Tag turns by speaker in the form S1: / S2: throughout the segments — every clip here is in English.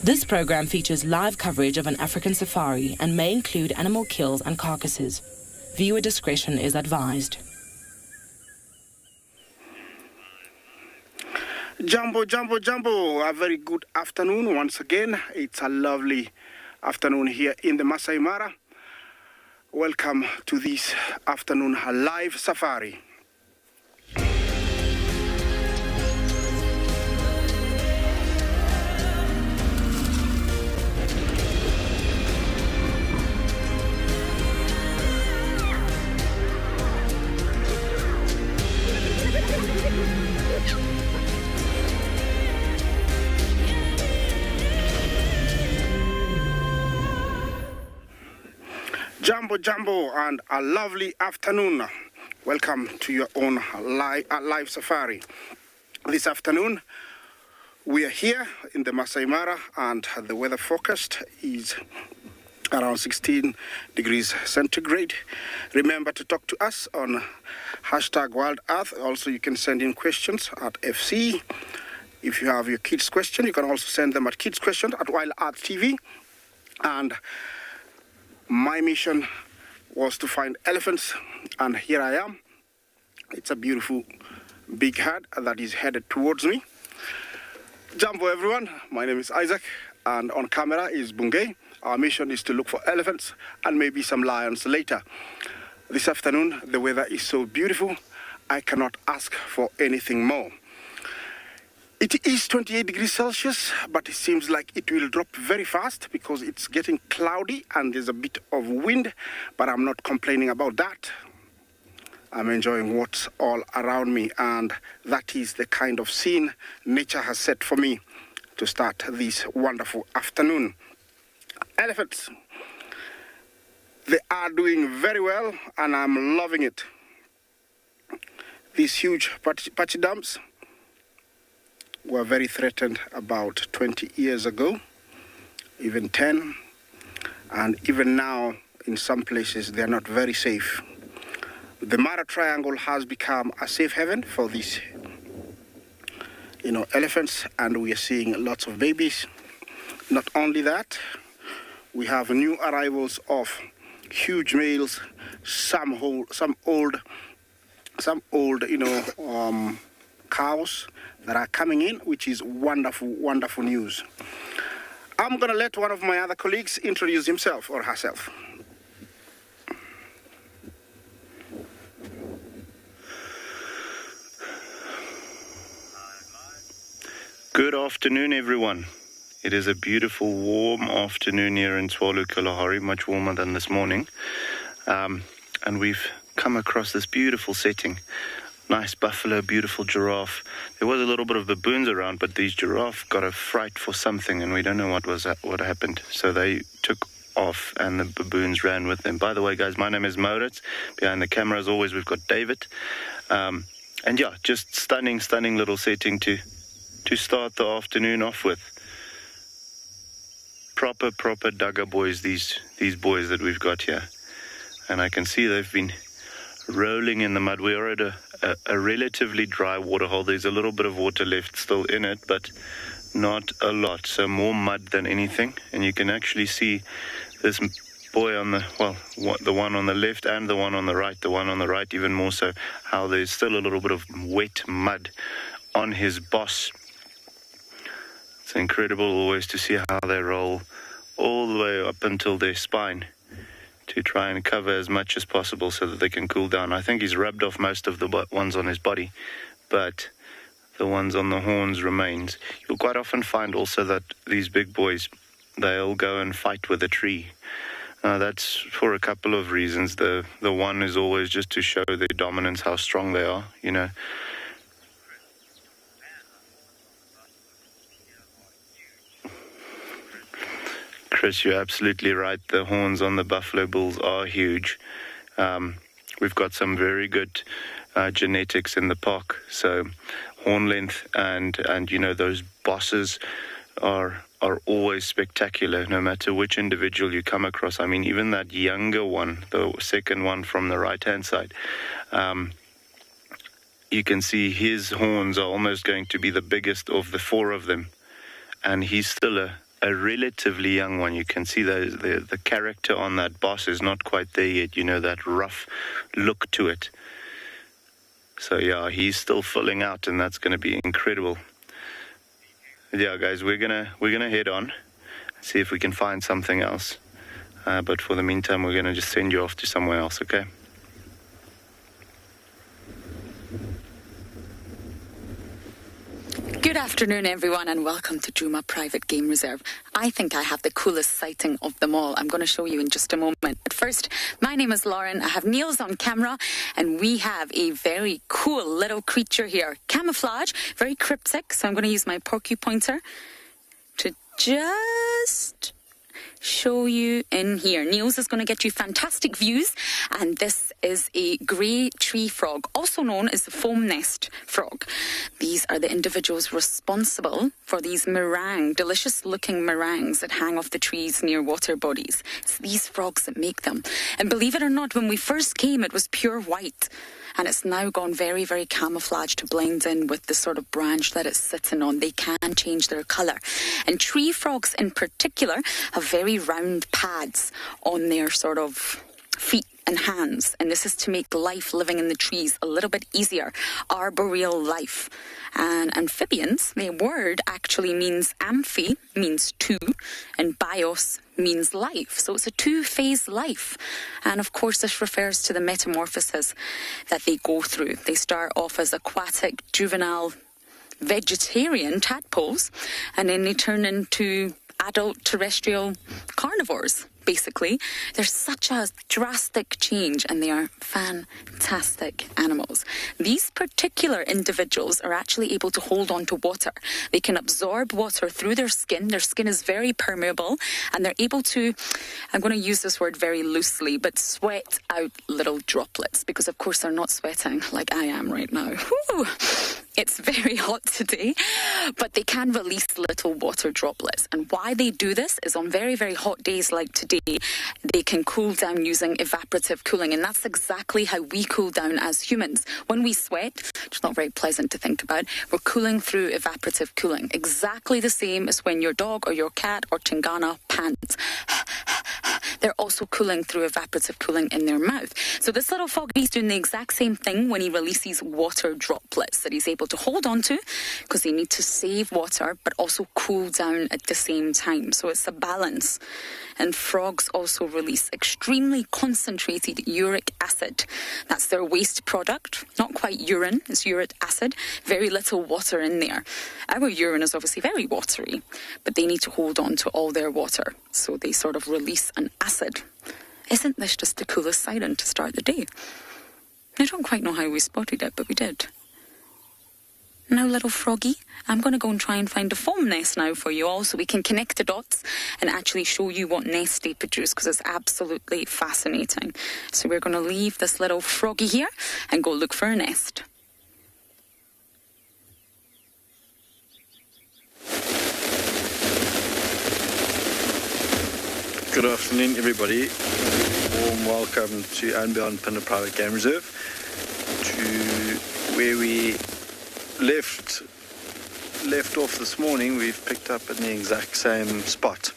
S1: This program features live coverage of an African safari and may include animal kills and carcasses. Viewer discretion is advised.
S2: Jumbo, jumbo, jumbo. A very good afternoon once again. It's a lovely afternoon here in the Masai Mara. Welcome to this afternoon live safari. Jumbo, jumbo, and a lovely afternoon. Welcome to your own live safari. This afternoon, we are here in the Masai Mara, and the weather forecast is around 16 degrees centigrade. Remember to talk to us on #WorldEarth. Also, you can send in questions at FC. If you have your kids' question, you can also send them at kidsquestions@WorldEarth TV. And my mission was to find elephants, and here I am. It's a beautiful big herd that is headed towards me. Jumbo everyone, my name is Isaac, and on camera is Bungay. Our mission is to look for elephants and maybe some lions later. This afternoon, the weather is so beautiful, I cannot ask for anything more. It is 28 degrees Celsius, but it seems like it will drop very fast because it's getting cloudy and there's a bit of wind, but I'm not complaining about that. I'm enjoying what's all around me, and that is the kind of scene nature has set for me to start this wonderful afternoon. Elephants, they are doing very well, and I'm loving it. These huge pachyderms were very threatened about 20 years ago, even 10, and even now in some places they are not very safe. The Mara Triangle has become a safe haven for these elephants, and we are seeing lots of babies. Not only that, we have new arrivals of huge males, some old cows that are coming in, which is wonderful, wonderful news. I'm going to let one of my other colleagues introduce himself or herself.
S3: Good afternoon, everyone. It is a beautiful, warm afternoon here in Tswalu Kalahari, much warmer than this morning. And we've come across this beautiful setting. Nice buffalo, beautiful giraffe. There was a little bit of baboons around, but these giraffe got a fright for something, and we don't know what happened. So they took off, and the baboons ran with them. By the way, guys, my name is Moritz. Behind the camera, as always, we've got David. And yeah, just stunning little setting to start the afternoon off with. Proper Duggar boys, these boys that we've got here. And I can see they've been rolling in the mud. We are at a relatively dry waterhole. There's a little bit of water left still in it, but not a lot. So more mud than anything. And you can actually see this boy on the one on the left and the one on the right. The one on the right even more so, how there's still a little bit of wet mud on his boss. It's incredible always to see how they roll all the way up until their spine to try and cover as much as possible so that they can cool down. I think he's rubbed off most of the ones on his body, but the ones on the horns remains. You'll quite often find also that these big boys, they'll go and fight with a tree. That's for a couple of reasons. The one is always just to show their dominance, how strong they are, you know. Chris, you're absolutely right. The horns on the buffalo bulls are huge. We've got some very good genetics in the park. So horn length and you know, those bosses are always spectacular, no matter which individual you come across. I mean, even that younger one, the second one from the right-hand side, you can see his horns are almost going to be the biggest of the four of them. And he's still a relatively young one. You can see the character on that boss is not quite there yet, you know, that rough look to it. So yeah, he's still filling out, and that's going to be incredible. Yeah, guys, we're gonna head on, see if we can find something else. But for the meantime, we're gonna just send you off to somewhere else, okay?
S4: Good afternoon, everyone, and welcome to Djuma Private Game Reserve. I think I have the coolest sighting of them all. I'm going to show you in just a moment. But first, my name is Lauren. I have Niels on camera, and we have a very cool little creature here. Camouflage, very cryptic, so I'm going to use my porcupine pointer to just show you in here. Niels is going to get you fantastic views, and this is a grey tree frog, also known as the foam nest frog. These are the individuals responsible for these meringue, delicious looking meringues that hang off the trees near water bodies. It's these frogs that make them. And believe it or not, when we first came, it was pure white. And it's now gone very, very camouflaged to blend in with the sort of branch that it's sitting on. They can change their colour. And tree frogs in particular have very round pads on their sort of feet and hands. And this is to make life living in the trees a little bit easier. Arboreal life. And amphibians, their word actually means amphi, means two, and bios means life. So it's a two-phase life. And of course, this refers to the metamorphosis that they go through. They start off as aquatic, juvenile, vegetarian tadpoles, and then they turn into adult terrestrial carnivores. Basically, there's such a drastic change, and they are fantastic animals. These particular individuals are actually able to hold on to water. They can absorb water through their skin. Their skin is very permeable, and they're able to, I'm going to use this word very loosely, but sweat out little droplets, because of course they're not sweating like I am right now. Woo! It's very hot today, but they can release little water droplets. And why they do this is on very, very hot days like today, they can cool down using evaporative cooling. And that's exactly how we cool down as humans. When we sweat, which is not very pleasant to think about, we're cooling through evaporative cooling. Exactly the same as when your dog or your cat or Tingana pants. They're also cooling through evaporative cooling in their mouth. So this little foggy's doing the exact same thing when he releases water droplets that he's able to hold on to, because they need to save water but also cool down at the same time. So it's a balance. And frogs also release extremely concentrated uric acid. That's their waste product. Not quite urine, it's uric acid. Very little water in there. Our urine is obviously very watery, but they need to hold on to all their water. So they sort of release an acid. Isn't this just the coolest sighting to start the day? I don't quite know how we spotted it, but we did. Now, little froggy, I'm going to go and try and find a foam nest now for you all so we can connect the dots and actually show you what nest they produce, because it's absolutely fascinating. So we're going to leave this little froggy here and go look for a nest.
S5: Good afternoon, everybody. warm welcome to and beyond Tswalu Private Game Reserve, to where we left off this morning. We've picked up in the exact same spot.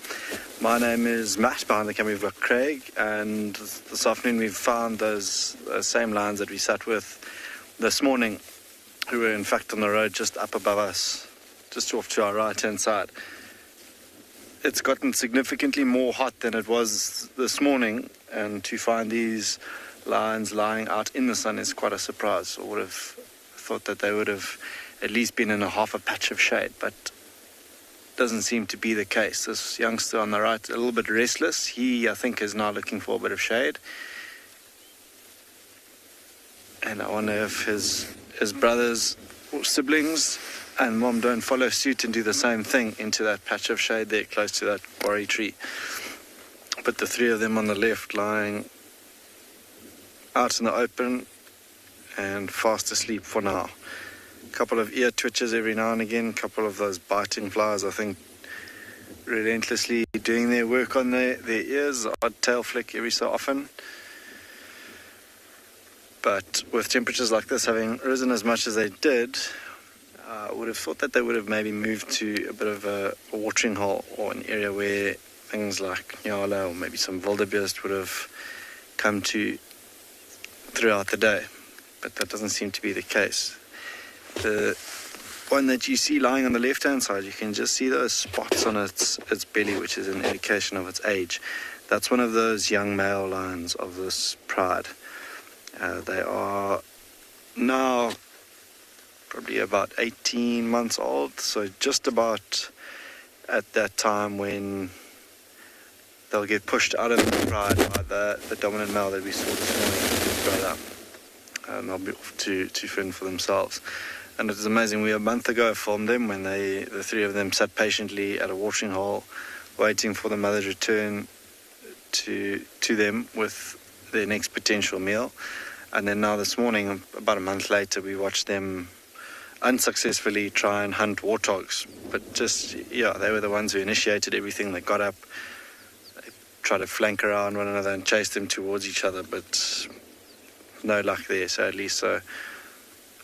S5: My name is Matt, behind the camera we've got Craig, and this afternoon we've found those same lions that we sat with this morning, who were in fact on the road just up above us, just off to our right hand side. It's gotten significantly more hot than it was this morning, and to find these lions lying out in the sun is quite a surprise. I would have thought that they would have at least been in a half a patch of shade, but doesn't seem to be the case. This youngster on the right, a little bit restless. He, I think, is now looking for a bit of shade. And I wonder if his brothers or siblings and mom don't follow suit and do the same thing into that patch of shade there close to that quarry tree. But the three of them on the left lying out in the open and fast asleep for now. A couple of ear twitches every now and again, a couple of those biting flies, I think, relentlessly doing their work on their ears, odd tail flick every so often. But with temperatures like this having risen as much as they did, I would have thought that they would have maybe moved to a bit of a watering hole, or an area where things like nyala or maybe some wildebeest would have come to throughout the day. But that doesn't seem to be the case. The one that you see lying on the left-hand side, you can just see those spots on its belly, which is an indication of its age. That's one of those young male lions of this pride. They are now probably about 18 months old, so just about at that time when they'll get pushed out of the pride by the dominant male that we saw this morning with his brother, and they'll be off to fend for themselves. And it is amazing, we a month ago filmed them when the three of them sat patiently at a watering hole waiting for the mother's return to them with their next potential meal. And then now this morning, about a month later, we watched them unsuccessfully try and hunt warthogs. But they were the ones who initiated everything. They got up, they tried to flank around one another and chase them towards each other, but no luck there. So at least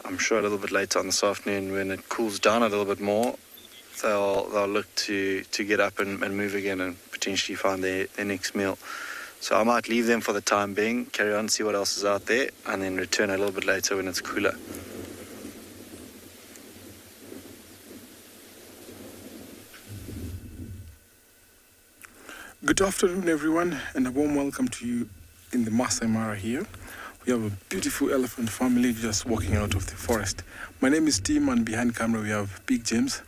S5: I'm sure a little bit later on this afternoon, when it cools down a little bit more, they'll look to get up and move again and potentially find their next meal. So I might leave them for the time being, carry on, see what else is out there, and then return a little bit later when it's cooler.
S2: Good afternoon, everyone, and a warm welcome to you in the Masai Mara here. We have a beautiful elephant family just walking out of the forest. My name is Tim, and behind camera we have Big James.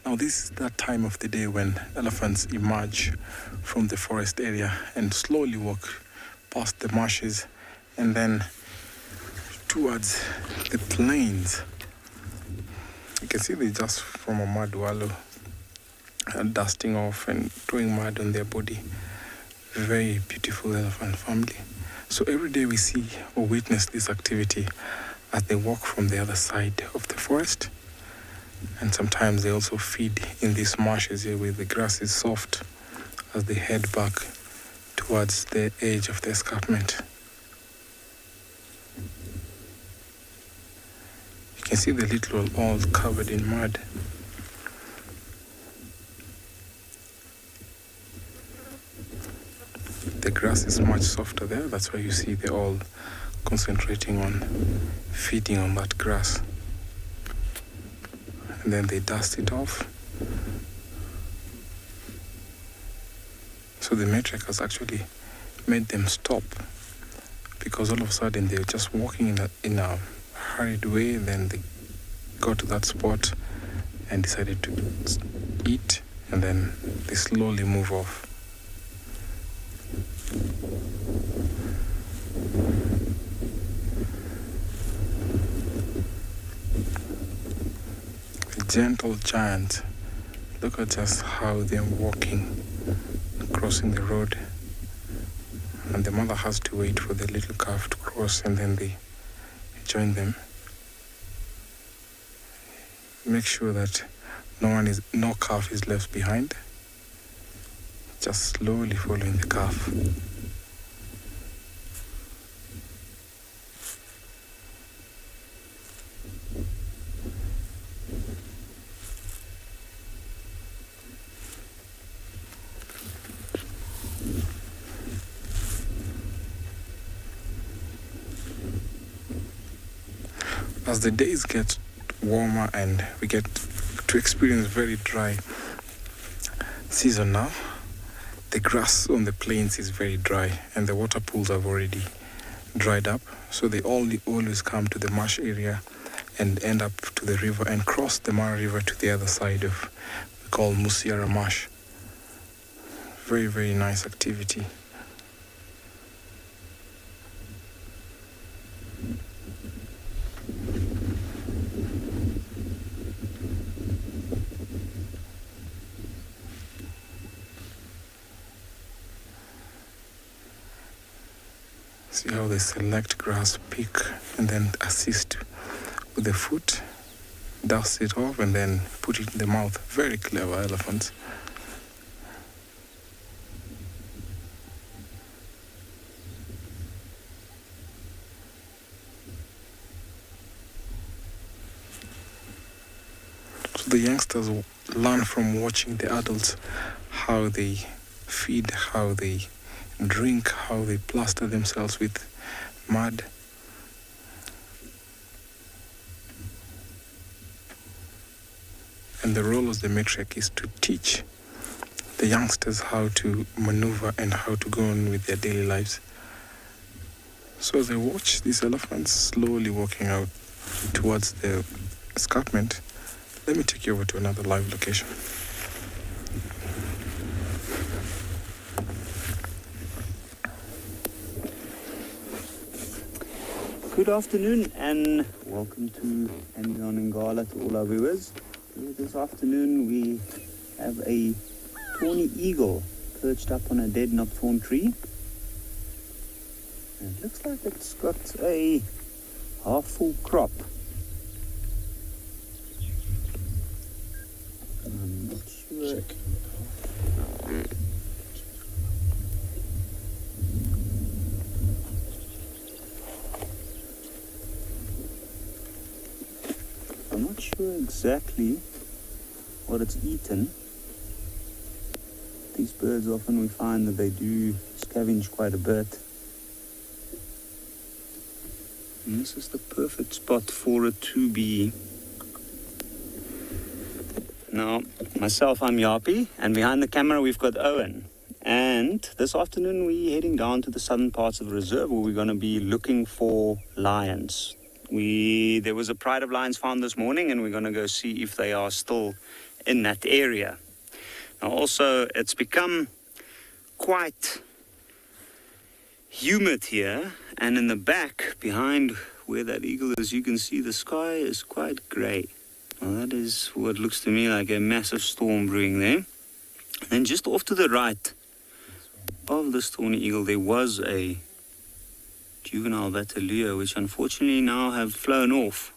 S2: Now this is that time of the day when elephants emerge from the forest area and slowly walk past the marshes and then towards the plains. You can see they just from a mud wallow, dusting off and throwing mud on their body. Very beautiful elephant family. So every day we see or witness this activity as they walk from the other side of the forest. And sometimes they also feed in these marshes here where the grass is soft as they head back towards the edge of the escarpment. You can see the little all covered in mud. The grass is much softer there, that's why you see they're all concentrating on feeding on that grass. And then they dust it off. So the matriarch has actually made them stop, because all of a sudden they're just walking in a hurried way, then they got to that spot and decided to eat, and then they slowly move off. The gentle giant, look at just how they're walking, crossing the road, and the mother has to wait for the little calf to cross, and then they join them. Make sure that no calf is left behind. Just slowly following the calf.
S6: as the days get warmer and we get to experience very dry season now, the grass on the plains is very dry and the water pools have already dried up. So they always come to the marsh area and end up to the river and cross the Mara River to the other side of we call Musiara Marsh. Very, very nice activity. See how they select grass, pick, and then assist with the foot, dust it off, and then put it in the mouth. Very clever elephants. So the youngsters learn from watching the adults how they feed, how they drink, how they plaster themselves with mud. And the role of the matriarch is to teach the youngsters how to maneuver and how to go on with their daily lives. So as I watch these elephants slowly walking out towards the escarpment, let me take you over to another live location.
S7: Good afternoon and welcome to Ambion Ngala to all our viewers. This afternoon we have a tawny eagle perched up on a dead knobthorn tree. And it looks like it's got a half full crop. I'm not sure. I'm not sure exactly what it's eaten. These birds often we find that they do scavenge quite a bit. And this is the perfect spot for it to be. Now, myself, I'm Yapi, and behind the camera we've got Owen. And this afternoon we're heading down to the southern parts of the reserve where we're going to be looking for lions. There was a pride of lions found this morning, and we're going to go see if they are still in that area. Now also, it's become quite humid here, and in the back, behind where that eagle is, you can see the sky is quite grey. Now that is what looks to me like a massive storm brewing there. And just off to the right of this tawny eagle, there was a juvenile Batalua, which unfortunately now have flown off.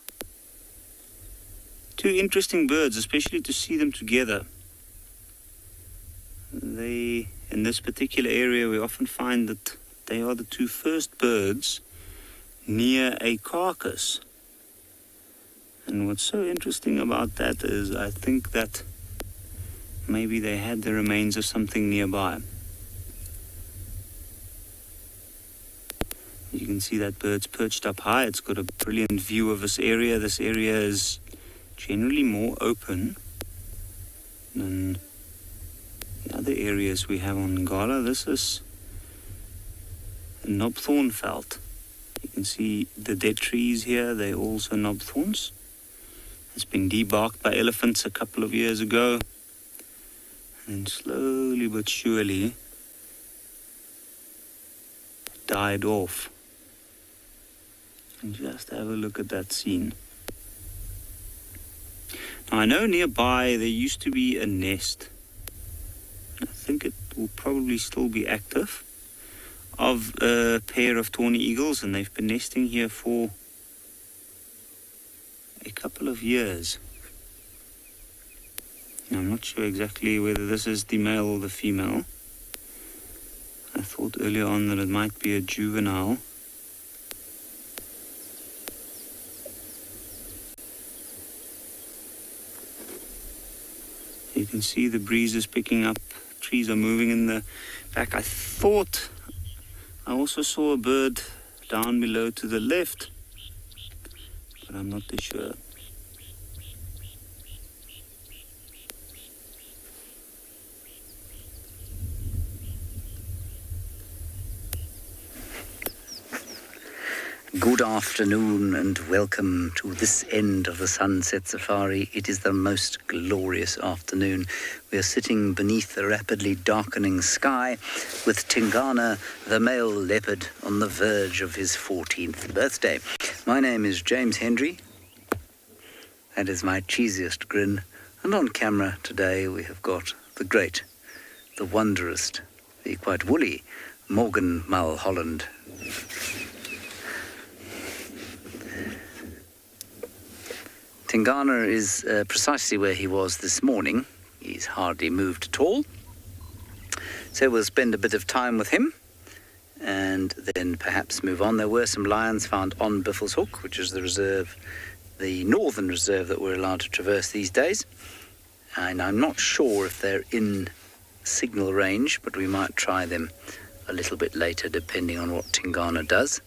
S7: Two interesting birds, especially to see them together. In this particular area, we often find that they are the two first birds near a carcass. And what's so interesting about that is I think that maybe they had the remains of something nearby. You can see that bird's perched up high. It's got a brilliant view of this area. This area is generally more open than the other areas we have on Ngala. This is a knobthorn veld. You can see the dead trees here. They're also knobthorns. It's been debarked by elephants a couple of years ago. And slowly but surely died off. And just have a look at that scene. Now I know nearby there used to be a nest. I think it will probably still be active, of a pair of tawny eagles, and they've been nesting here for a couple of years. Now, I'm not sure exactly whether this is the male or the female. I thought earlier on that it might be a juvenile. You can see the breeze is picking up. Trees are moving in the back. I thought I also saw a bird down below to the left, but I'm not too sure.
S8: Good afternoon and welcome to this end of the Sunset Safari. It is the most glorious afternoon. We are sitting beneath the rapidly darkening sky with Tingana, the male leopard, on the verge of his 14th birthday. My name is James Hendry. That is my cheesiest grin. And on camera today we have got the great, the wondrous, the quite woolly Morgan Mulholland. Tingana is precisely where he was this morning. He's hardly moved at all. So we'll spend a bit of time with him and then perhaps move on. There were some lions found on Biffle's Hook, which is the reserve, the northern reserve that we're allowed to traverse these days. And I'm not sure if they're in signal range, but we might try them a little bit later depending on what Tingana does.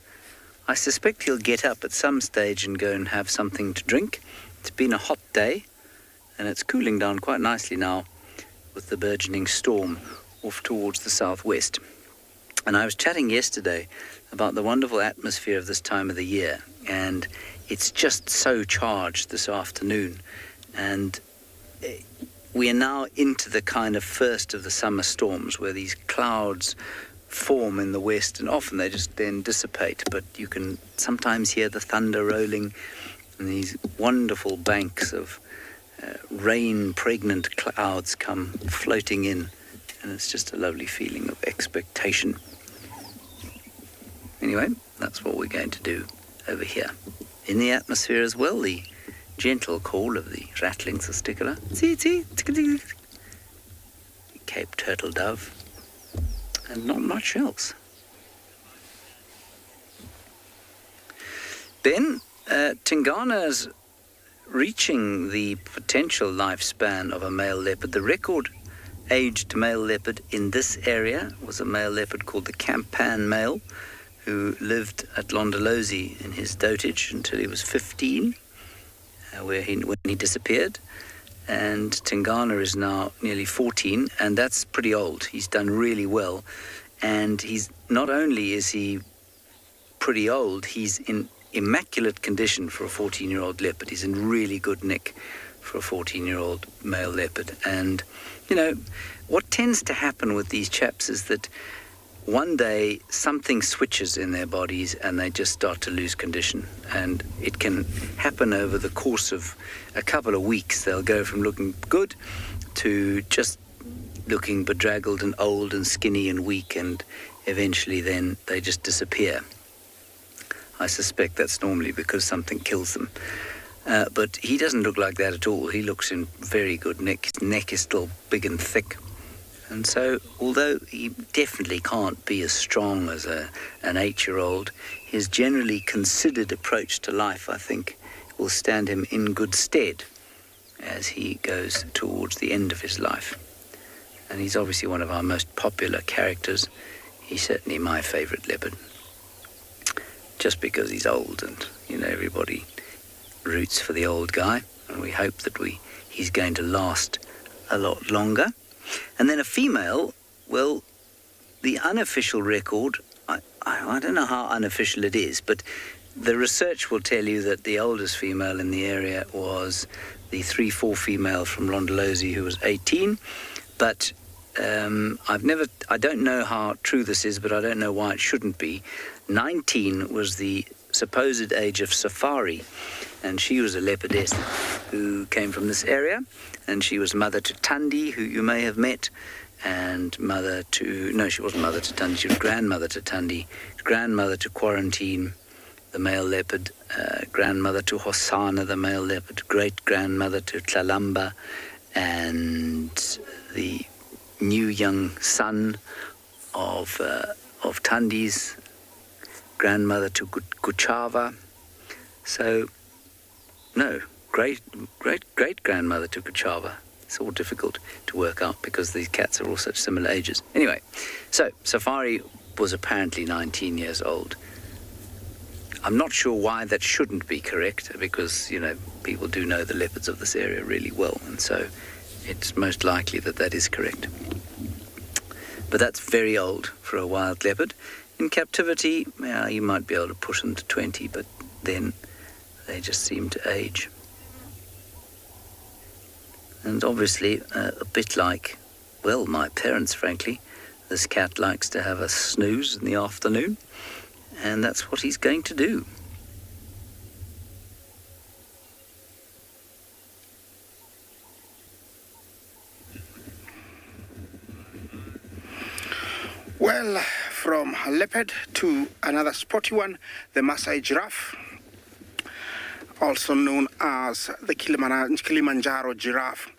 S8: I suspect he'll get up at some stage and go and have something to drink. It's been a hot day, and it's cooling down quite nicely now with the burgeoning storm off towards the southwest. And I was chatting yesterday about the wonderful atmosphere of this time of the year, and it's just so charged this afternoon. And we are now into the kind of first of the summer storms where these clouds form in the west, and often they just then dissipate, but you can sometimes hear the thunder rolling and these wonderful banks of rain-pregnant clouds come floating in, and it's just a lovely feeling of expectation. Anyway, that's what we're going to do over here. In the atmosphere as well, the gentle call of the rattling testicular, Cape turtle dove, and not much else. Then Tingana's reaching the potential lifespan of a male leopard. The record-aged male leopard in this area was a male leopard called the Campan male, who lived at Londolozi in his dotage until he was 15, when he disappeared. And Tingana is now nearly 14, and that's pretty old. He's done really well, and he's not only is he pretty old, he's in immaculate condition for a 14-year-old leopard. He's in really good nick for a 14-year-old male leopard. And, you know, what tends to happen with these chaps is that one day something switches in their bodies and they just start to lose condition. And it can happen over the course of a couple of weeks. They'll go from looking good to just looking bedraggled and old and skinny and weak, and eventually then they just disappear. I suspect that's normally because something kills them. But he doesn't look like that at all. He looks in very good nick. His neck is still big and thick. And so, although he definitely can't be as strong as an 8-year-old, his generally considered approach to life, I think, will stand him in good stead as he goes towards the end of his life. And he's obviously one of our most popular characters. He's certainly my favourite leopard. Just because he's old and, you know, everybody roots for the old guy, and we hope that he's going to last a lot longer. And then a female, well, the unofficial record, I don't know how unofficial it is, but the research will tell you that the oldest female in the area was the 3-4 female from Londolozi, who was 18. But I don't know how true this is, but I don't know why it shouldn't be. 19 was the supposed age of Safari, and she was a leopardess who came from this area, and she was mother to Tandi, who you may have met, and she wasn't mother to Tandi, she was grandmother to Tandi, grandmother to Quarantine, the male leopard, grandmother to Hosanna, the male leopard, great-grandmother to Tlalamba, and the new young son of Tandi's grandmother to Kuchava. So, no, great-grandmother to Kuchava. It's all difficult to work out because these cats are all such similar ages. Anyway, so Safari was apparently 19 years old. I'm not sure why that shouldn't be correct, because, people do know the leopards of this area really well, and so it's most likely that that is correct. But that's very old for a wild leopard. In captivity, you might be able to push them to 20, but then they just seem to age. And obviously, a bit like, well, my parents, frankly, this cat likes to have a snooze in the afternoon, and that's what he's going to do.
S2: Well, from a leopard to another sporty one, the Maasai giraffe, also known as the Kilimanjaro giraffe.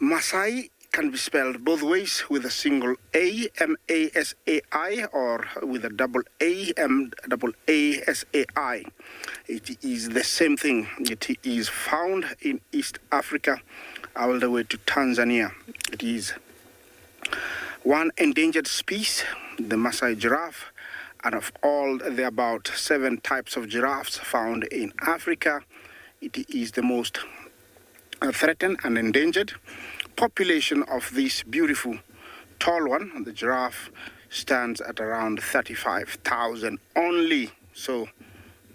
S2: Maasai can be spelled both ways, with a single A, M-A-S-A-I, or with a double A, M-A-A-S-A-I. It is the same thing. It is found in East Africa all the way to Tanzania. It is one endangered species, the Maasai giraffe, and of all the about 7 types of giraffes found in Africa, it is the most threatened and endangered. Population of this beautiful tall one, the giraffe, stands at around 35,000 only, so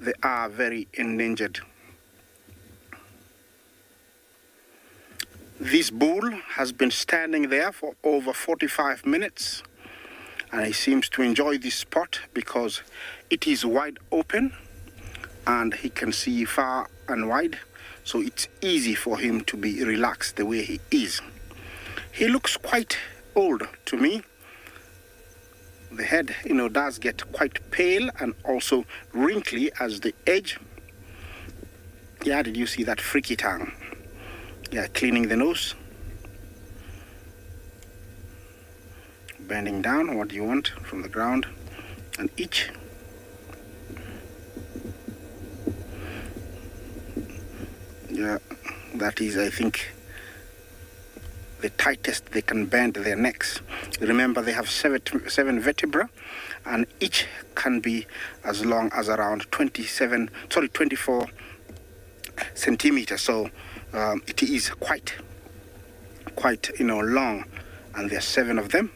S2: they are very endangered. This bull has been standing there for over 45 minutes, and he seems to enjoy this spot because it is wide open and he can see far and wide, so it's easy for him to be relaxed the way he is. He looks quite old to me. The head, does get quite pale and also wrinkly as the edge. Yeah, did you see that freaky tongue? Yeah, cleaning the nose. Bending down, what do you want from the ground? And each. Yeah, that is, I think, the tightest they can bend their necks. Remember, they have 7 vertebrae, and each can be as long as around 24 centimeters. So it is quite long, and there are 7 of them.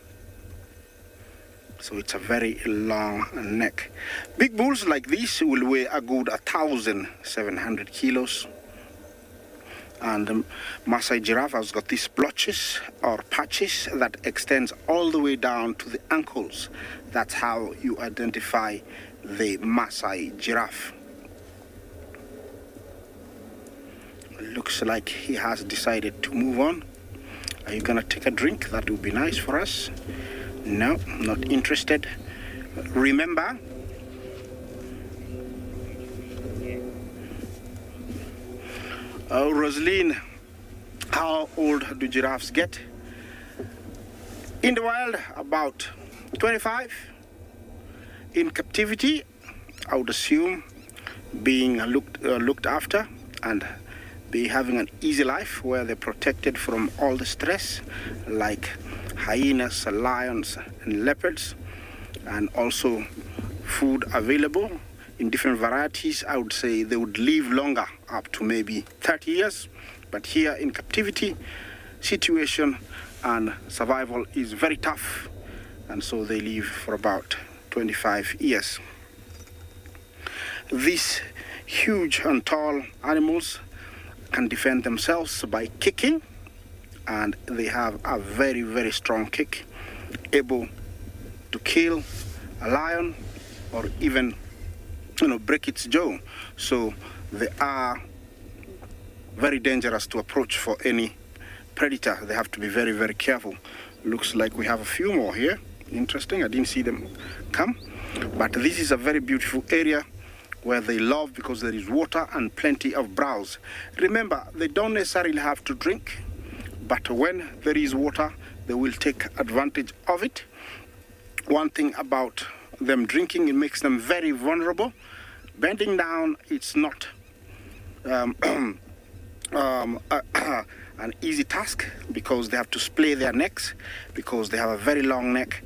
S2: So it's a very long neck. Big bulls like this will weigh a good 1,700 kilos. And the Maasai giraffe has got these blotches or patches that extends all the way down to the ankles. That's how you identify the Maasai giraffe. Looks like he has decided to move on. Are you gonna take a drink? That would be nice for us. No, not interested. Remember, Rosaline, how old do giraffes get? In the wild, about 25. In captivity, I would assume being looked after and be having an easy life where they're protected from all the stress, like hyenas, lions, and leopards, and also food available in different varieties. I would say they would live longer, up to maybe 30 years. But here in captivity, situation and survival is very tough, and so they live for about 25 years. These huge and tall animals can defend themselves by kicking, and they have a very, very strong kick, able to kill a lion or even break its jaw. So they are very dangerous to approach for any predator. They have to be very, very careful. Looks like we have a few more here. Interesting, I didn't see them come. But this is a very beautiful area where they love because there is water and plenty of browse. Remember, they don't necessarily have to drink, but when there is water, they will take advantage of it. One thing about them drinking, it makes them very vulnerable. Bending down, it's not an easy task because they have to splay their necks because they have a very long neck,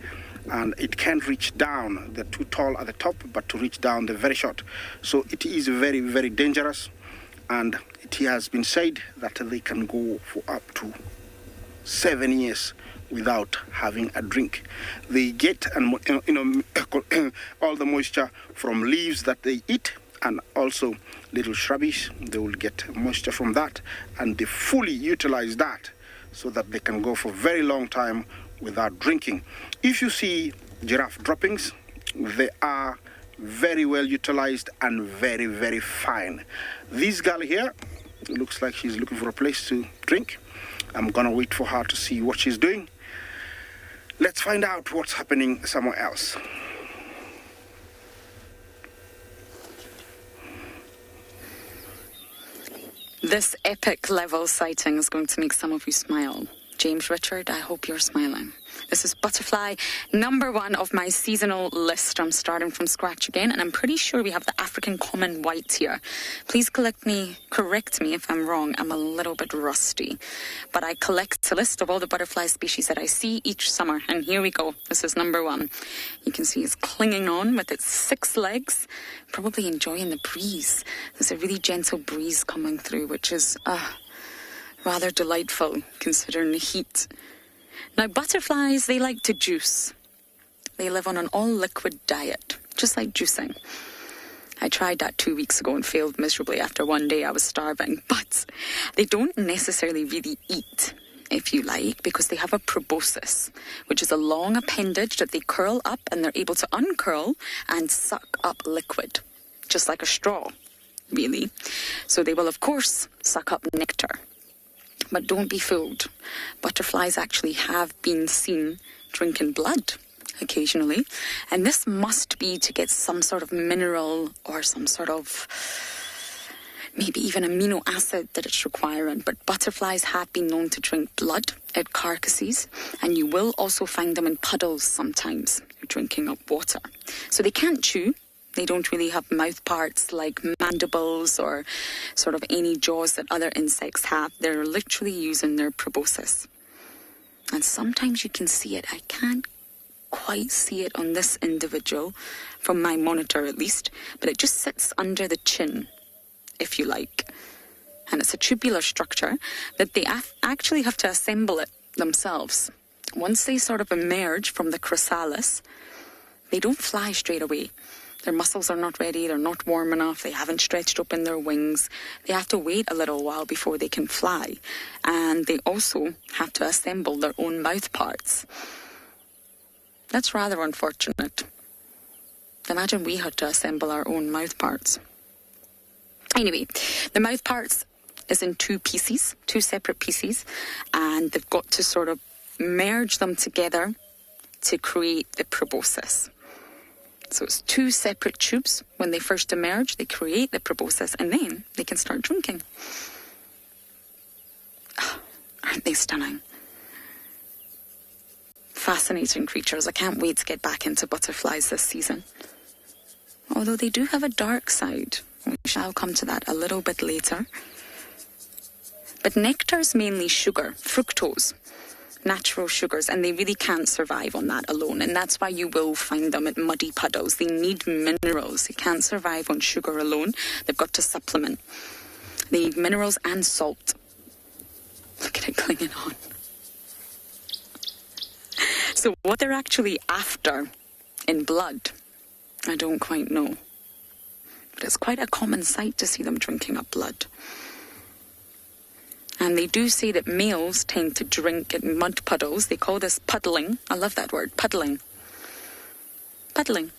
S2: and it can't reach down. They're too tall at the top, but to reach down, they're very short. So it is very, very dangerous, and it has been said that they can go for up to 7 years without having a drink. They get all the moisture from leaves that they eat, and also little shrubbies. They will get moisture from that, and they fully utilize that so that they can go for a very long time without drinking. If you see giraffe droppings, they are very well utilized and very, very fine. This girl here, it looks like she's looking for a place to drink. I'm gonna wait for her to see what she's doing. Let's find out what's happening somewhere else.
S4: This epic level sighting is going to make some of you smile. James Richard, I hope you're smiling. This is butterfly number 1 of my seasonal list. I'm starting from scratch again, and I'm pretty sure we have the African common white here. Please correct me if I'm wrong. I'm a little bit rusty. But I collect a list of all the butterfly species that I see each summer. And here we go. This is number 1. You can see it's clinging on with its 6 legs, probably enjoying the breeze. There's a really gentle breeze coming through, which is rather delightful considering the heat. Now, butterflies, they like to juice. They live on an all-liquid diet, just like juicing. I tried that 2 weeks ago and failed miserably after one day I was starving. But they don't necessarily really eat, if you like, because they have a proboscis, which is a long appendage that they curl up, and they're able to uncurl and suck up liquid, just like a straw, really. So they will, of course, suck up nectar. But don't be fooled. Butterflies actually have been seen drinking blood occasionally. And this must be to get some sort of mineral or some sort of maybe even amino acid that it's requiring. But butterflies have been known to drink blood out carcasses. And you will also find them in puddles sometimes, drinking up water. So they can't chew. They don't really have mouth parts like mandibles or sort of any jaws that other insects have. They're literally using their proboscis. And sometimes you can see it. I can't quite see it on this individual, from my monitor at least, but it just sits under the chin, if you like. And it's a tubular structure that they actually have to assemble it themselves. Once they sort of emerge from the chrysalis, they don't fly straight away. Their muscles are not ready, they're not warm enough, they haven't stretched open their wings. They have to wait a little while before they can fly. And they also have to assemble their own mouth parts. That's rather unfortunate. Imagine we had to assemble our own mouth parts. Anyway, the mouth parts is in 2 pieces, 2 separate pieces, and they've got to sort of merge them together to create the proboscis. So it's 2 separate tubes. When they first emerge, they create the proboscis, and then they can start drinking. Oh, aren't they stunning? Fascinating creatures. I can't wait to get back into butterflies this season. Although they do have a dark side. We shall come to that a little bit later. But nectar is mainly sugar, fructose. Natural sugars, and they really can't survive on that alone, and that's why you will find them at muddy puddles. They need minerals. They can't survive on sugar alone. They've got to supplement. They need minerals and salt. Look at it clinging on. So what they're actually after in blood, I don't quite know. But it's quite a common sight to see them drinking up blood. And they do say that males tend to drink in mud puddles. They call this puddling. I love that word, puddling. Puddling.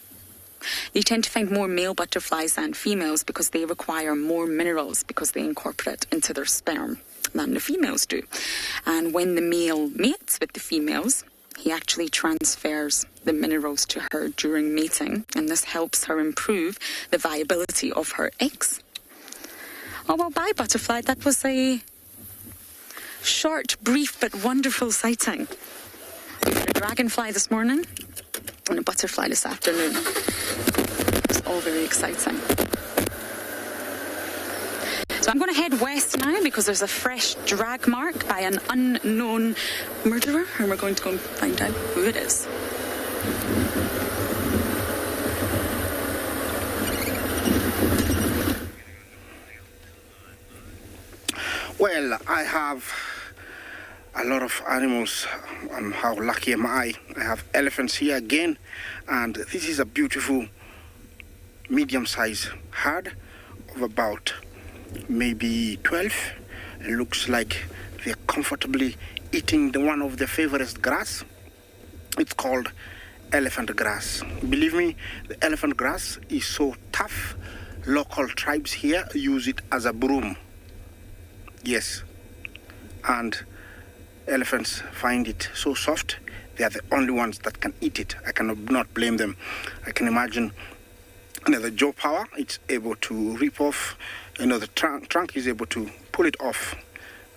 S4: You tend to find more male butterflies than females because they require more minerals because they incorporate into their sperm than the females do. And when the male mates with the females, he actually transfers the minerals to her during mating, and this helps her improve the viability of her eggs. Oh, well, bye, butterfly. That was a short, brief, but wonderful sighting. We had a dragonfly this morning and a butterfly this afternoon. It's all very exciting. So I'm going to head west now because there's a fresh drag mark by an unknown murderer, and we're going to go and find out who it is.
S2: Well, I have a lot of animals. How lucky am I? I have elephants here again, and this is a beautiful medium-sized herd of about maybe 12. It looks like they're comfortably eating one of their favorite grass. It's called elephant grass. Believe me, the elephant grass is so tough. Local tribes here use it as a broom. Yes, and elephants find it so soft. They are the only ones that can eat it. I cannot blame them. I can imagine, the jaw power, it's able to rip off, the trunk is able to pull it off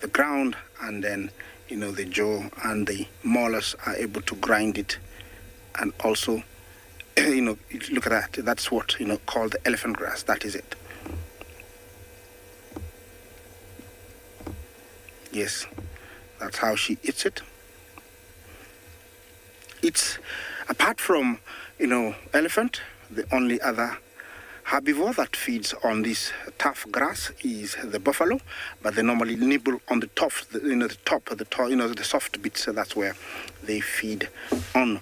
S2: the ground, and then, the jaw and the molars are able to grind it. And also, look at that. That's what, called the elephant grass. That is it. Yes, that's how she eats it. It's, apart from, elephant, the only other herbivore that feeds on this tough grass is the buffalo, but they normally nibble on the top, the soft bits. So that's where they feed on.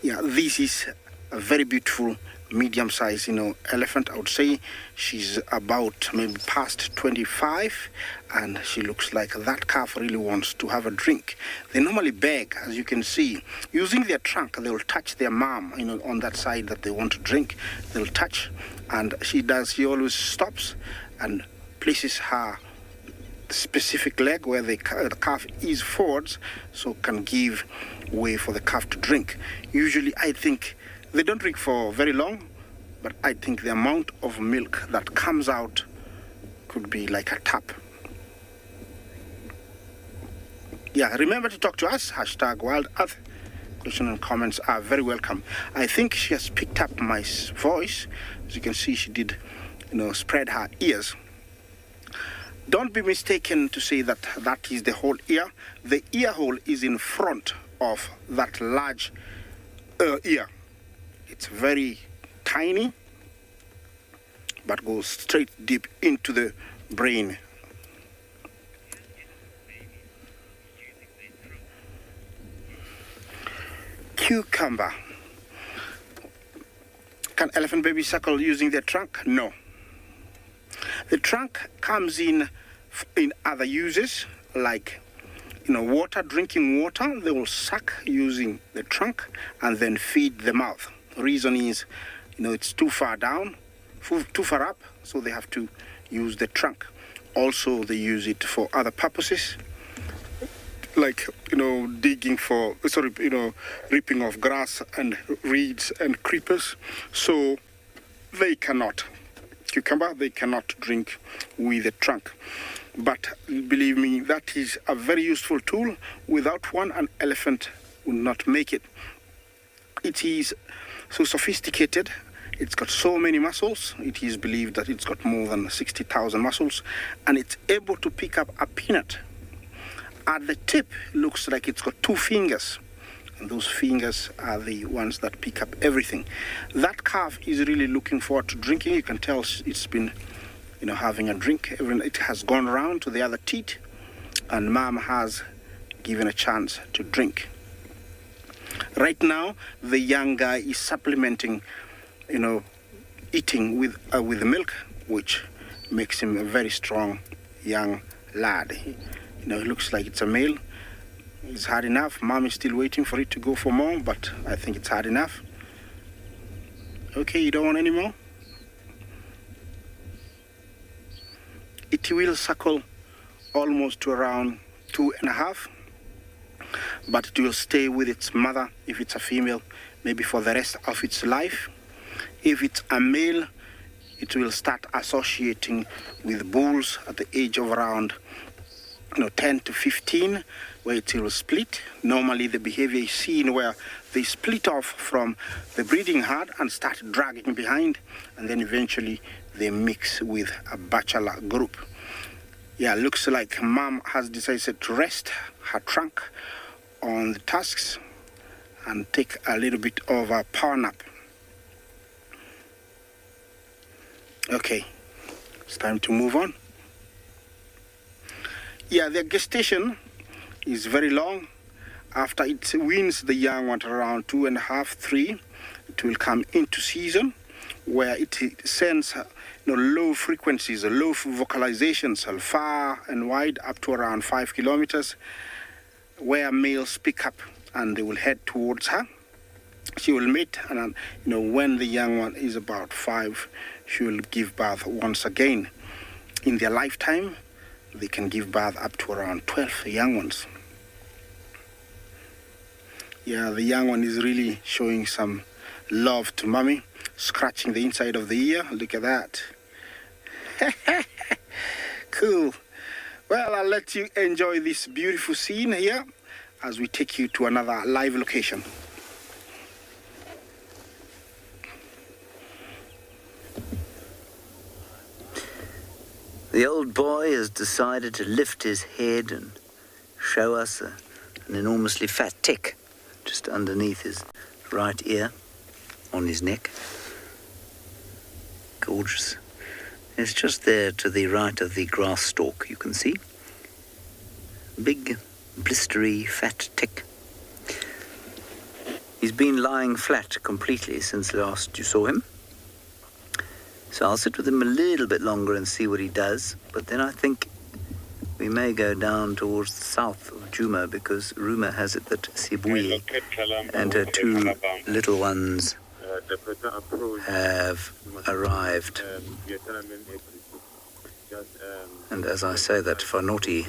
S2: Yeah, this is a very beautiful medium-sized, elephant. I would say she's about maybe past 25, and she looks like that calf really wants to have a drink. They normally beg, as you can see, using their trunk. They will touch their mom, on that side that they want to drink. They'll touch, and she always stops and places her specific leg where the calf is forwards, so can give way for the calf to drink. Usually, I think they don't drink for very long, but I think the amount of milk that comes out could be like a tap. Yeah, remember to talk to us, #WildEarth. Questions and comments are very welcome. I think she has picked up my voice. As you can see, she did, spread her ears. Don't be mistaken to say that that is the whole ear. The ear hole is in front of that large ear. It's very tiny, but goes straight deep into the brain. Cucumber. Can elephant baby suckle using their trunk? No. The trunk comes in other uses, like water, drinking water. They will suck using the trunk and then feed the mouth. The reason is, it's too far down, too far up, so they have to use the trunk. Also, they use it for other purposes, like digging for, ripping off grass and reeds and creepers. So they cannot. Cucumber, they cannot drink with the trunk. But believe me, that is a very useful tool. Without one, an elephant would not make it. It is so sophisticated. It's got so many muscles. It is believed that it's got more than 60,000 muscles, and it's able to pick up a peanut. At the tip, looks like it's got 2 fingers. And those fingers are the ones that pick up everything. That calf is really looking forward to drinking. You can tell it's been, having a drink. It has gone around to the other teat, and mom has given a chance to drink. Right now, the young guy is supplementing, eating with the milk, which makes him a very strong young lad. It looks like it's a male. It's hard enough. Mom is still waiting for it to go for more, but I think it's hard enough. Okay, you don't want any more? It will suckle almost to around 2.5, but it will stay with its mother if it's a female, maybe for the rest of its life. If it's a male, it will start associating with bulls at the age of around 10 to 15, where it will split. Normally the behavior is seen where they split off from the breeding herd and start dragging behind, and then eventually they mix with a bachelor group. Yeah, looks like mom has decided to rest her trunk on the tusks, and take a little bit of a power nap. Okay, it's time to move on. Yeah, their gestation is very long. After it weans the young one at around 2.5, 3, it will come into season, where it sends low frequencies, low vocalizations, far and wide, up to around 5 kilometers, where males pick up and they will head towards her. She will mate, and when the young one is about 5, she will give birth once again. In their lifetime, they can give birth up to around 12 young ones. Yeah, the young one is really showing some love to mommy, scratching the inside of the ear. Look at that. Cool. Well, I'll let you enjoy this beautiful scene here as we take you to another live location.
S8: The old boy has decided to lift his head and show us an enormously fat tick just underneath his right ear, on his neck. Gorgeous. It's just there to the right of the grass stalk, you can see. Big, blistery, fat tick. He's been lying flat completely since last you saw him. So I'll sit with him a little bit longer and see what he does, but then I think we may go down towards the south of Djuma, because rumour has it that Sibuyi and her 2 little ones have arrived. And as I say that, Fanoti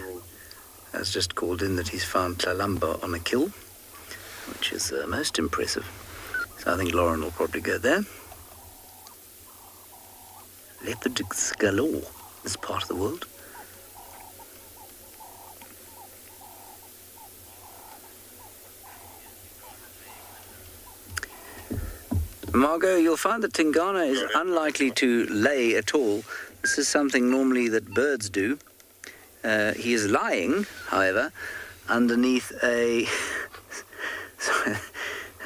S8: has just called in that he's found Tlalamba on a kill, which is most impressive. So I think Lauren will probably go there. Leopards galore, this part of the world. Margot, you'll find that Tingana is unlikely to lay at all. This is something normally that birds do. He is lying, however, underneath a...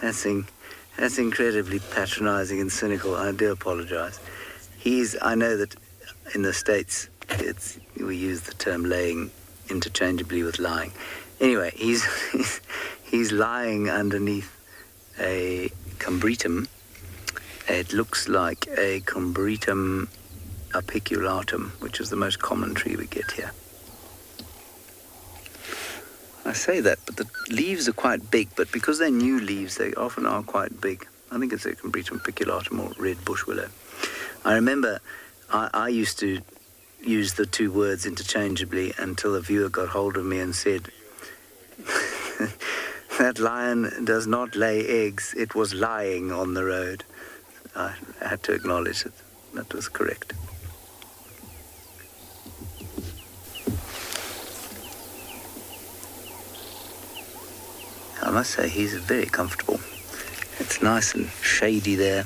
S8: That's incredibly patronizing and cynical. I do apologize. I know that in the States we use the term laying interchangeably with lying. Anyway, he's lying underneath a combretum. It looks like a combretum apiculatum, which is the most common tree we get here. I say that, but the leaves are quite big, but because they're new leaves, they often are quite big. I think it's a combretum apiculatum or red bush willow. I remember I used to use the 2 words interchangeably until a viewer got hold of me and said, that lion does not lay eggs, it was lying on the road. I had to acknowledge it. That was correct. I must say, he's very comfortable. It's nice and shady there.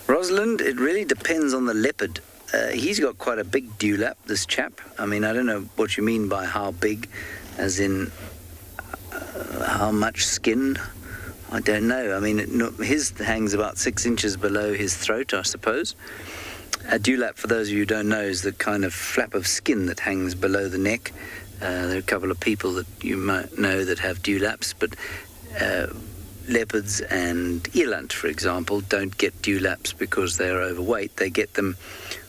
S8: Rosalind, it really depends on the leopard. He's got quite a big dewlap, this chap. I mean, I don't know what you mean by how big, as in how much skin. I don't know. I mean, his hangs about 6 inches below his throat, I suppose. A dewlap, for those of you who don't know, is the kind of flap of skin that hangs below the neck. There are a couple of people that you might know that have dewlaps, but leopards and eland, for example, don't get dewlaps because they're overweight. They get them,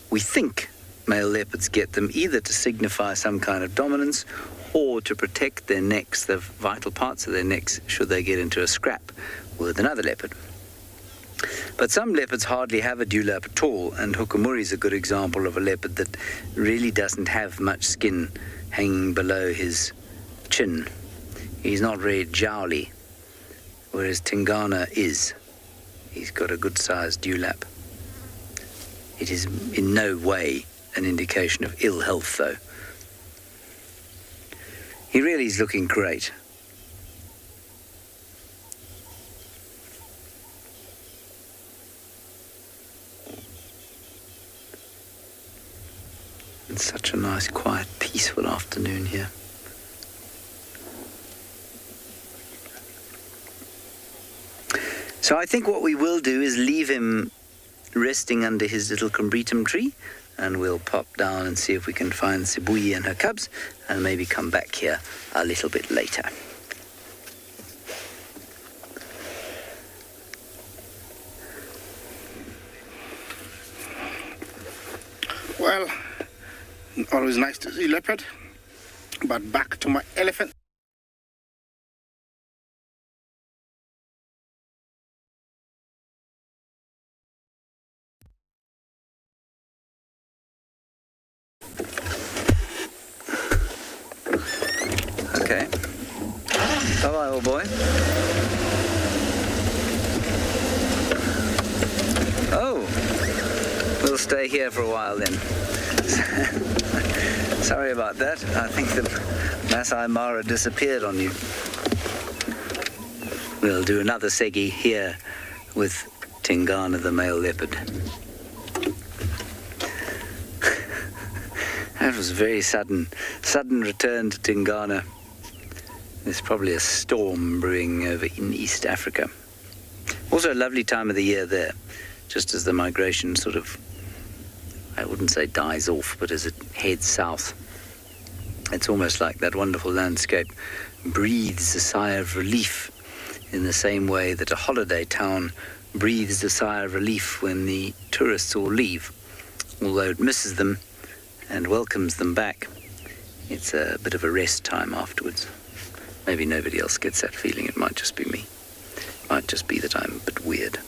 S8: we think male leopards get them either to signify some kind of dominance or to protect their necks, the vital parts of their necks, should they get into a scrap with another leopard. But some leopards hardly have a dewlap at all, and Hukumuri is a good example of a leopard that really doesn't have much skin hanging below his chin. He's not very jowly, whereas Tingana is. He's got a good-sized dewlap. It is in no way an indication of ill health, though. He really is looking great. And such a nice, quiet, peaceful peaceful afternoon here. So I think what we will do is leave him resting under his little combretum tree, and we'll pop down and see if we can find Sibuyi and her cubs, and maybe come back here a little bit later.
S2: Well, always nice to see leopard, but back to my elephant.
S8: Okay. Bye-bye, old boy. Oh, we'll stay here for a while then. Sorry about that. I think the Masai Mara disappeared on you. We'll do another segi here with Tingana the male leopard. That was a very sudden return to Tingana. There's probably a storm brewing over in East Africa. Also a lovely time of the year there, just as the migration sort of, I wouldn't say dies off, but as it heads south. It's almost like that wonderful landscape breathes a sigh of relief in the same way that a holiday town breathes a sigh of relief when the tourists all leave, although it misses them and welcomes them back. It's a bit of a rest time afterwards. Maybe nobody else gets that feeling. It might just be me. It might just be that I'm a bit weird.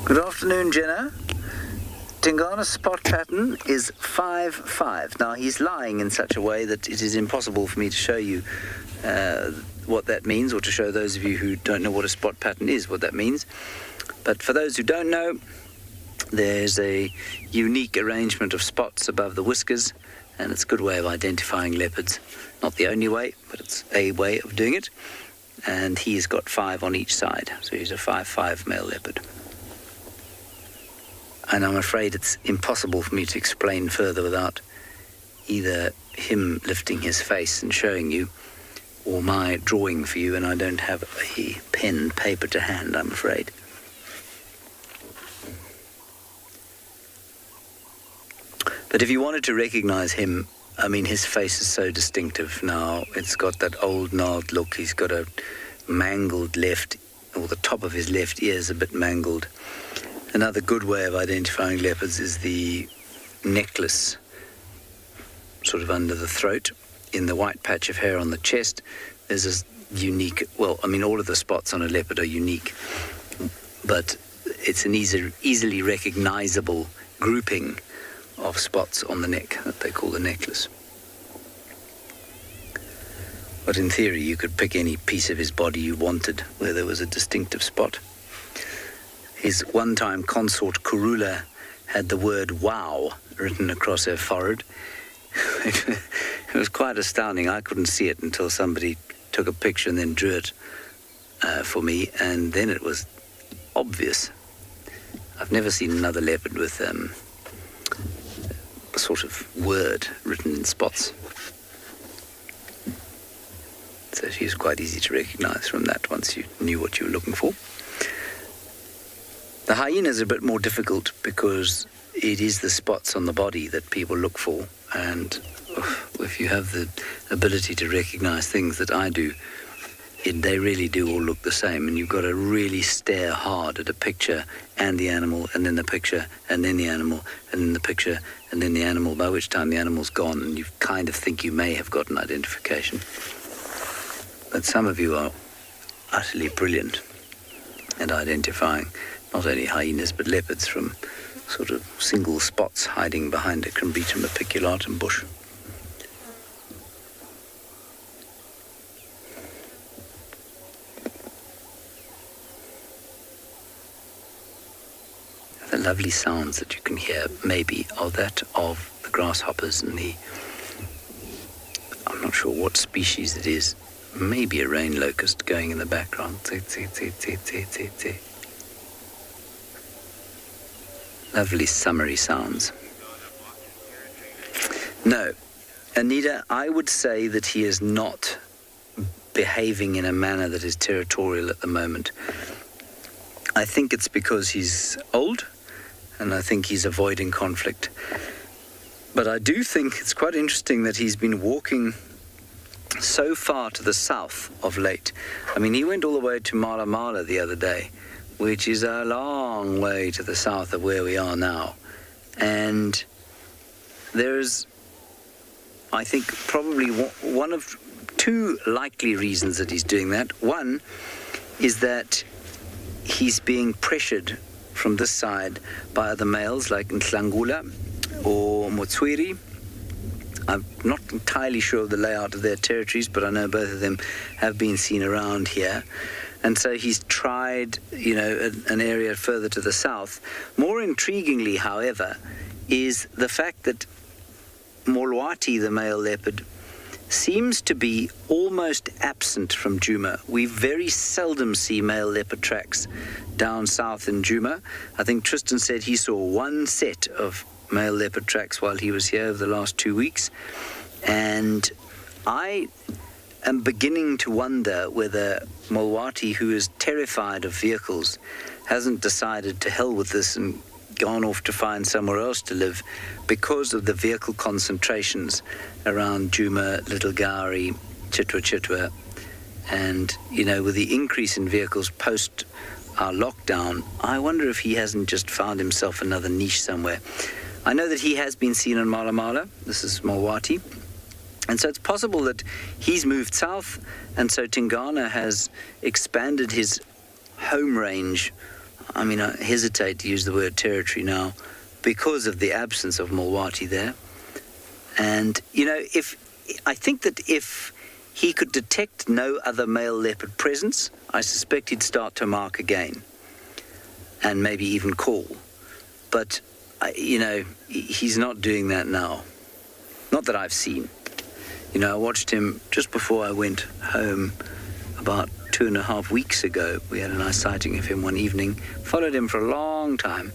S8: Good afternoon, Jenna. Tingana's spot pattern is 5-5. Now, he's lying in such a way that it is impossible for me to show you what that means, or to show those of you who don't know what a spot pattern is what that means. But for those who don't know, there's a unique arrangement of spots above the whiskers, and it's a good way of identifying leopards. Not the only way, but it's a way of doing it. And he's got 5 on each side, so he's a 5-5 male leopard. And I'm afraid it's impossible for me to explain further without either him lifting his face and showing you, or my drawing for you, and I don't have a pen and paper to hand, I'm afraid. But if you wanted to recognize him, I mean, his face is so distinctive now. It's got that old gnarled look. He's got a mangled left, or the top of his left ear is a bit mangled. Another good way of identifying leopards is the necklace, sort of under the throat. In the white patch of hair on the chest, there's a unique, well, I mean, all of the spots on a leopard are unique, but it's an easily recognizable grouping of spots on the neck that they call the necklace. But in theory, you could pick any piece of his body you wanted where there was a distinctive spot. His one-time consort, Kurula, had the word "wow" written across her forehead. It was quite astounding. I couldn't see it until somebody took a picture and then drew it for me, and then it was obvious. I've never seen another leopard with a sort of word written in spots. So she was quite easy to recognize from that once you knew what you were looking for. The hyena is a bit more difficult because it is the spots on the body that people look for, and if you have the ability to recognize things that I do, they really do all look the same, and you've got to really stare hard at a picture and the animal, and then the picture, and then the animal, and then the picture, and then the animal, by which time the animal's gone, and you kind of think you may have got an identification. But some of you are utterly brilliant at identifying not only hyenas but leopards from sort of single spots hiding behind a Combretum apiculatum bush. The lovely sounds that you can hear maybe are that of the grasshoppers and I'm not sure what species it is, maybe a rain locust going in the background. Lovely summery sounds. No, Anita, I would say that he is not behaving in a manner that is territorial at the moment. I think it's because he's old, and I think he's avoiding conflict. But I do think it's quite interesting that he's been walking so far to the south of late. I mean, he went all the way to Mala Mala the other day, which is a long way to the south of where we are now. And there's, I think, probably one of two likely reasons that he's doing that. One is that he's being pressured from this side by other males like Nhlangula or Motswiri. I'm not entirely sure of the layout of their territories, but I know both of them have been seen around here. And so he's tried, an area further to the south. More intriguingly, however, is the fact that Molwati, the male leopard, seems to be almost absent from Djuma. We very seldom see male leopard tracks down south in Djuma. I think Tristan said he saw one set of male leopard tracks while he was here over the last 2 weeks. And I am beginning to wonder whether Molwati, who is terrified of vehicles, hasn't decided to hell with this and gone off to find somewhere else to live because of the vehicle concentrations around Djuma, Little Gowrie, Chitwa. And, with the increase in vehicles post our lockdown, I wonder if he hasn't just found himself another niche somewhere. I know that he has been seen in Mala Mala. This is Molwati. And so it's possible that he's moved south, and so Tingana has expanded his home range. I mean, I hesitate to use the word territory now because of the absence of Molwati there. And, I think that if he could detect no other male leopard presence, I suspect he'd start to mark again and maybe even call. But, he's not doing that now. Not that I've seen. I watched him just before I went home about 2.5 weeks ago. We had a nice sighting of him one evening, followed him for a long time,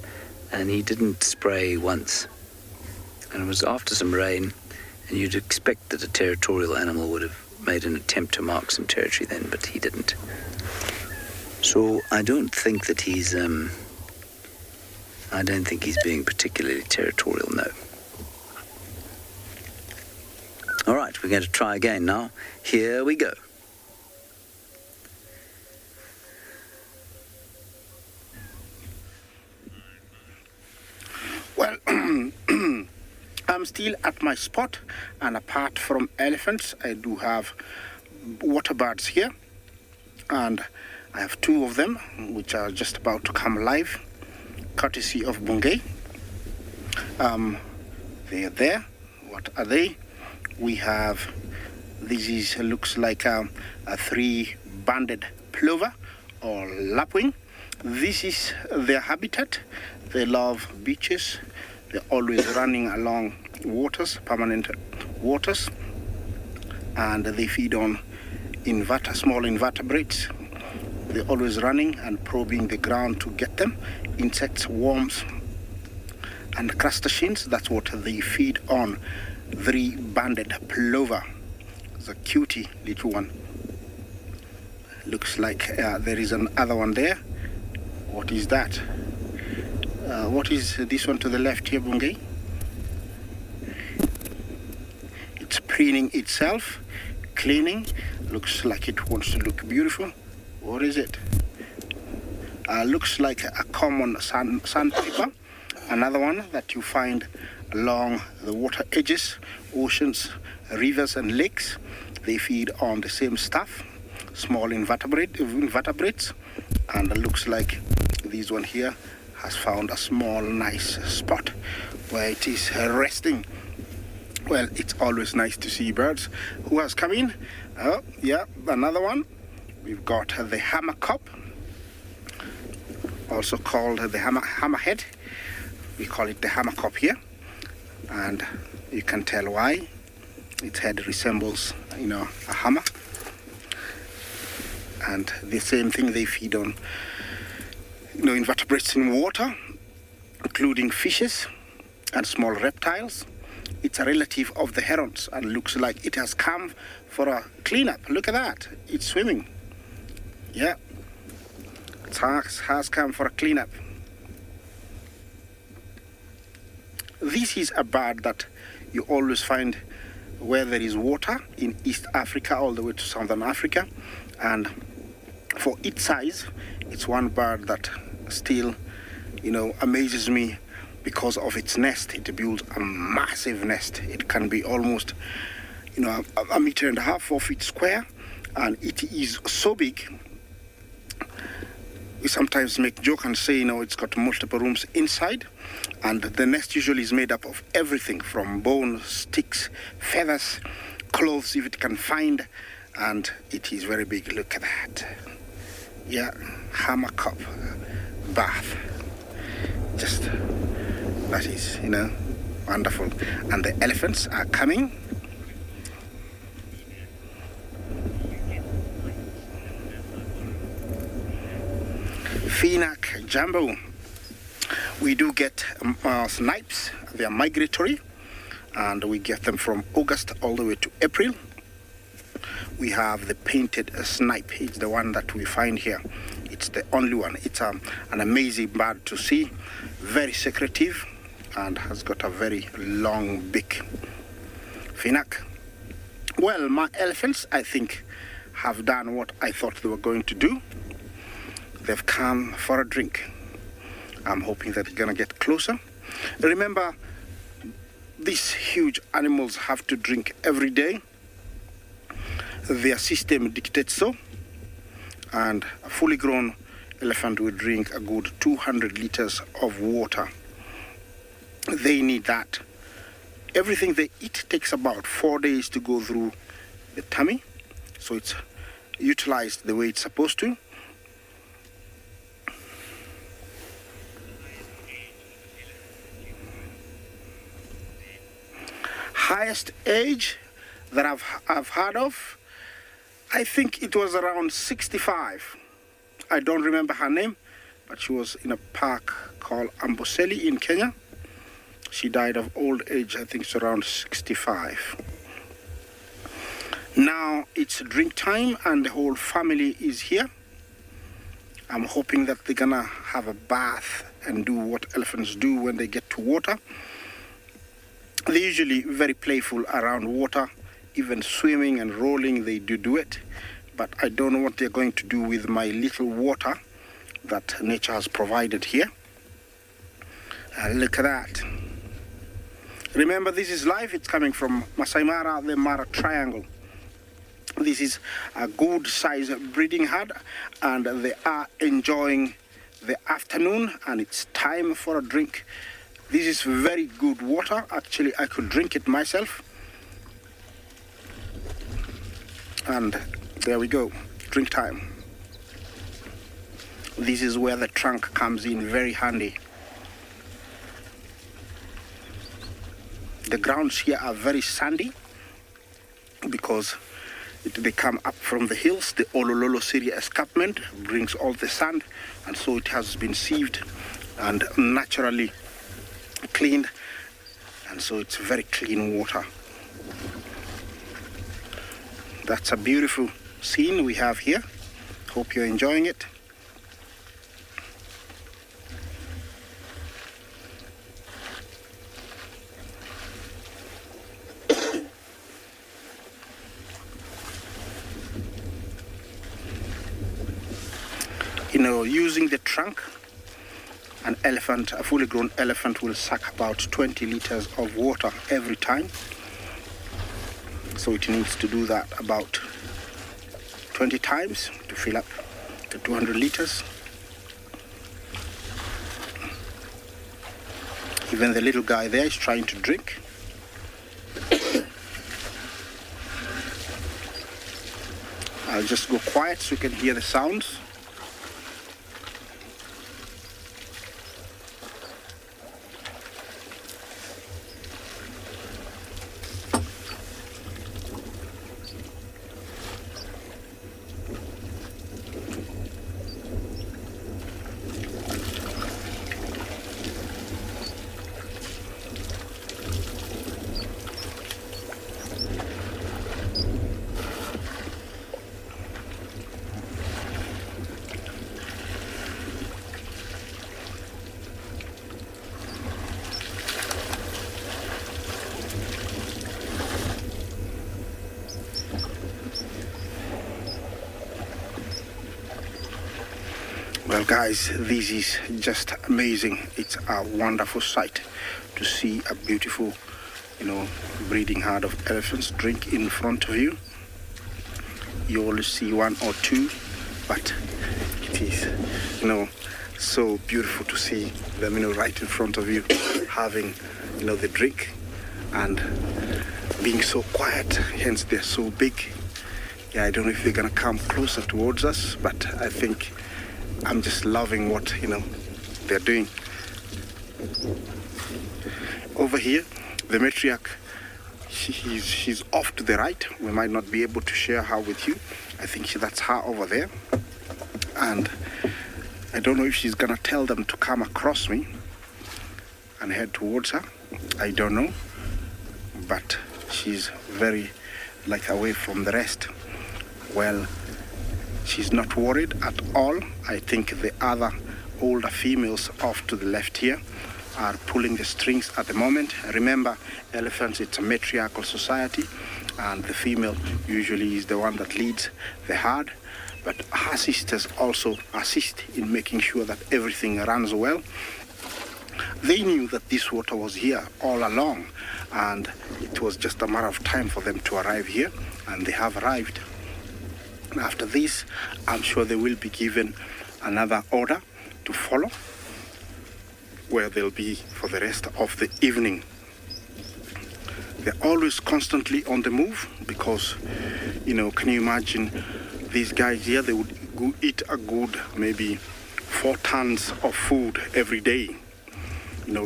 S8: and he didn't spray once. And it was after some rain, and you'd expect that a territorial animal would have made an attempt to mark some territory then, but he didn't. So I don't think that he's being particularly territorial, no. All right, we're going to try again now. Here we go.
S2: Well, I'm still at my spot, and apart from elephants, I do have water birds here, and I have 2 of them, which are just about to come live, courtesy of Bungay. They're there. What are they? We have, looks like a 3-banded plover or lapwing. This is their habitat. They love beaches. They're always running along waters, permanent waters, and they feed on small invertebrates. They're always running and probing the ground to get them. Insects, worms, and crustaceans. That's what they feed on. 3-banded plover. It's a cutie little one. Looks like there is another one there. What is that? What is this one to the left here, Bungay? It's preening itself, cleaning. Looks like it wants to look beautiful. What is it? Looks like a common sandpiper. Another one that you find along the water edges, oceans, rivers and lakes. They feed on the same stuff, small invertebrates, and it looks like this one here has found a small nice spot where it is resting. Well, it's always nice to see birds. Who has come in? Oh, yeah, another one. We've got the hammercop, also called the hammerhead. We call it the hammercop here, and you can tell why. Its head resembles, a hammer. And the same thing, they feed on invertebrates in water, including fishes and small reptiles. It's a relative of the herons and looks like it has come for a cleanup. Look at that, it's swimming. Yeah, it has come for a cleanup. This is a bird that you always find where there is water in East Africa all the way to Southern Africa, and for its size, it's one bird that still, amazes me because of its nest. It builds a massive nest. It can be almost, a meter and a half, 4 feet square, and it is so big. We sometimes make joke and say, it's got multiple rooms inside, and the nest usually is made up of everything from bones, sticks, feathers, clothes if it can find, and it is very big. Look at that. Yeah, hammock up, bath. Just, that is, wonderful. And the elephants are coming. Finak Jumbo. We do get snipes. They are migratory, and we get them from August all the way to April. We have the painted snipe. It's the one that we find here. It's the only one. It's an amazing bird to see, very secretive, and has got a very long beak. Finak. Well, my elephants, I think, have done what I thought they were going to do. They've come for a drink. I'm hoping that they're gonna get closer. Remember, these huge animals have to drink every day. Their system dictates so, and a fully grown elephant will drink a good 200 liters of water. They need that. Everything they eat takes about 4 days to go through the tummy, so it's utilized the way it's supposed to. Highest age that I've heard of, I think it was around 65. I don't remember her name, but she was in a park called Amboseli in Kenya. She died of old age. I think it's around 65. Now it's drink time and the whole family is here. I'm hoping that they're gonna have a bath and do what elephants do when they get to water. They're usually very playful around water, even swimming and rolling, they do it. But I don't know what they're going to do with my little water that nature has provided here. Look at that. Remember, this is live. It's coming from Masai Mara, the Mara Triangle. This is a good size breeding herd, and they are enjoying the afternoon, and it's time for a drink. This is very good water. Actually, I could drink it myself. And there we go, drink time. This is where the trunk comes in very handy. The grounds here are very sandy because they come up from the hills. The Olololo Syria escarpment brings all the sand, and so it has been sieved and naturally cleaned, and so it's very clean water. That's a beautiful scene we have here. Hope you're enjoying it. Using the trunk, a fully grown elephant will suck about 20 liters of water every time. So it needs to do that about 20 times to fill up the 200 liters. Even the little guy there is trying to drink. I'll just go quiet so you can hear the sounds. Well, guys, this is just amazing. It's a wonderful sight to see a beautiful, breeding herd of elephants drink in front of you. You always see one or two, but it is, so beautiful to see them, right in front of you, having, the drink and being so quiet. Hence, they're so big. Yeah, I don't know if they're gonna come closer towards us, but I think I'm just loving what, they're doing. Over here, the matriarch, she's off to the right. We might not be able to share her with you. I think that's her over there. And I don't know if she's gonna tell them to come across me and head towards her. I don't know. But she's very, away from the rest. Well, she's not worried at all. I think the other older females off to the left here are pulling the strings at the moment. Remember, elephants, it's a matriarchal society, and the female usually is the one that leads the herd. But her sisters also assist in making sure that everything runs well. They knew that this water was here all along, and it was just a matter of time for them to arrive here, and they have arrived. After this, I'm sure they will be given another order to follow, where they'll be for the rest of the evening. They're always constantly on the move because, can you imagine these guys here? They would go eat a good maybe 4 tons of food every day.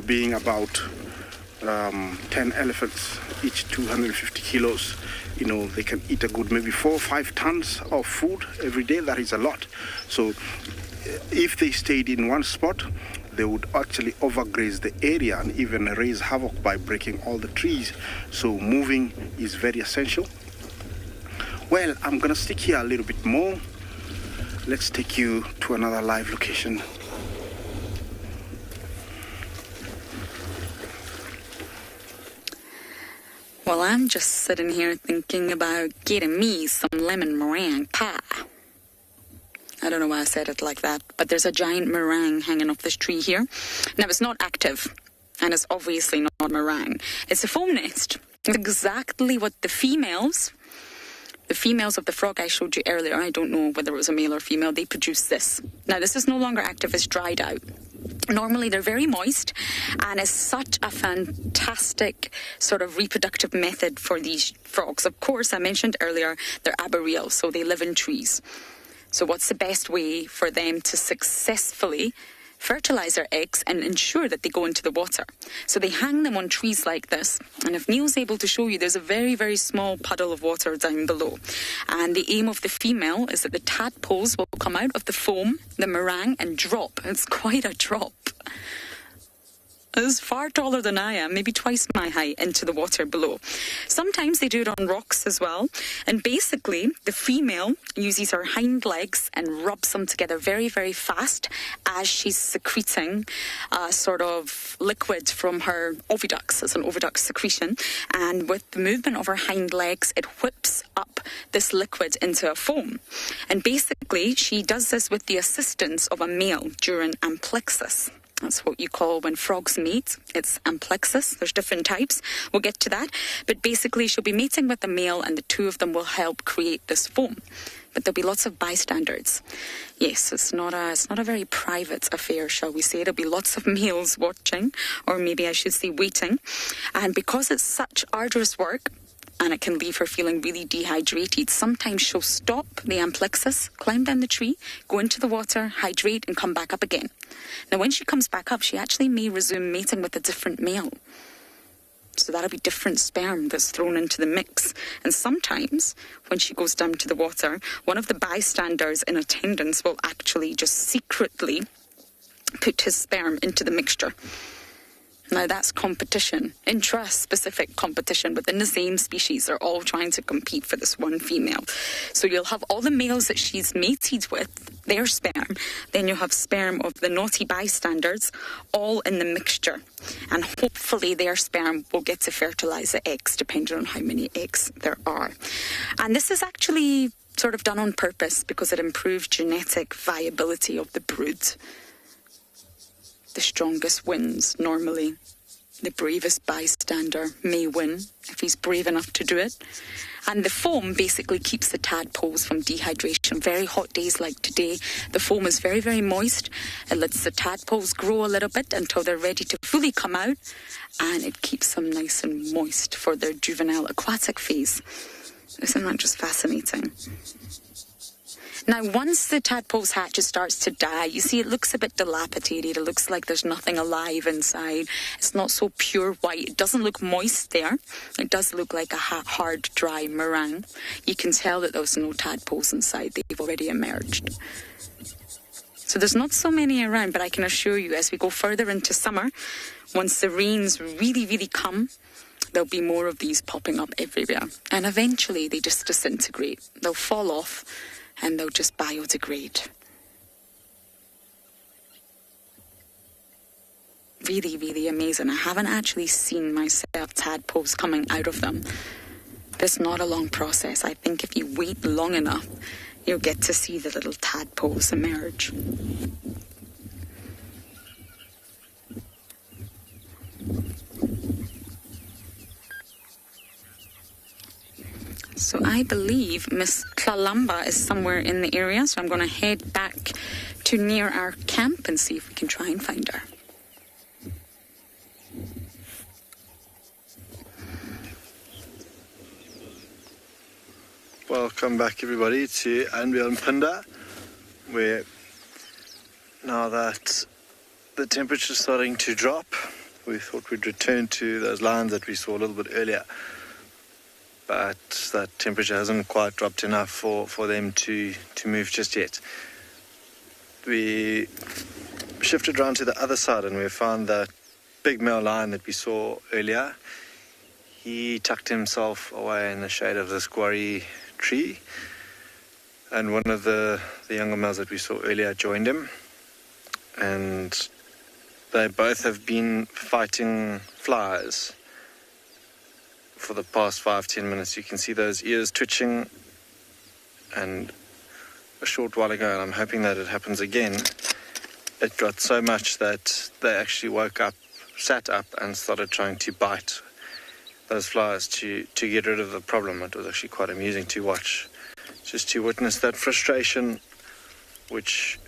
S2: Being about 10 elephants, each 250 kilos, they can eat a good maybe 4 or 5 tons of food every day. That is a lot. So if they stayed in one spot, they would actually overgraze the area and even raise havoc by breaking all the trees. So moving is very essential. Well, I'm gonna stick here a little bit more. Let's take you to another live location.
S4: Well, I'm just sitting here thinking about getting me some lemon meringue pie. I don't know why I said it like that, but there's a giant meringue hanging off this tree here. Now, it's not active, and it's obviously not meringue. It's a foam nest. It's exactly what the females of the frog I showed you earlier, I don't know whether it was a male or female, they produce this. Now, this is no longer active, it's dried out. Normally, they're very moist, and it's such a fantastic sort of reproductive method for these frogs. Of course, I mentioned earlier, they're arboreal, so they live in trees. So what's the best way for them to successfully fertilize their eggs and ensure that they go into the water? So they hang them on trees like this. And if Neil's able to show you, there's a very, very small puddle of water down below. And the aim of the female is that the tadpoles will come out of the foam, the meringue, and drop. It's quite a drop. It's far taller than I am, maybe twice my height, into the water below. Sometimes they do it on rocks as well. And basically, the female uses her hind legs and rubs them together very, very fast as she's secreting a sort of liquid from her oviducts. It's an oviduct secretion. And with the movement of her hind legs, it whips up this liquid into a foam. And basically, she does this with the assistance of a male during amplexus. That's what you call when frogs mate. It's amplexus. There's different types. We'll get to that. But basically, she'll be mating with the male, and the two of them will help create this foam. But there'll be lots of bystanders. Yes, it's not a very private affair, shall we say. There'll be lots of males watching, or maybe I should say waiting. And because it's such arduous work, and it can leave her feeling really dehydrated, sometimes she'll stop the amplexus, climb down the tree, go into the water, hydrate, and come back up again. Now, when she comes back up, she actually may resume mating with a different male. So that'll be different sperm that's thrown into the mix. And sometimes, when she goes down to the water, one of the bystanders in attendance will actually just secretly put his sperm into the mixture. Now, that's competition, intra-specific competition within the same species. They're all trying to compete for this one female. So you'll have all the males that she's mated with, their sperm. Then you'll have sperm of the naughty bystanders, all in the mixture. And hopefully their sperm will get to fertilize the eggs, depending on how many eggs there are. And this is actually sort of done on purpose because it improves genetic viability of the brood. The strongest wins normally. The bravest bystander may win if he's brave enough to do it. And the foam basically keeps the tadpoles from dehydration. Very hot days like today, the foam is very, very moist. It lets the tadpoles grow a little bit until they're ready to fully come out. And it keeps them nice and moist for their juvenile aquatic phase. Isn't that just fascinating? Now, once the tadpole's hatch starts to die, you see it looks a bit dilapidated. It looks like there's nothing alive inside. It's not so pure white. It doesn't look moist there. It does look like a hard, dry meringue. You can tell that there's no tadpoles inside. They've already emerged. So there's not so many around, but I can assure you as we go further into summer, once the rains really, really come, there'll be more of these popping up everywhere. And eventually they just disintegrate. They'll fall off and they'll just biodegrade. Really, really amazing. I haven't actually seen myself tadpoles coming out of them. It's not a long process. I think if you wait long enough, you'll get to see the little tadpoles emerge. So I believe Miss Kalamba is somewhere in the area, so I'm going to head back to near our camp and see if we can try and find her.
S5: Welcome back, everybody, to Anvil and Pinda, where now that the temperature's starting to drop, we thought we'd return to those lines that we saw a little bit earlier. But that temperature hasn't quite dropped enough for them to move just yet. We shifted around to the other side and we found that big male lion that we saw earlier. He tucked himself away in the shade of this quarry tree, and one of the younger males that we saw earlier joined him, and they both have been fighting flies for the past 5-10 minutes. You can see those ears twitching, and a short while ago, and I'm hoping that it happens again, it got so much that they actually woke up, sat up and started trying to bite those flies to get rid of the problem. It was actually quite amusing to watch, just to witness that frustration, which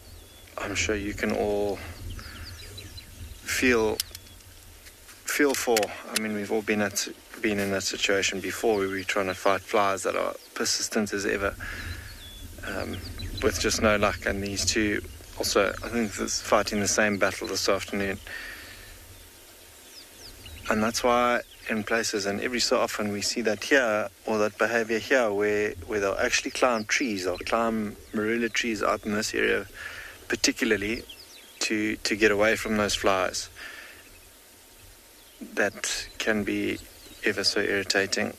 S5: I'm sure you can all feel for. I mean, we've all been in that situation before, where we're trying to fight flies that are persistent as ever, with just no luck. And these two also, I think, fighting the same battle this afternoon. And that's why in places, and every so often we see that here, or that behavior here, where they'll actually climb trees, they'll climb marula trees out in this area particularly to get away from those flies. That can be ever so irritating.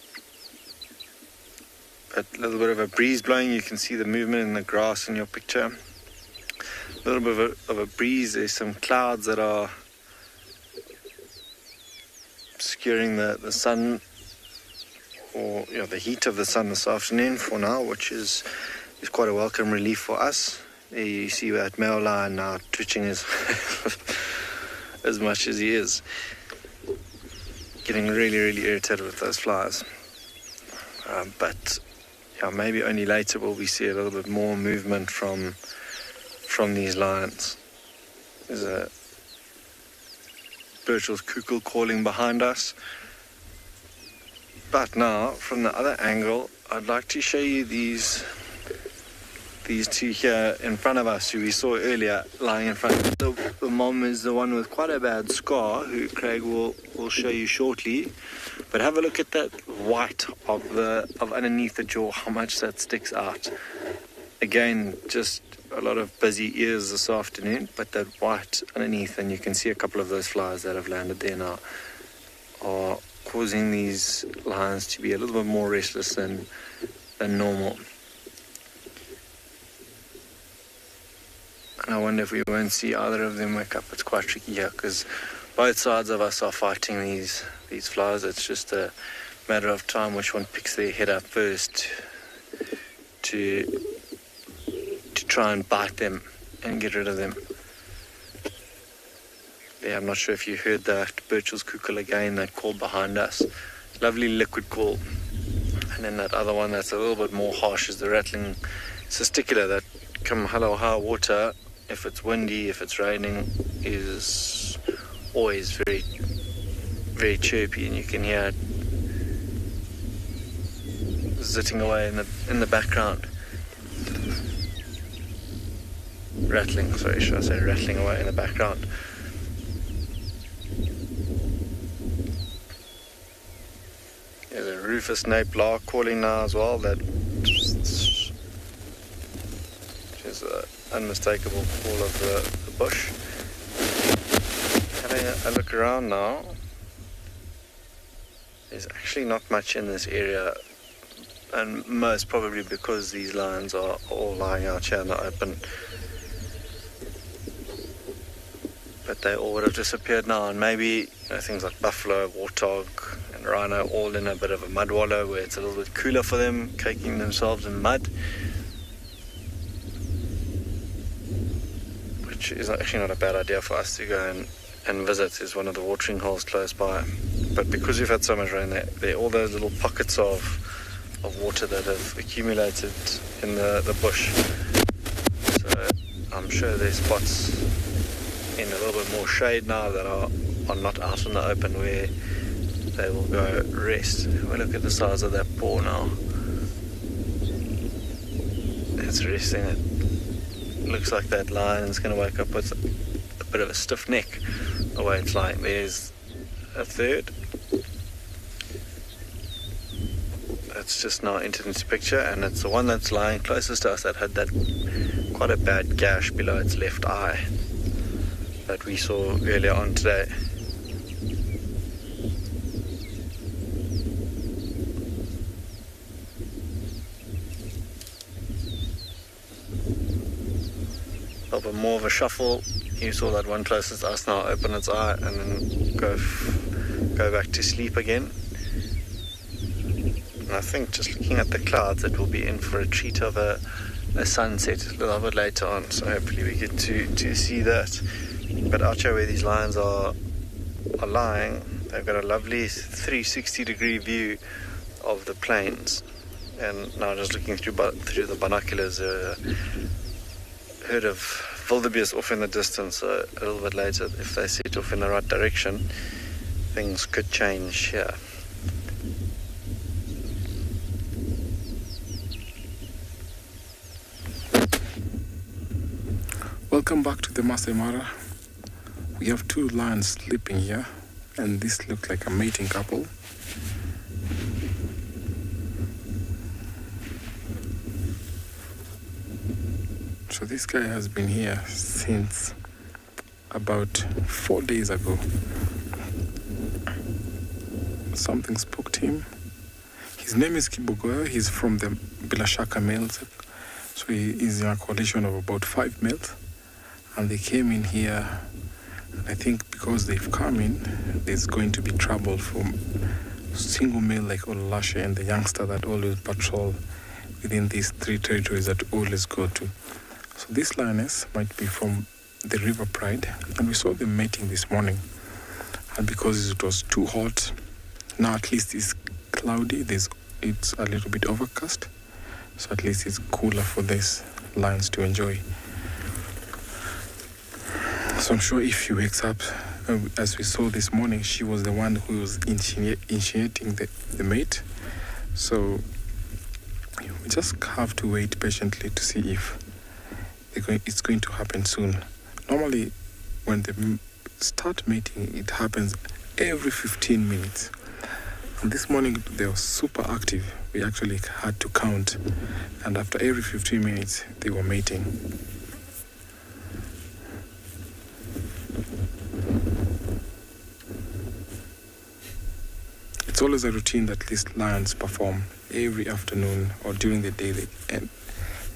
S5: But a little bit of a breeze blowing, you can see the movement in the grass in your picture. A little bit of a breeze, there's some clouds that are obscuring the sun, or the heat of the sun this afternoon for now, which is quite a welcome relief for us. There you see that male lion now twitching as much as he is, getting really, really irritated with those flies. But maybe only later will we see a little bit more movement from these lions. There's a Birchall's cuckoo calling behind us. But now, from the other angle, I'd like to show you these two here in front of us, who we saw earlier lying in front. The mom is the one with quite a bad scar, who Craig will show you shortly. But have a look at that white of underneath the jaw, how much that sticks out. Again, just a lot of busy ears this afternoon, but that white underneath, and you can see a couple of those flies that have landed there now, are causing these lions to be a little bit more restless than normal. And I wonder if we won't see either of them wake up. It's quite tricky here, because both sides of us are fighting these flies. It's just a matter of time which one picks their head up first to try and bite them and get rid of them. Yeah, I'm not sure if you heard that Birchall's cuckoo again, that call behind us. Lovely liquid call. And then that other one that's a little bit more harsh is the rattling cisticola that come hello high water, if it's windy, if it's raining, is always very, very chirpy, and you can hear it zitting away in the background. Rattling away in the background. There's a rufous nape lark calling now as well, that is an unmistakable call of the bush. Having a look around now, there's actually not much in this area, and most probably because these lions are all lying out here in the open. But they all would have disappeared now, and maybe things like buffalo, warthog and rhino all in a bit of a mud wallow where it's a little bit cooler for them, caking themselves in mud, which is actually not a bad idea for us to go and visit. Is one of the watering holes close by. But because we've had so much rain, there are all those little pockets of water that have accumulated in the bush. So I'm sure there's spots in a little bit more shade now that are not out in the open where they will go rest. Have a look at the size of that paw now. It's resting. It looks like that lion is going to wake up with a bit of a stiff neck the way it's lying. There's a third. That's just now entered into picture, and it's the one that's lying closest to us that had that quite a bad gash below its left eye that we saw earlier on today. A little bit more of a shuffle. You saw that one closest to us now open its eye and then go back to sleep again. And I think just looking at the clouds, it will be in for a treat of a sunset a little bit later on, so hopefully we get to see that. But out here where these lions are lying, they've got a lovely 360-degree view of the plains. And now just looking through the binoculars, herd of wildebeest off in the distance. So a little bit later, if they set off in the right direction, things could change here.
S6: Welcome back to the Masai Mara. We have two lions sleeping here, and this looks like a mating couple. So this guy has been here since about 4 days ago. Something spooked him. His name is Kibogoyo. He's from the Bilashaka males. So he is in a coalition of about 5 males. And they came in here, and I think because they've come in, there's going to be trouble for single male like Olulashe and the youngster that always patrol within these 3 territories that always go to. So this lioness might be from the River Pride, and we saw them mating this morning. And because it was too hot, now at least it's cloudy, it's a little bit overcast, so at least it's cooler for these lions to enjoy. So I'm sure if she wakes up, as we saw this morning, she was the one who was initiating the mate. So we just have to wait patiently to see if it's going to happen soon. Normally, when they start mating, it happens every 15 minutes. And this morning, they were super active. We actually had to count. And after every 15 minutes, they were mating. It's always a routine that these lions perform every afternoon or during the day. They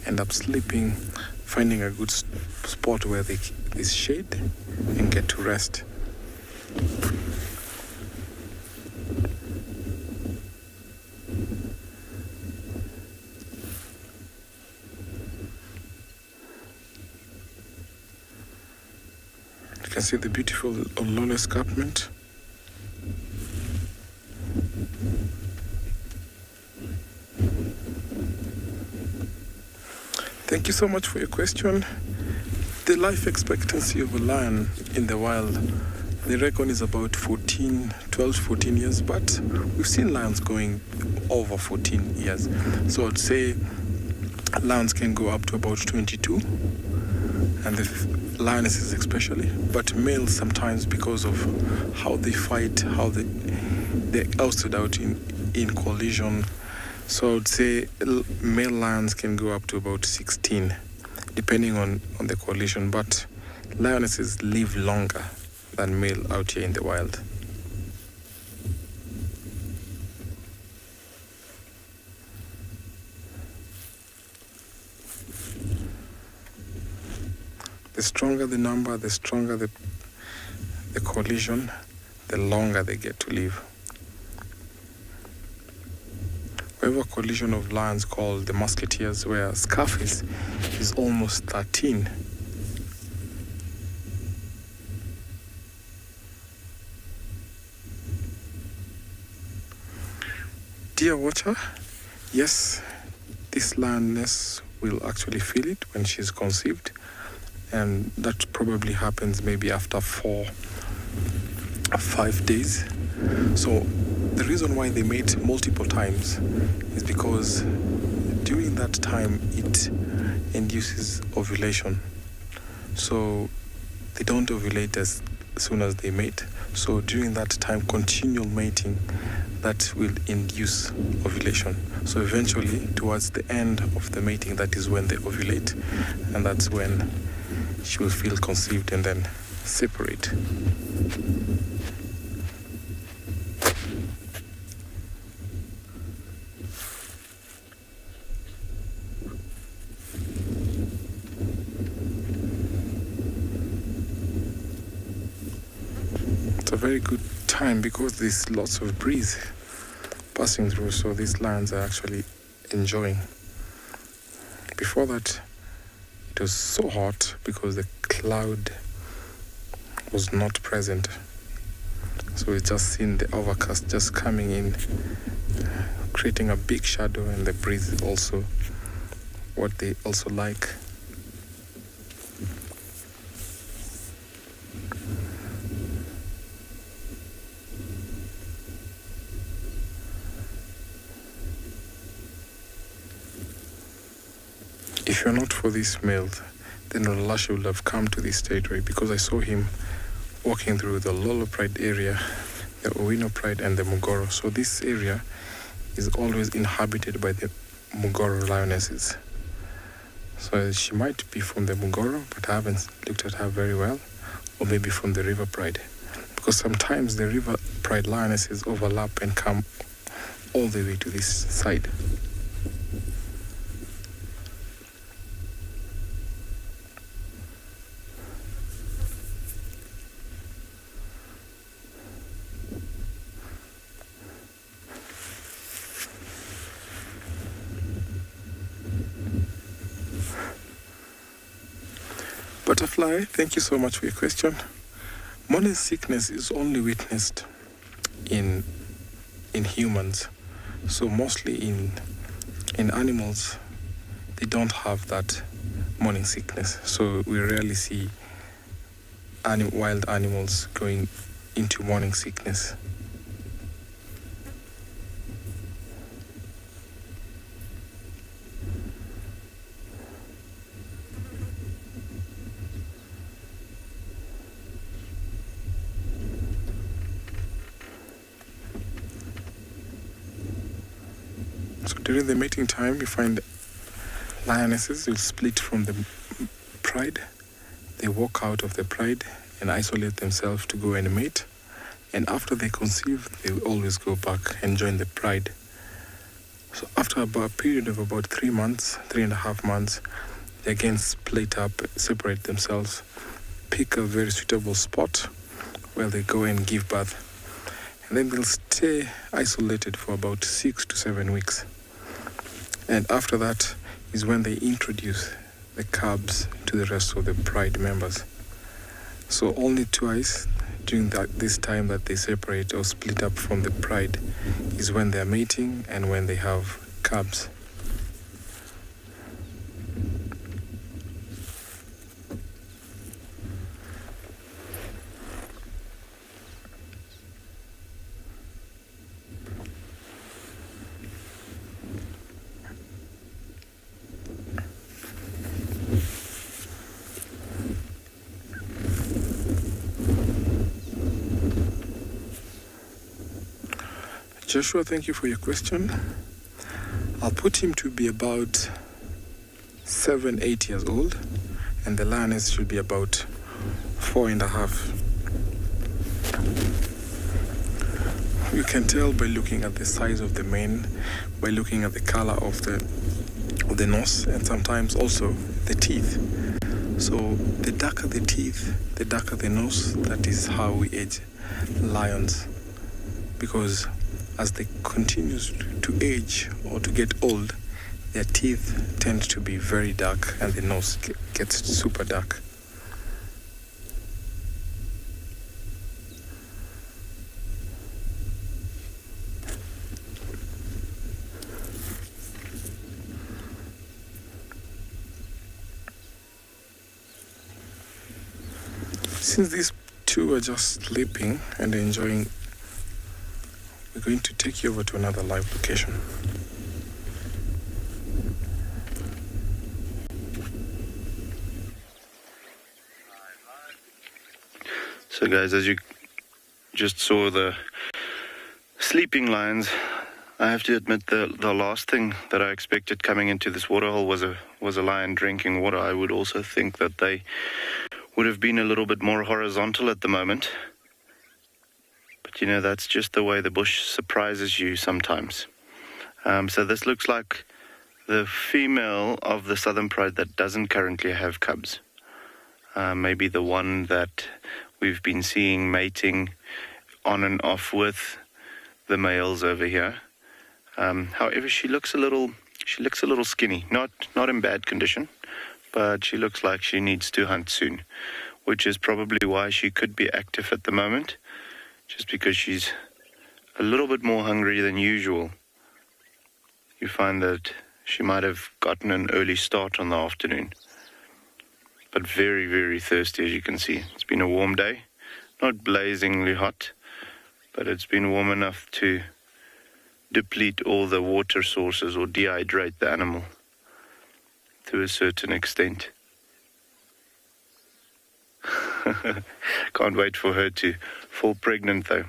S6: end up sleeping, finding a good spot where there's shade and get to rest. can see the beautiful Ololo escarpment. Thank you so much for your question. The life expectancy of a lion in the wild, they reckon, is about 12 to 14 years, but we've seen lions going over 14 years. So I'd say lions can go up to about 22, and the lionesses especially. But males sometimes, because of how they fight, how they're ousted out in collision. So I would say male lions can go up to about 16, depending on the collision. But lionesses live longer than male out here in the wild. The stronger the number, the stronger the collision, the longer they get to live. We have a collision of lions called the musketeers, where Scarface is almost 13. Dear watcher, yes, this lioness will actually feel it when she's conceived, and that probably happens maybe after 4 or 5 days. So the reason why they mate multiple times is because during that time it induces ovulation. So they don't ovulate as soon as they mate. So during that time, continual mating, that will induce ovulation. So eventually, towards the end of the mating, that is when they ovulate, and that's when she will feel conceived and then separate. It's a very good time because there's lots of breeze passing through, so these lions are actually enjoying. Before that, it was so hot because the cloud was not present. So we just seen the overcast just coming in, creating a big shadow, and the breeze is also what they also like. If you're not for this male, then Olalashe would have come to this territory, because I saw him walking through the Lolo Pride area, the Owino Pride, and the Mugoro. So this area is always inhabited by the Mugoro lionesses. So she might be from the Mugoro, but I haven't looked at her very well, or maybe from the River Pride, because sometimes the River Pride lionesses overlap and come all the way to this side. Butterfly, thank you so much for your question. Morning sickness is only witnessed in humans. So mostly in animals, they don't have that morning sickness. So we rarely see wild animals going into morning sickness. During the mating time, you find lionesses will split from the pride. They walk out of the pride and isolate themselves to go and mate. And after they conceive, they will always go back and join the pride. So after about a period of about 3 months, 3.5 months, they again split up, separate themselves, pick a very suitable spot where they go and give birth. And then they'll stay isolated for about 6 to 7 weeks. And after that is when they introduce the cubs to the rest of the pride members. So only twice during this time that they separate or split up from the pride is when they're mating and when they have cubs. Joshua, thank you for your question. I'll put him to be about 7-8 years old, and the lioness should be about 4.5. You can tell by looking at the size of the mane, by looking at the color of the nose, and sometimes also the teeth. So the darker the teeth, the darker the nose, that is how we age lions. Because as they continue to age or to get old, their teeth tend to be very dark and the nose gets super dark. Since these two are just sleeping and enjoying, we're going to take you over to another live location.
S3: So guys, as you just saw the sleeping lions, I have to admit the last thing that I expected coming into this waterhole was a lion drinking water. I would also think that they would have been a little bit more horizontal at the moment. But you know, that's just the way the bush surprises you sometimes. So this looks like the female of the southern pride that doesn't currently have cubs. Maybe the one that we've been seeing mating on and off with the males over here. However, she looks a little skinny, not in bad condition, but she looks like she needs to hunt soon, which is probably why she could be active at the moment, just because she's a little bit more hungry than usual. You find that she might have gotten an early start on the afternoon, but very, very thirsty, as you can see. It's been a warm day, not blazingly hot, but it's been warm enough to deplete all the water sources or dehydrate the animal to a certain extent. Can't wait for her to fall pregnant though.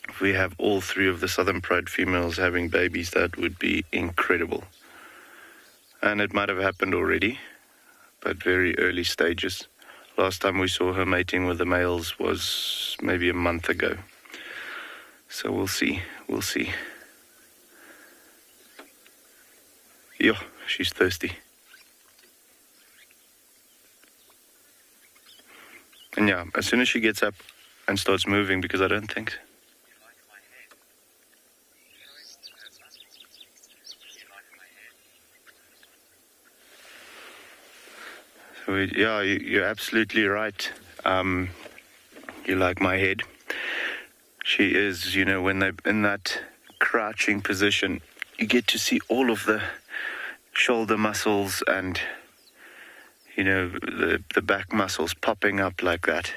S3: If we have all three of the southern pride females having babies, that would be incredible. And it might have happened already, but very early stages. Last time we saw her mating with the males was maybe a month ago. So we'll see. Yo, she's thirsty. And yeah, as soon as she gets up and starts moving, because I don't think... So yeah, you're absolutely right. You like my head. She is, you know, when they're in that crouching position, you get to see all of the shoulder muscles and, you know, the back muscles popping up like that.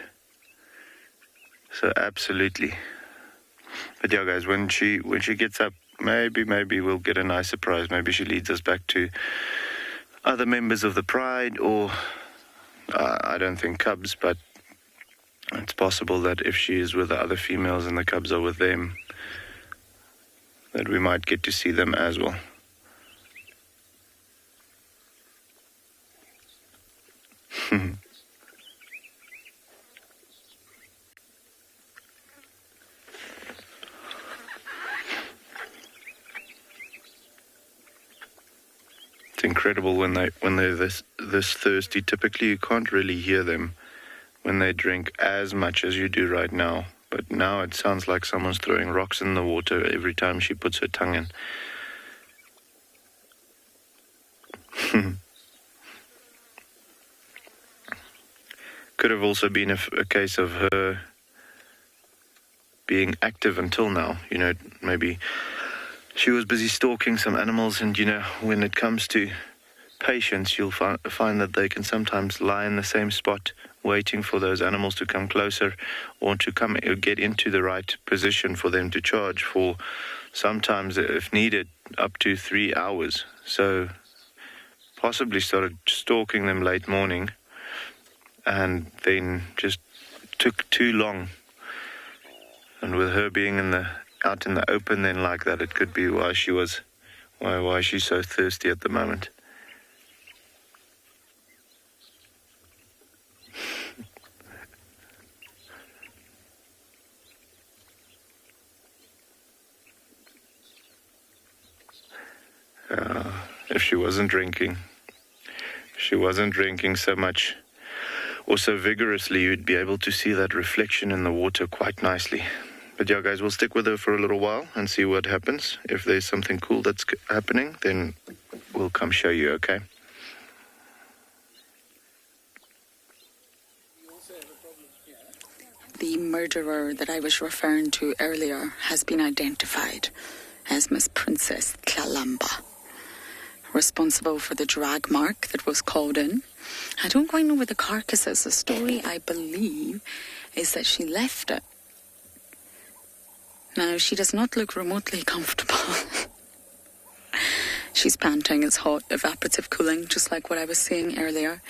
S3: So absolutely. But yeah, guys, when she gets up, maybe we'll get a nice surprise. Maybe she leads us back to other members of the pride, or I don't think cubs, but it's possible that if she is with the other females and the cubs are with them, that we might get to see them as well. It's incredible when they're this thirsty. Typically, you can't really hear them when they drink as much as you do right now. But now it sounds like someone's throwing rocks in the water every time she puts her tongue in. could have also been a case of her being active until now. You know, maybe she was busy stalking some animals, and, you know, when it comes to patients, you'll find that they can sometimes lie in the same spot waiting for those animals to come closer or to come or get into the right position for them to charge for sometimes, if needed, up to 3 hours. So possibly started stalking them late morning and then just took too long. And with her being out in the open then like that, it could be why she's so thirsty at the moment. If she wasn't drinking so much or so vigorously, you'd be able to see that reflection in the water quite nicely. But yeah, guys, we'll stick with her for a little while and see what happens. If there's something cool that's happening, then we'll come show you, okay?
S4: The murderer that I was referring to earlier has been identified as Miss Princess Kalahari, responsible for the drag mark that was called in. I don't quite know where the carcass is. The story, I believe, is that she left it. Now, she does not look remotely comfortable. She's panting, it's hot, evaporative cooling, just like what I was saying earlier.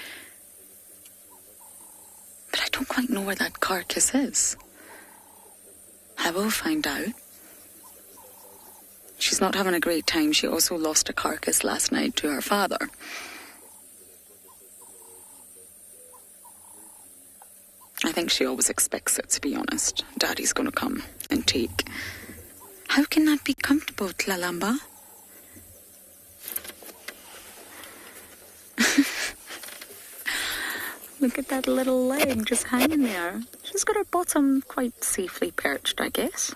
S4: But I don't quite know where that carcass is. I will find out. She's not having a great time. She also lost a carcass last night to her father. I think she always expects it, to be honest. Daddy's going to come and take. How can that be comfortable, Tlalamba? Look at that little leg just hanging there. She's got her bottom quite safely perched, I guess.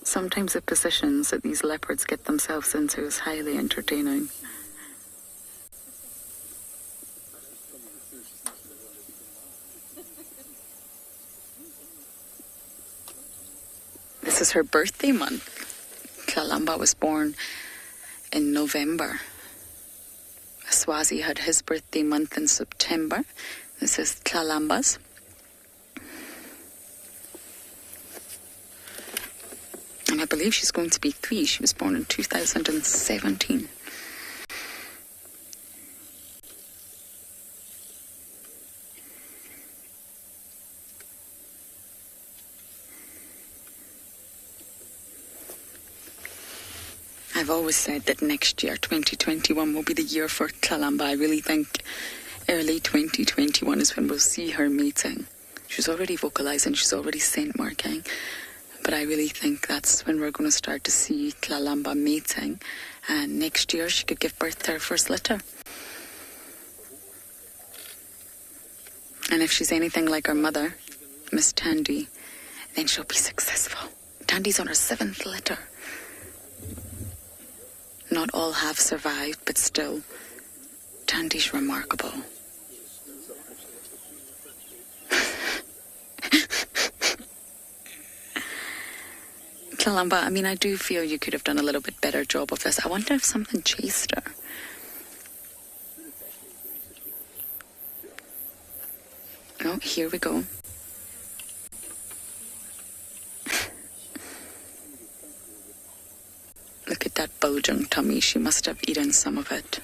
S4: Sometimes the positions that these leopards get themselves into is highly entertaining. This is her birthday month. Kalahari was born in November. Swazi had his birthday month in September. This is Kalahari's. And I believe she's going to be 3. She was born in 2017. I've always said that next year, 2021, will be the year for Kalahari. I really think early 2021 is when we'll see her mating. She's already vocalizing, she's already scent marking. But I really think that's when we're going to start to see Kalahari mating. And next year she could give birth to her first litter. And if she's anything like her mother, Miss Tandy, then she'll be successful. Tandy's on her 7th litter. Not all have survived, but still, Tandy's remarkable. Kalahari, I mean, I do feel you could have done a little bit better job of this. I wonder if something chased her. Oh, here we go. Look at that bulging tummy. She must have eaten some of it.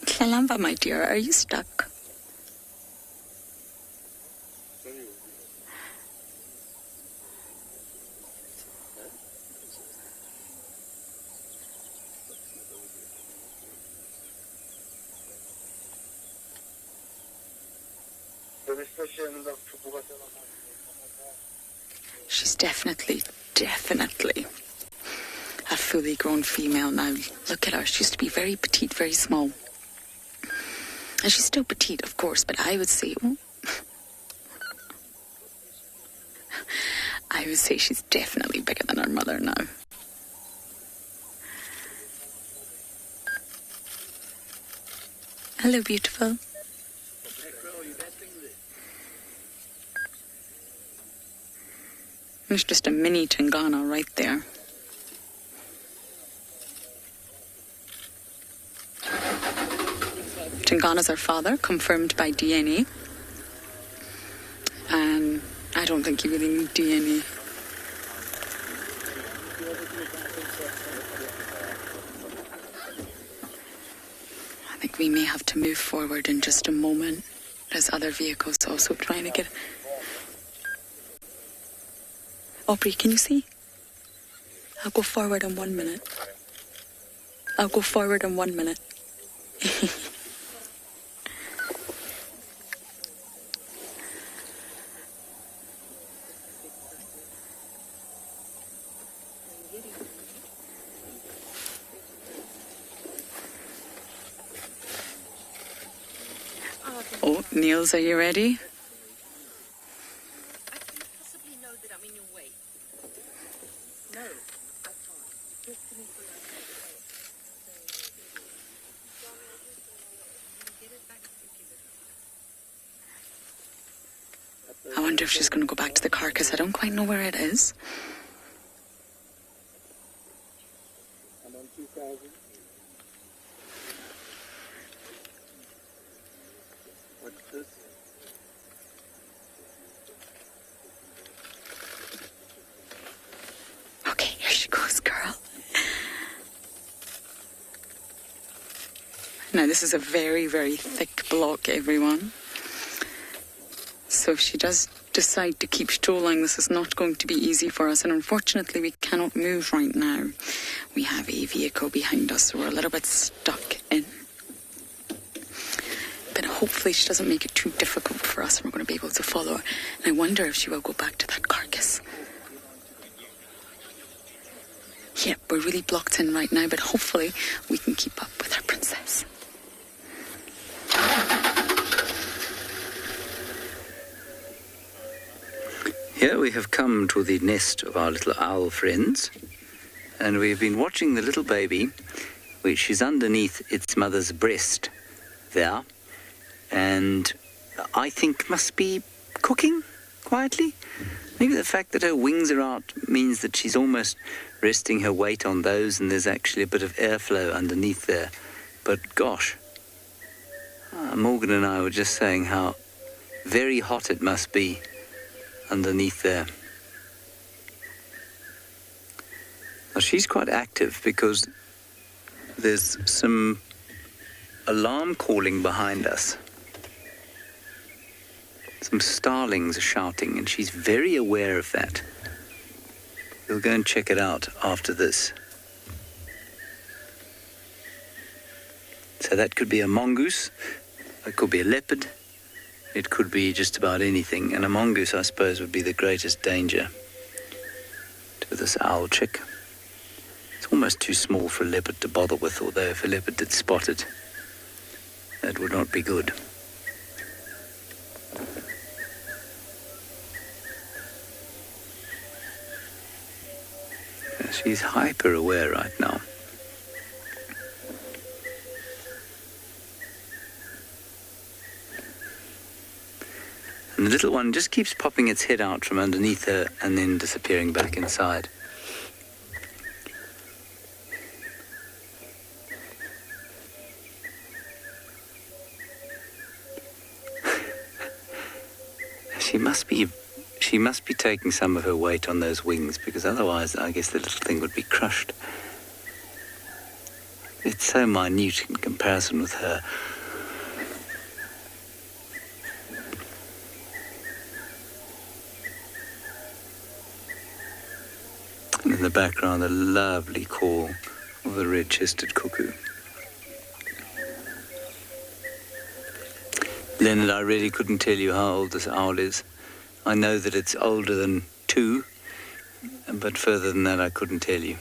S4: Kalahari, my dear, are you stuck? She's definitely a fully grown female now. Look at her. She used to be very petite, very small. And she's still petite, of course, but I would say... I would say she's definitely bigger than her mother now. Hello, beautiful. There's just a mini Tingana right there. Tingana's our father, confirmed by DNA. And I don't think you really need DNA. I think we may have to move forward in just a moment. There's other vehicles also trying to get... Aubrey, can you see? I'll go forward in 1 minute. I'll go forward in 1 minute. Oh, Niels, are you ready? I wonder if she's going to go back to the carcass. I don't quite know where it is.
S2: I'm on 2000. What's this?
S4: Okay, here she goes, girl. Now, this is a very, very thick block, everyone. So if she does decide to keep strolling, this is not going to be easy for us. And unfortunately, we cannot move right now. We have a vehicle behind us, so we're a little bit stuck in. But hopefully she doesn't make it too difficult for us and we're going to be able to follow her. And I wonder if she will go back to that carcass. Yeah, we're really blocked in right now, but hopefully we can keep up with our princess.
S8: Here we have come to the nest of our little owl friends, and we've been watching the little baby, which is underneath its mother's breast there, and I think must be cooking quietly. Maybe the fact that her wings are out means that she's almost resting her weight on those, and there's actually a bit of airflow underneath there. But gosh, Morgan and I were just saying how very hot it must be underneath there. Now she's quite active because there's some alarm calling behind us. Some starlings are shouting and she's very aware of that. We'll go and check it out after this. So that could be a mongoose, it could be a leopard, it could be just about anything, and a mongoose, I suppose, would be the greatest danger to this owl chick. It's almost too small for a leopard to bother with, although if a leopard did spot it, that would not be good. She's hyper aware right now. And the little one just keeps popping its head out from underneath her and then disappearing back inside. She must be taking some of her weight on those wings, because otherwise I guess the little thing would be crushed. It's so minute in comparison with her. In the background, a lovely call of the red-chested cuckoo. Leonard, I really couldn't tell you how old this owl is. I know that it's older than 2, but further than that I couldn't tell you.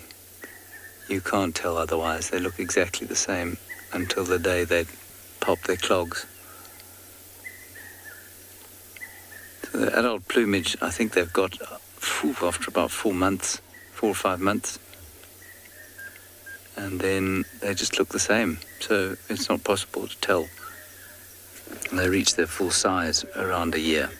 S8: You can't tell otherwise. They look exactly the same until the day they pop their clogs. So the adult plumage, I think they've got after about 4 or 5 months. And then they just look the same. So it's not possible to tell. And they reach their full size around a year.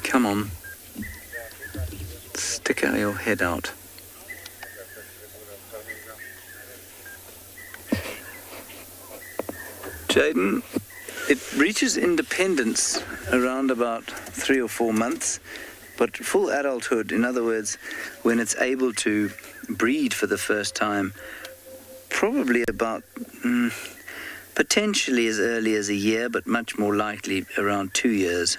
S8: Come on. Stick out your head out. Jaden, it reaches independence around about 3 or 4 months, but full adulthood, in other words, when it's able to breed for the first time, probably about potentially as early as a year, but much more likely around 2 years.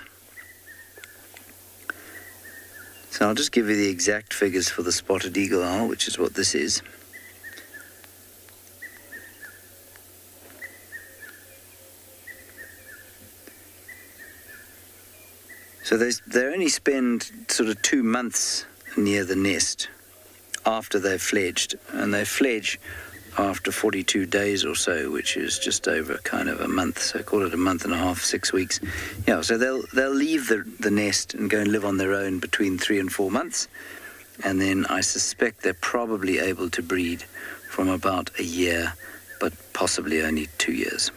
S8: So I'll just give you the exact figures for the spotted eagle owl, which is what this is. So they only spend sort of 2 months near the nest after they've fledged, and they fledge after 42 days or so, which is just over kind of a month. So call it a month and a half, 6 weeks. Yeah, so they'll leave the nest and go and live on their own between 3 and 4 months, and then I suspect they're probably able to breed from about a year, but possibly only 2 years.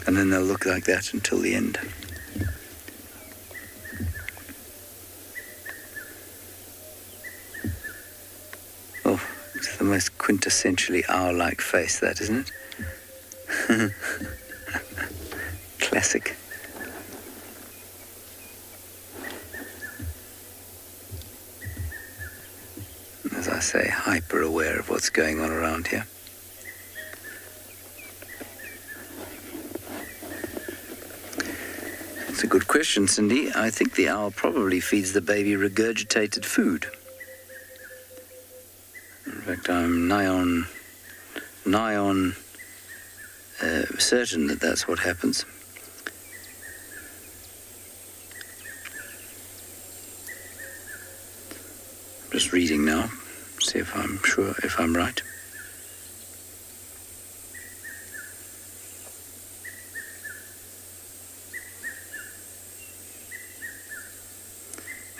S8: And then they'll look like that until the end. Oh, it's the most quintessentially owl-like face, that, isn't it? Classic. As I say, hyper aware of what's going on around here. That's a good question, Cindy. I think the owl probably feeds the baby regurgitated food. In fact, I'm nigh on certain that that's what happens. I'm just reading now, see if I'm sure if I'm right.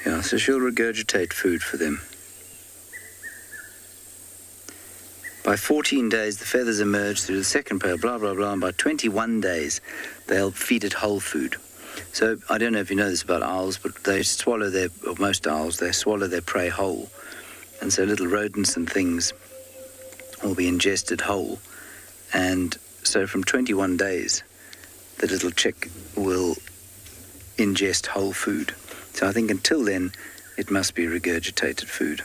S8: Yeah, so she'll regurgitate food for them. By 14 days, the feathers emerge through the second pair, blah, blah, blah, and by 21 days, they'll feed it whole food. So, I don't know if you know this about owls, but they swallow most owls, they swallow their prey whole. And so little rodents and things will be ingested whole. And so from 21 days, the little chick will ingest whole food. So I think until then, it must be regurgitated food.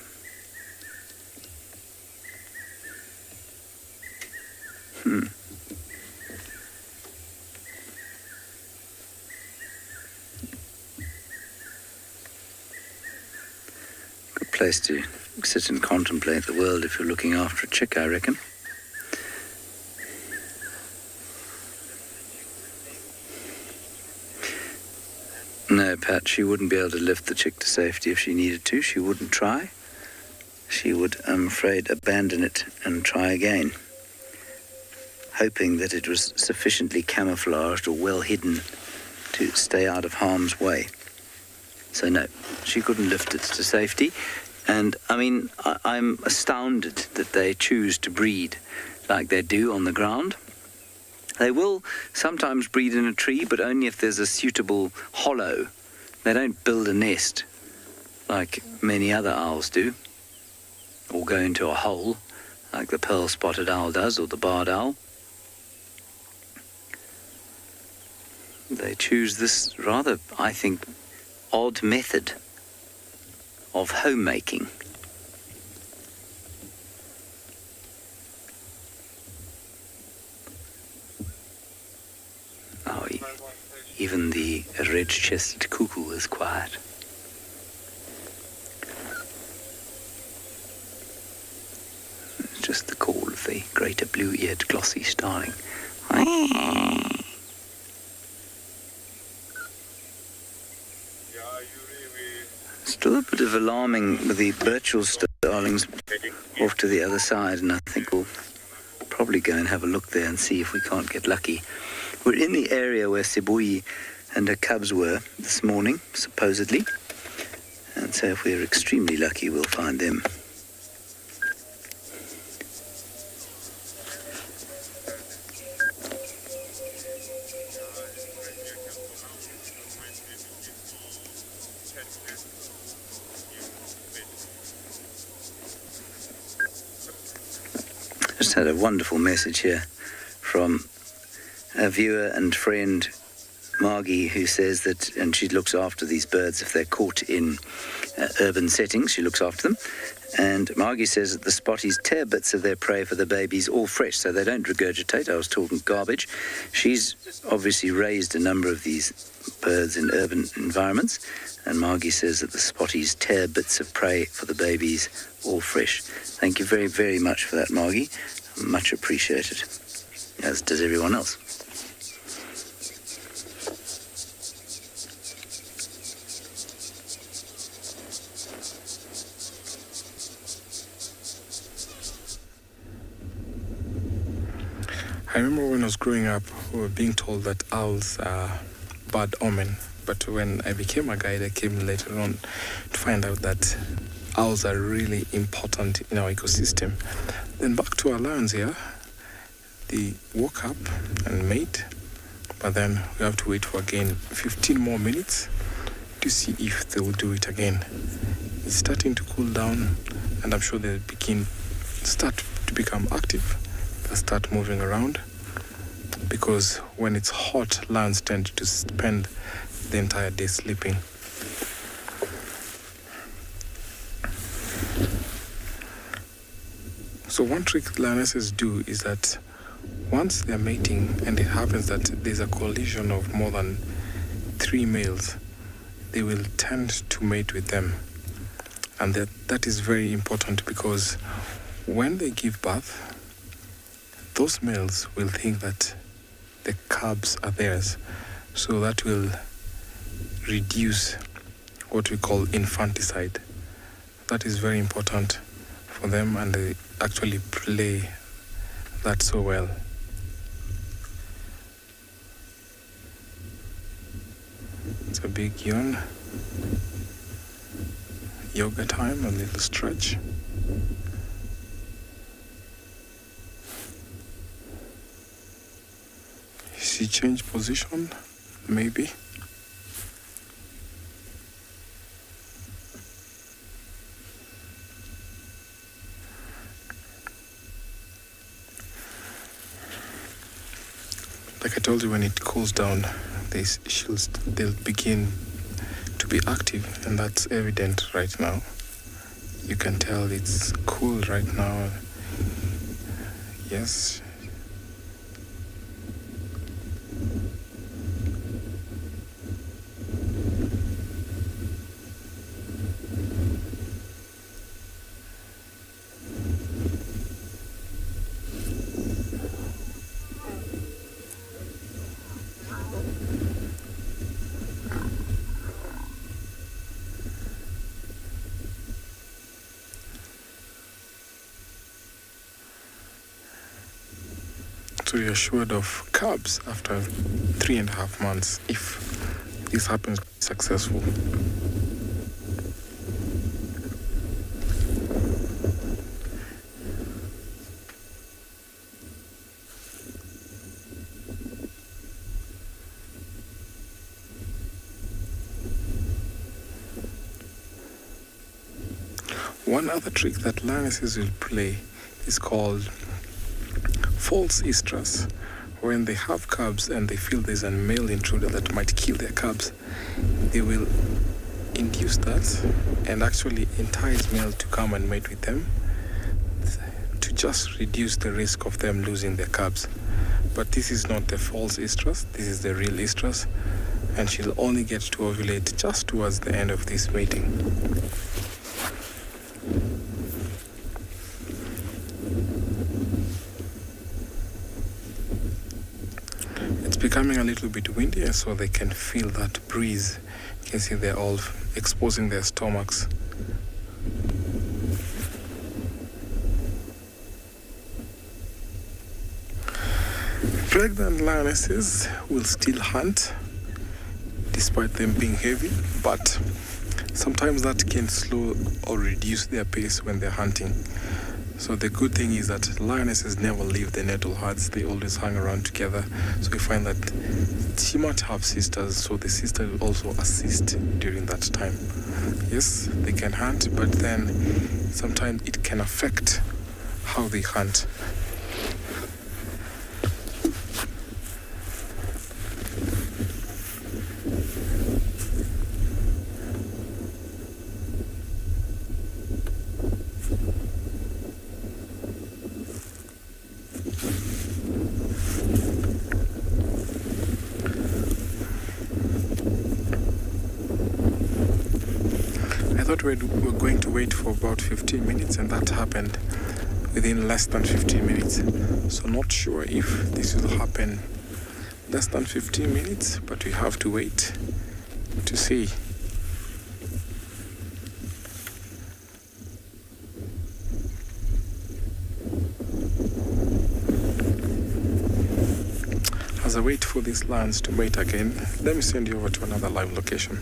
S8: Good place to sit and contemplate the world if you're looking after a chick, I reckon. No, Pat, she wouldn't be able to lift the chick to safety if she needed to. She wouldn't try. She would, I'm afraid, abandon it and try again, hoping that it was sufficiently camouflaged or well hidden to stay out of harm's way. So no, she couldn't lift it to safety. And, I mean, I'm astounded that they choose to breed like they do on the ground. They will sometimes breed in a tree, but only if there's a suitable hollow. They don't build a nest like many other owls do, or go into a hole like the pearl-spotted owl does, or the barred owl. They choose this rather, I think, odd method of homemaking. Oh, Even the red-chested cuckoo is quiet. It's just the call of the greater blue-eared glossy starling. Still a bit of alarming with the Birchall starlings off to the other side, and I think we'll probably go and have a look there and see if we can't get lucky. We're in the area where Sibuyi and her cubs were this morning, supposedly, and so if we're extremely lucky, we'll find them. Just had a wonderful message here from a viewer and friend, Margie, who says that, and she looks after these birds if they're caught in urban settings, she looks after them. And Margie says that the spotties tear bits of their prey for the babies all fresh, so they don't regurgitate. I was talking garbage. She's obviously raised a number of these birds in urban environments, and Margie says that the spotties tear bits of prey for the babies all fresh. Thank you very, very much for that, Margie. Much appreciated, as does everyone else.
S6: I remember when I was growing up, we were being told that owls are bad omen. But when I became a guide, I came later on to find out that owls are really important in our ecosystem. Then back to our lions here, they woke up and mate, but then we have to wait for again 15 more minutes to see if they will do it again. It's starting to cool down, and I'm sure they'll start to become active. They'll start moving around, because when it's hot, lions tend to spend the entire day sleeping. So one trick lionesses do is that once they're mating and it happens that there's a collision of more than 3 males, they will tend to mate with them. And that is very important, because when they give birth, those males will think that the cubs are theirs. So that will reduce what we call infanticide. That is very important for them, and they actually play that so well. It's a big yawn. Yoga time, a little stretch. See, change position, maybe. Like I told you, when it cools down, they'll begin to be active, and that's evident right now. You can tell it's cool right now. Yes. So you're assured of cubs after 3.5 months if this happens successful. One other trick that lionesses will play is called false estrus. When they have cubs and they feel there's a male intruder that might kill their cubs, they will induce that and actually entice male to come and mate with them to just reduce the risk of them losing their cubs. But this is not the false estrus, this is the real estrus. and she'll only get to ovulate just towards the end of this mating. It's becoming a little bit windy, and so they can feel that breeze. You can see they're all exposing their stomachs. Pregnant lionesses will still hunt despite them being heavy, but sometimes that can slow or reduce their pace when they're hunting. So the good thing is that lionesses never leave the natal herds, they always hang around together. So you find that she might have sisters, so the sister will also assist during that time. Yes, they can hunt, but then sometimes it can affect how they hunt. We're going to wait for about 15 minutes, and that happened within less than 15 minutes. So not sure if this will happen less than 15 minutes, but we have to wait to see. As I wait for these lions to mate again, let me send you over to another live location.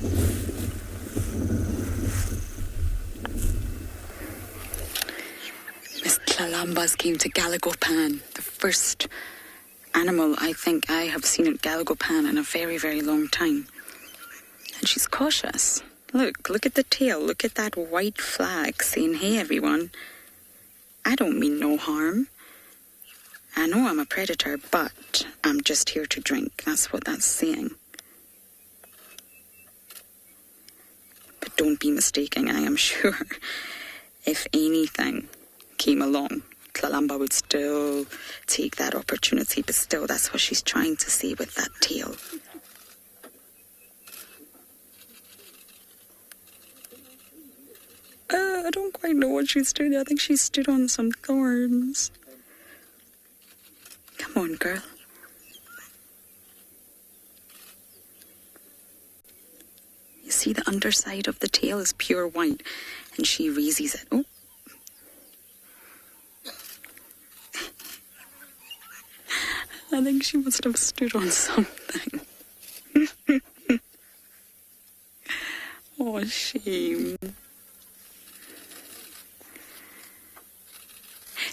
S4: Lambas came to Galagopan, the first animal I think I have seen at Galagopan in a very, very long time. And she's cautious. Look at the tail. Look at that white flag saying, hey, everyone, I don't mean no harm. I know I'm a predator, but I'm just here to drink. That's what that's saying. But don't be mistaken, I am sure if anything came along, Tlalamba would still take that opportunity, but still, that's what she's trying to say with that tail. I don't quite know what she's doing. I think she stood on some thorns. Come on, girl. You see the underside of the tail is pure white, and she raises it. Oh. I think she must have stood on something. Oh, shame.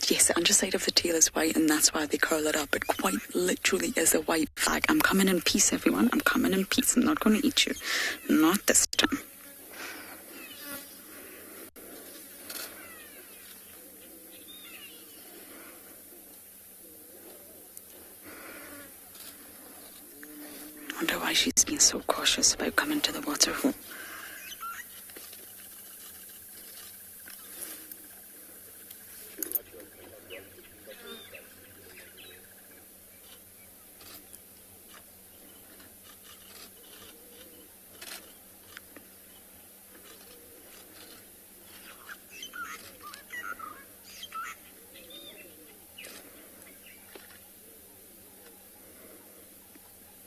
S4: Yes, the underside of the tail is white, and that's why they curl it up. It quite literally is a white flag. I'm coming in peace, everyone. I'm coming in peace. I'm not going to eat you. Not this time. I wonder why she's been so cautious about coming to the waterhole.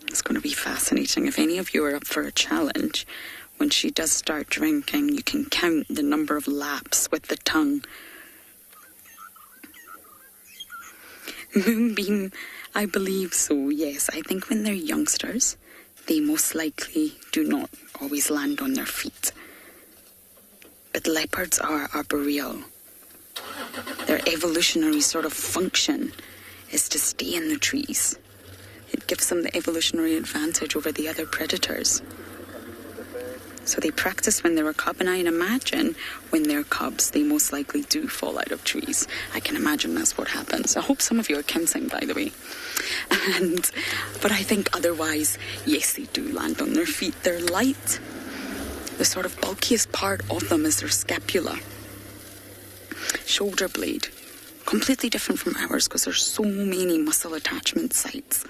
S4: It's going to be fascinating. If any of you are up for a challenge, when she does start drinking, you can count the number of laps with the tongue. Moonbeam, I believe so, yes. I think when they're youngsters, they most likely do not always land on their feet. But leopards are arboreal. Their evolutionary sort of function is to stay in the trees. It gives them the evolutionary advantage over the other predators. So they practice when they're a cub, and I imagine when they're cubs, they most likely do fall out of trees. I can imagine that's what happens. I hope some of you are counting, by the way. But I think otherwise, yes, they do land on their feet. They're light. The sort of bulkiest part of them is their scapula. Shoulder blade. Completely different from ours because there's so many muscle attachment sites.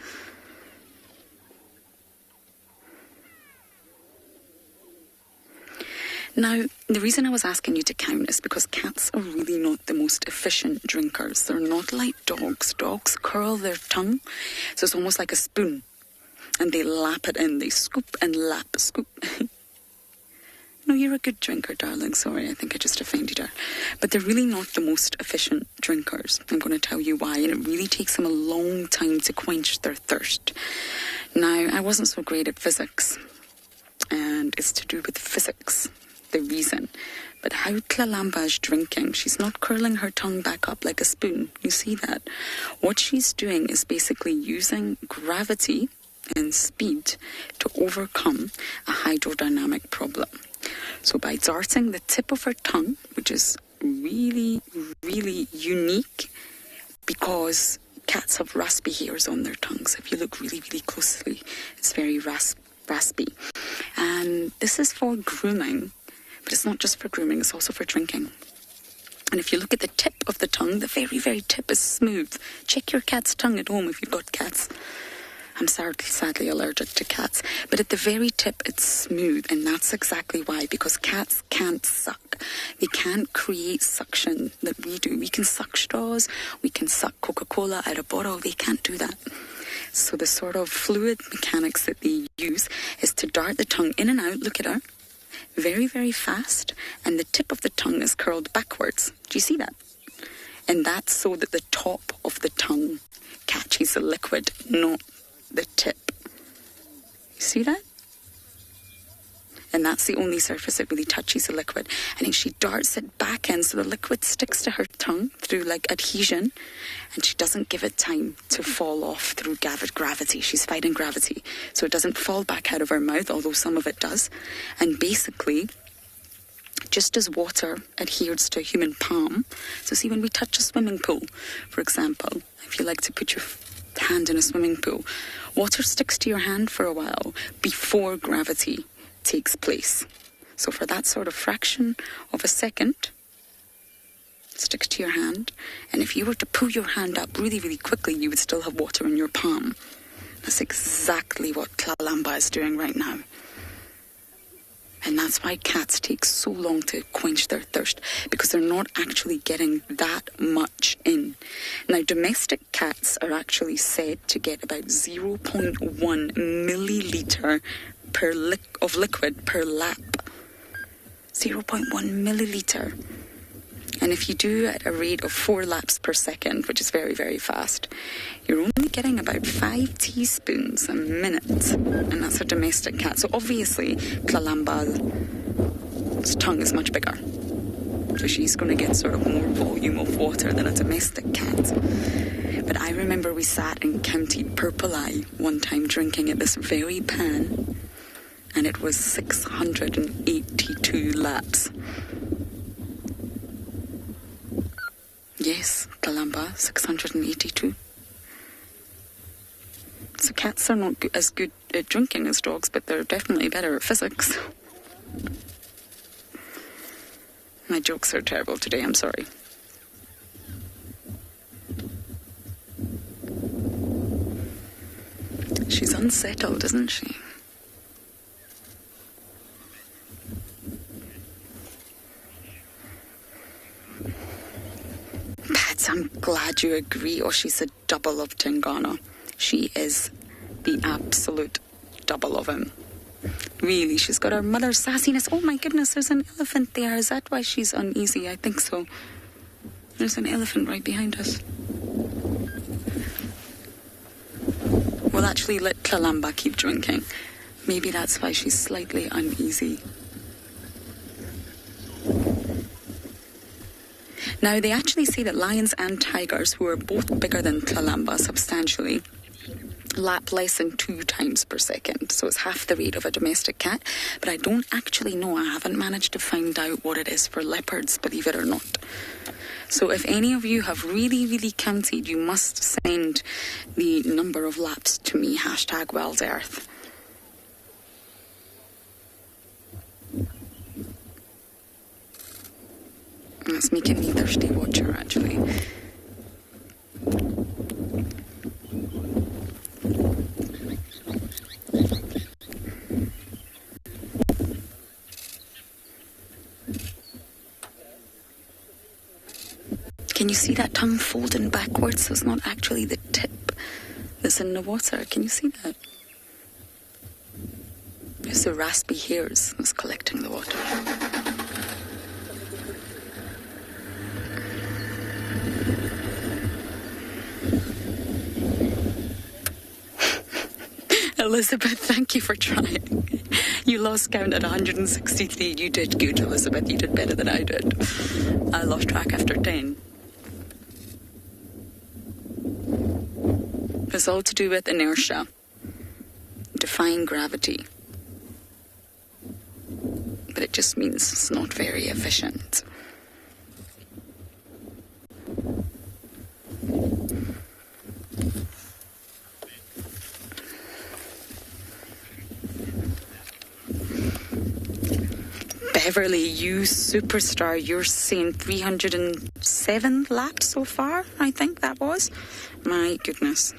S4: Now, the reason I was asking you to count is because cats are really not the most efficient drinkers. They're not like dogs. Dogs curl their tongue, so it's almost like a spoon. And they lap it in. They scoop and lap, scoop. No, you're a good drinker, darling. Sorry, I think I just offended her. But they're really not the most efficient drinkers. I'm going to tell you why. And it really takes them a long time to quench their thirst. Now, I wasn't so great at physics. And it's to do with physics, the reason. But how Tlalamba is drinking, she's not curling her tongue back up like a spoon. You see that? What she's doing is basically using gravity and speed to overcome a hydrodynamic problem. So by darting the tip of her tongue, which is really, really unique because cats have raspy hairs on their tongues. If you look really, really closely, it's very raspy. And this is for grooming, but it's not just for grooming, it's also for drinking. And if you look at the tip of the tongue, the very, very tip is smooth. Check your cat's tongue at home if you've got cats. I'm sadly allergic to cats. But at the very tip, it's smooth. And that's exactly why. Because cats can't suck. They can't create suction that we do. We can suck straws. We can suck Coca-Cola out of a bottle. They can't do that. So the sort of fluid mechanics that they use is to dart the tongue in and out. Look at her. Very, very fast. And the tip of the tongue is curled backwards. Do you see that? And that's so that the top of the tongue catches the liquid, not the tip. You see that? And that's the only surface that really touches the liquid. And then she darts it back in so the liquid sticks to her tongue through like adhesion, and she doesn't give it time to fall off through gravity. She's fighting gravity. So it doesn't fall back out of her mouth, although some of it does. And basically, just as water adheres to a human palm, so see when we touch a swimming pool, for example, if you like to put your hand in a swimming pool, water sticks to your hand for a while before gravity takes place. So for that sort of fraction of a second, it sticks to your hand. And if you were to pull your hand up really, really quickly, you would still have water in your palm. That's exactly what Tlalamba is doing right now. And that's why cats take so long to quench their thirst, because they're not actually getting that much in. Now, domestic cats are actually said to get about 0.1 milliliter of liquid per lap. 0.1 milliliter. And if you do at a rate of 4 laps per second, which is very, very fast, you're only getting about 5 teaspoons a minute. And that's a domestic cat. So obviously, Tlalamba's tongue is much bigger. So she's going to get sort of more volume of water than a domestic cat. But I remember we sat in County Purple Eye one time drinking at this very pan, and it was 682 laps. Yes, Tlalamba, 682. So cats are not as good at drinking as dogs, but they're definitely better at physics. My jokes are terrible today, I'm sorry. She's unsettled, isn't she? I'm glad you agree. Oh, she's a double of Tingana. She is the absolute double of him. Really, she's got her mother's sassiness. Oh my goodness, there's an elephant there. Is that why she's uneasy? I think so. There's an elephant right behind us. We'll actually let Tlalamba keep drinking. Maybe that's why she's slightly uneasy. Now, they actually say that lions and tigers, who are both bigger than Tlalamba substantially, lap less than 2 times per second. So it's half the rate of a domestic cat. But I don't actually know. I haven't managed to find out what it is for leopards, believe it or not. So if any of you have really, really counted, you must send the number of laps to me, #WildEarth. That's making me thirsty, watcher, actually. Can you see that tongue folding backwards? So it's not actually the tip that's in the water. Can you see that? It's the raspy hairs that's collecting the water. Elizabeth, thank you for trying. You lost count at 163. You did good, Elizabeth. You did better than I did. I lost track after 10. It's all to do with inertia, defying gravity. But it just means it's not very efficient. Beverly, you superstar, you're saying 307 laps so far, I think that was. My goodness.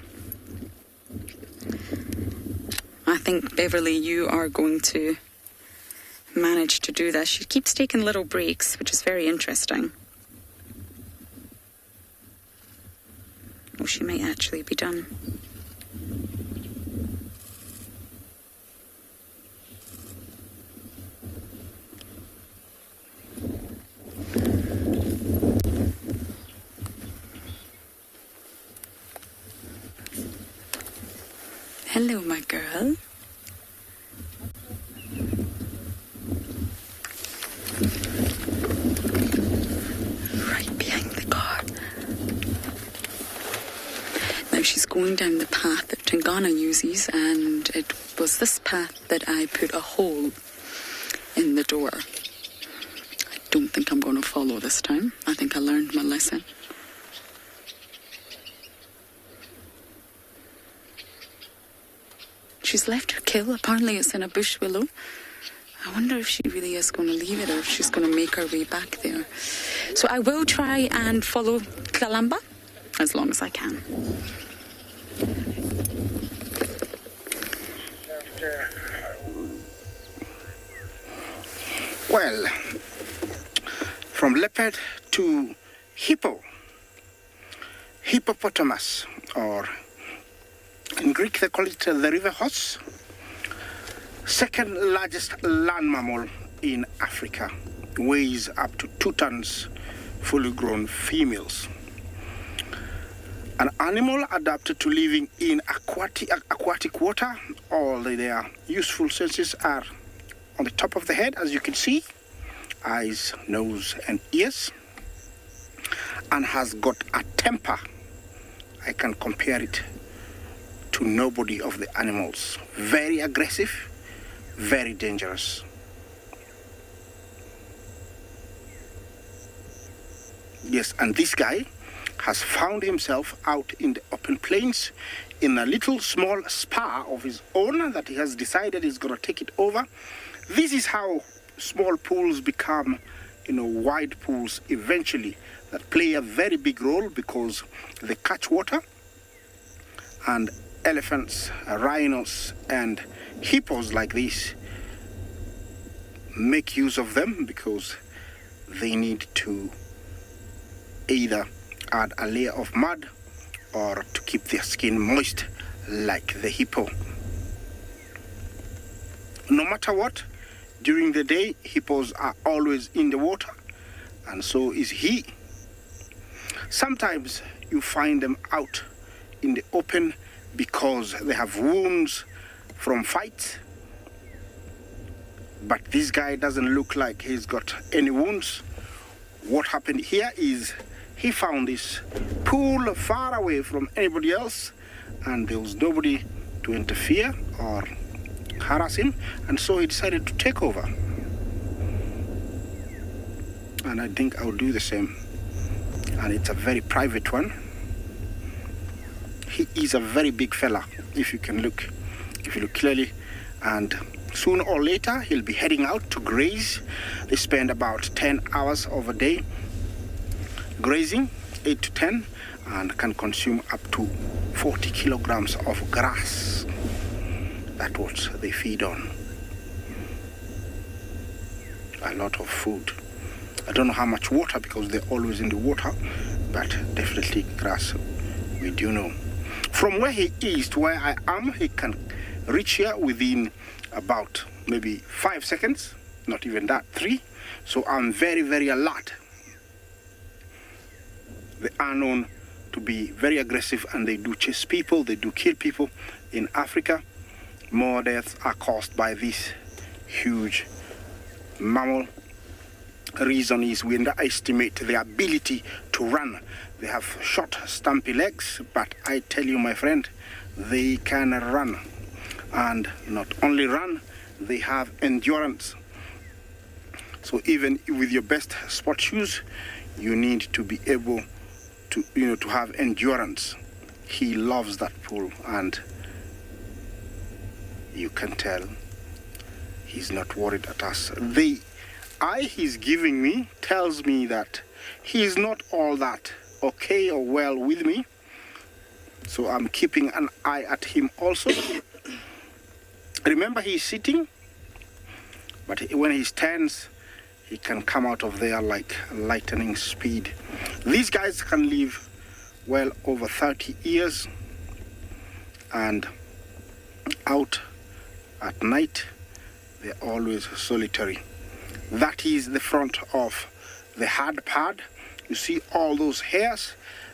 S4: I think, Beverly, you are going to manage to do this. She keeps taking little breaks, which is very interesting. Oh, she might actually be done. Hello, my girl. Right behind the car. Now she's going down the path that Tingana uses, and it was this path that I put a hole in the door. I don't think I'm going to follow this time. I think I learned my lesson. She's left her kill. Apparently it's in a bush willow. I wonder if she really is going to leave it or if she's going to make her way back there. So I will try and follow Kalamba as long as I can.
S2: Well, from leopard to hippopotamus, or in Greek they call it the river horse, second largest land mammal in Africa, weighs up to 2 tons, fully grown females. An animal adapted to living in aquatic water. All their useful senses are on the top of the head, as you can see, eyes, nose and ears, and has got a temper. I can compare it to nobody of the animals. Very aggressive, very dangerous. Yes, and this guy has found himself out in the open plains in a little small spa of his own that he has decided he's going to take it over. This is how small pools become, wide pools eventually, that play a very big role because they catch water, and elephants, rhinos and hippos like this make use of them because they need to either add a layer of mud or to keep their skin moist like the hippo. No matter what, during the day, hippos are always in the water, and so is he. Sometimes you find them out in the open because they have wounds from fights, but this guy doesn't look like he's got any wounds. What happened here is he found this pool far away from anybody else, and there was nobody to interfere or harass him, and so he decided to take over. And I think I'll do the same. And it's a very private one. He is a very big fella, if you look clearly, and sooner or later he'll be heading out to graze. They spend about 10 hours of a day grazing, 8 to 10, and can consume up to 40 kilograms of grass. That's what they feed on. A lot of food. I don't know how much water because they're always in the water, but definitely grass, we do know. From where he is to where I am, he can reach here within about maybe 5 seconds, not even that, 3. So I'm very, very alert. They are known to be very aggressive, and they do chase people, they do kill people. In Africa, more deaths are caused by this huge mammal. Reason is we underestimate their ability to run. They have short, stumpy legs, but I tell you, my friend, they can run. And not only run, they have endurance. So even with your best sport shoes, you need to be able to, to have endurance. He loves that pool, and you can tell he's not worried at us. The eye he's giving me tells me that he's not all that okay or well with me. So I'm keeping an eye at him also. Remember, he's sitting, but when he stands, he can come out of there like lightning speed. These guys can live well over 30 years, and out at night, they're always solitary. That is the front of the hard pad. You see all those hairs?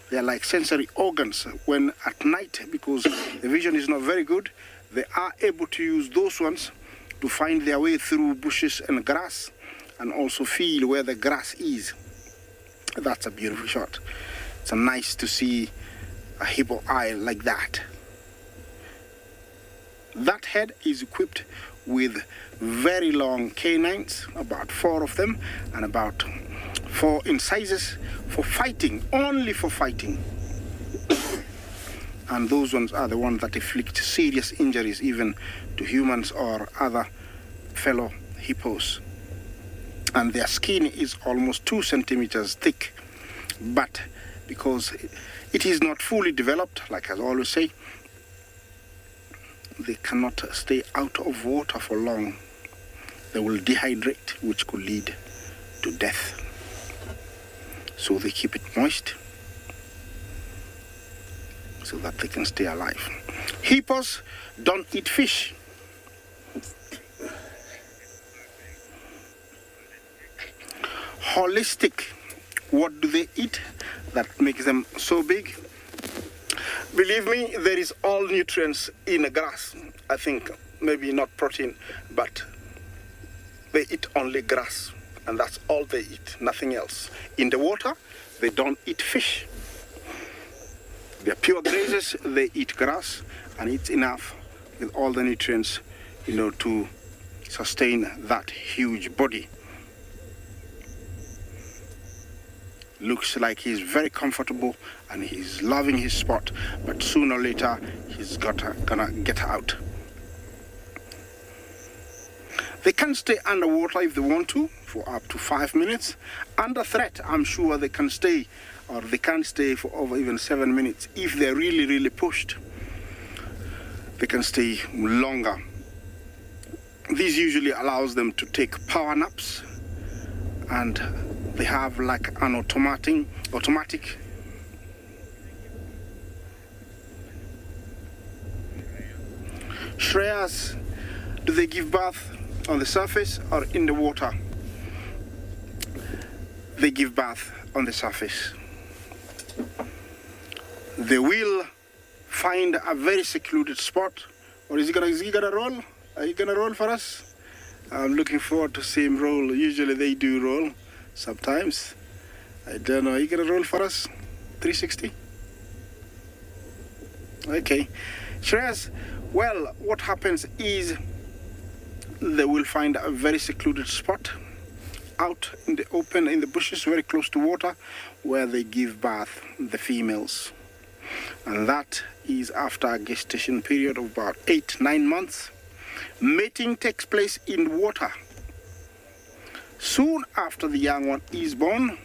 S2: They're like sensory organs. When at night, because the vision is not very good, they are able to use those ones to find their way through bushes and grass, and also feel where the grass is. That's a beautiful shot. It's nice to see a hippo eye like that. That head is equipped with very long canines, about 4 of them, and about 4 incisors for fighting, only for fighting. And those ones are the ones that inflict serious injuries even to humans or other fellow hippos. And their skin is almost 2 centimeters thick. But because it is not fully developed, like I always say, they cannot stay out of water for long. They will dehydrate, which could lead to death. So they keep it moist so that they can stay alive. Hippos don't eat fish. Holistic, what do they eat that makes them so big? Believe me, there is all nutrients in the grass. I think maybe not protein, but they eat only grass, and that's all they eat, nothing else. In the water, they don't eat fish. They're pure grazers, they eat grass, and it's enough with all the nutrients, to sustain that huge body. Looks like he's very comfortable and he's loving his spot, but sooner or later he's gonna get out. They can stay underwater if they want to for up to 5 minutes. Under threat, I'm sure they can stay, or they can stay for over even 7 minutes. If they're really, really pushed, they can stay longer. This usually allows them to take power naps, and they have like an automatic. Shreyas, do they give birth on the surface or in the water? They give birth on the surface. They will find a very secluded spot. Or is he gonna roll? Are you gonna roll for us? I'm looking forward to see him roll. Usually they do roll. Sometimes. I don't know. Are you gonna roll for us? 360? Okay. Shreyas, well, what happens is they will find a very secluded spot out in the open, in the bushes, very close to water, where they give birth, the females. And that is after a gestation period of about 8-9 months. Mating takes place in water. Soon after the young one is born.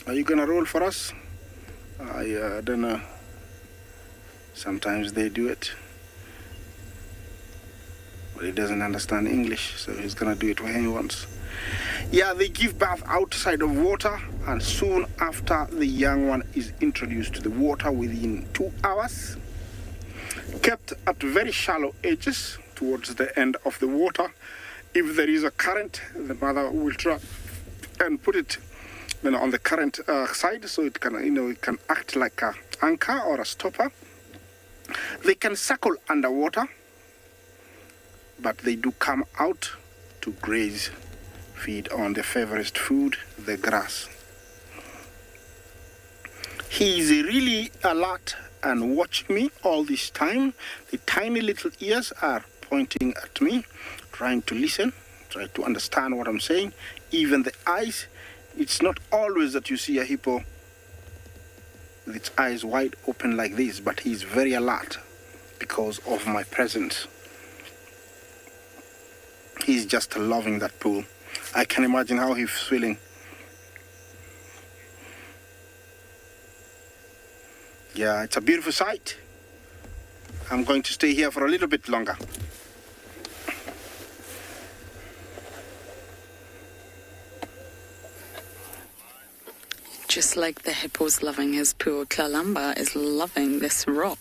S2: Are you gonna roll for us? I don't know. Sometimes they do it. But he doesn't understand English, so he's gonna do it when he wants. Yeah, they give birth outside of water, and soon after the young one is introduced to the water within 2 hours, kept at very shallow edges towards the end of the water. If there is a current, the mother will try and put it on the current side, so it can, it can act like an anchor or a stopper. They can circle underwater, but they do come out to graze, feed on their favorite food, the grass. He is really alert and watching me all this time. The tiny little ears are pointing at me, trying to listen, try to understand what I'm saying. Even the eyes, it's not always that you see a hippo with its eyes wide open like this, but he's very alert because of my presence. He's just loving that pool. I can imagine how he's feeling. Yeah, it's a beautiful sight. I'm going to stay here for a little bit longer.
S4: Just like the hippo's loving his pool, Kalamba is loving this rock.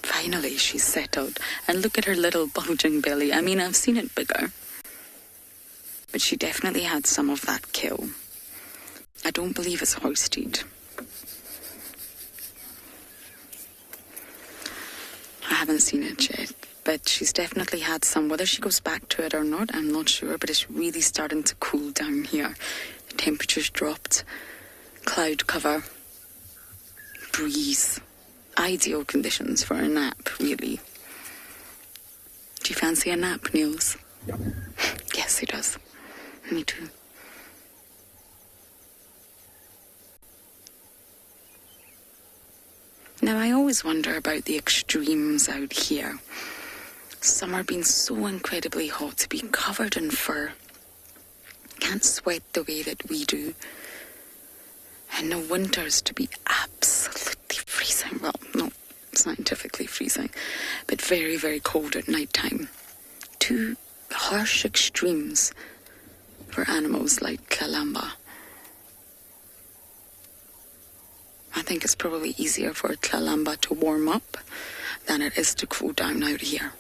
S4: Finally, she's settled. And look at her little bulging belly. I mean, I've seen it bigger. But she definitely had some of that kill. I don't believe it's hoisted. I haven't seen it yet. But she's definitely had some. Whether she goes back to it or not, I'm not sure. But it's really starting to cool down here. The temperature's dropped. Cloud cover. Breeze. Ideal conditions for a nap, really. Do you fancy a nap, Niels?
S2: Yeah.
S4: Yes, he does. Me too. Now, I always wonder about the extremes out here. Summer being so incredibly hot, to be covered in fur. Can't sweat the way that we do. And the winters to be absolutely freezing. Well, not scientifically freezing, but very, very cold at night time. Two harsh extremes for animals like Kalamba. I think it's probably easier for Kalamba to warm up than it is to cool down out here.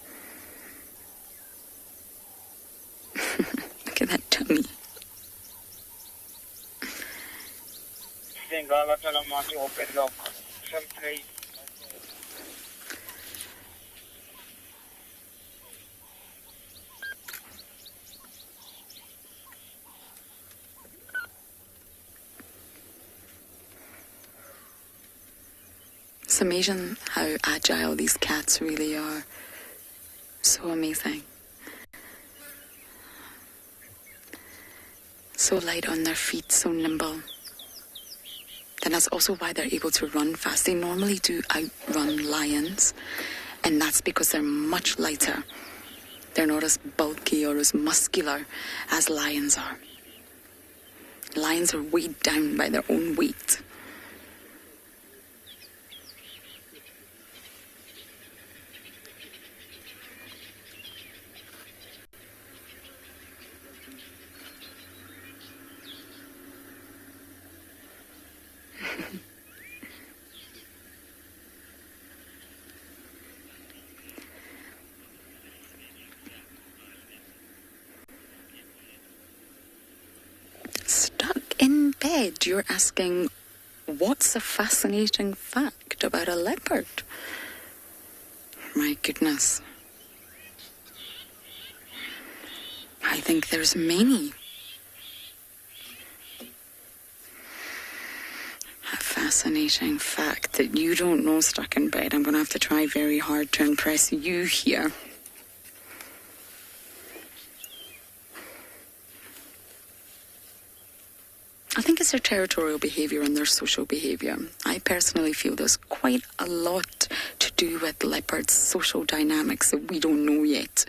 S4: Look at that tummy. It's amazing how agile these cats really are. So amazing. So light on their feet, so nimble. And that's also why they're able to run fast. They normally do outrun lions, and that's because they're much lighter. They're not as bulky or as muscular as lions are. Lions are weighed down by their own weight. Stuck in bed, you're asking, what's a fascinating fact about a leopard? My goodness. I think there's many. A fascinating fact that you don't know, stuck in bed. I'm going to have to try very hard to impress you here. I think it's their territorial behaviour and their social behaviour. I personally feel there's quite a lot to do with leopards' social dynamics that we don't know yet.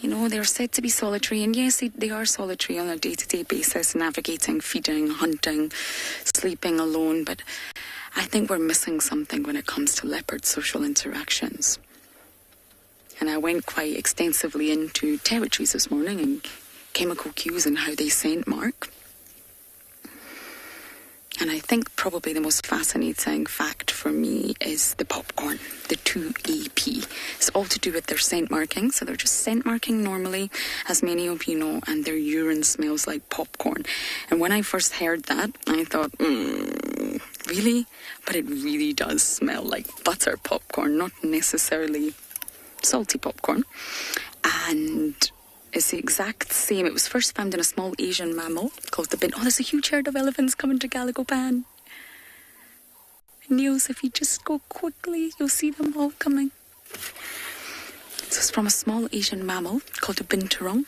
S4: You know, they're said to be solitary, and yes, they are solitary on a day-to-day basis, navigating, feeding, hunting, sleeping alone, but I think we're missing something when it comes to leopard social interactions. And I went quite extensively into territories this morning and chemical cues and how they scent mark. And I think probably the most fascinating fact for me is the popcorn, the 2AP. It's all to do with their scent marking. So they're just scent marking normally, as many of you know, and their urine smells like popcorn. And when I first heard that, I thought, really? But it really does smell like butter popcorn, not necessarily salty popcorn. And it's the exact same. It was first found in a small Asian mammal called the bin. Oh, there's a huge herd of elephants coming to Galagopan. Niels, if you just go quickly, you'll see them all coming. So it's from a small Asian mammal called a binturong.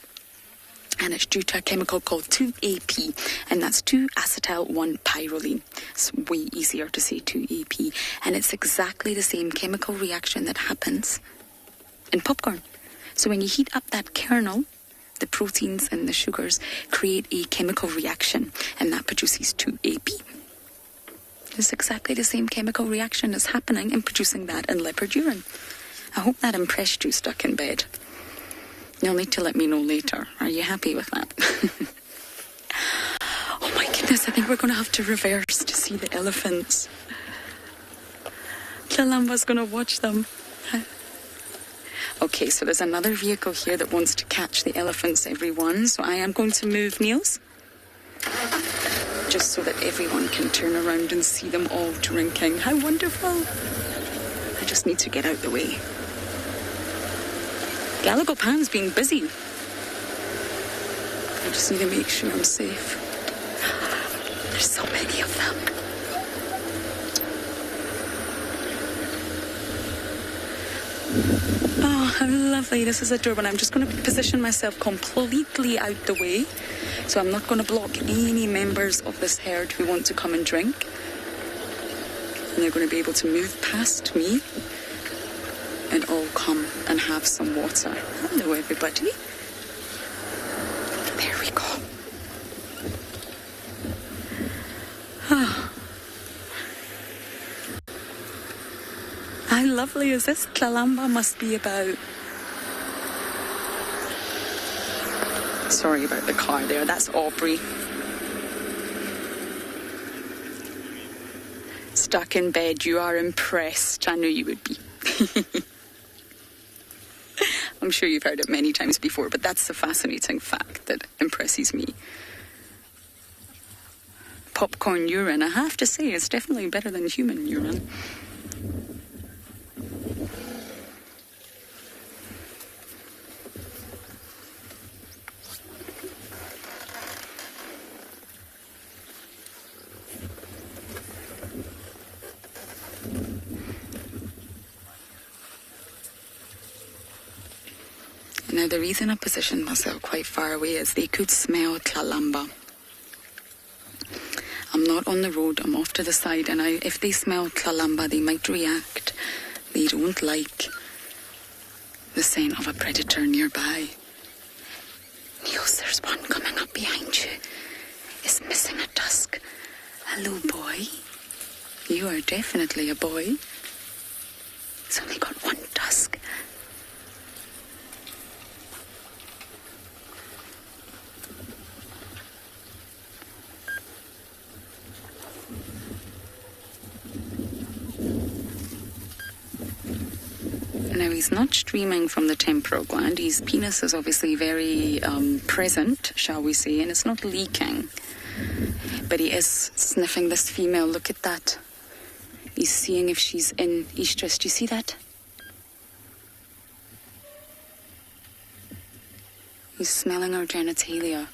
S4: And it's due to a chemical called 2AP, and that's 2-acetyl-1-pyrroline. It's way easier to say 2AP. And it's exactly the same chemical reaction that happens in popcorn. So when you heat up that kernel, the proteins and the sugars create a chemical reaction, and that produces 2AP. It's exactly the same chemical reaction that's happening in producing that in leopard urine. I hope that impressed you stuck in bed. You'll need to let me know later. Are you happy with that? Oh my goodness, I think we're going to have to reverse to see the elephants. Kalamba's going to watch them. Okay, so there's another vehicle here that wants to catch the elephants, everyone. So I am going to move, Niels, just so that everyone can turn around and see them all drinking. How wonderful. I just need to get out the way. Galagopan's being busy. I just need to make sure I'm safe. There's so many of them. Oh, how lovely. This is adorable. I'm just going to position myself completely out the way. So I'm not going to block any members of this herd who want to come and drink. And they're going to be able to move past me and all come and have some water. Hello, everybody. There we go. Oh. How lovely is this? Kalamba must be about... Sorry about the car there. That's Aubrey. Stuck in bed. You are impressed. I knew you would be. I'm sure you've heard it many times before, but that's the fascinating fact that impresses me. Popcorn urine, I have to say, it's definitely better than human urine. Now, the reason I positioned myself quite far away is they could smell Kalamba. I'm not on the road, I'm off to the side, and if they smell Kalamba, they might react. They don't like the scent of a predator nearby. Niels, there's one coming up behind you. It's missing a tusk. Hello, boy. You are definitely a boy. It's only got one tusk. Now, he's not streaming from the temporal gland. His penis is obviously very present, shall we say, and it's not leaking. But he is sniffing this female. Look at that. He's seeing if she's in estrus. Do you see that? He's smelling her genitalia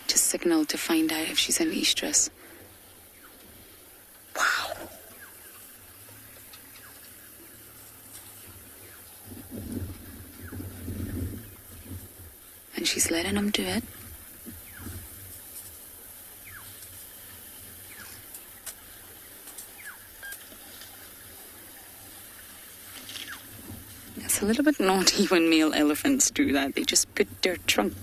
S4: to signal to find out if she's in estrus. Wow. And she's letting him do it. It's a little bit naughty when male elephants do that. They just put their trunk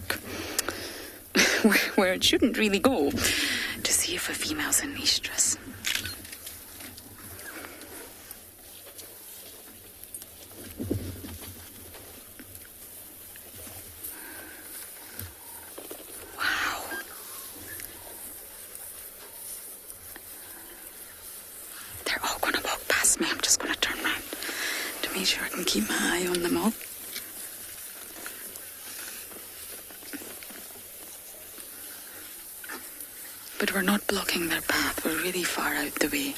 S4: where it shouldn't really go to see if a female's in estrus. excuse me, I'm just going to turn around to make sure I can keep my eye on them all. But we're not blocking their path. We're really far out the way.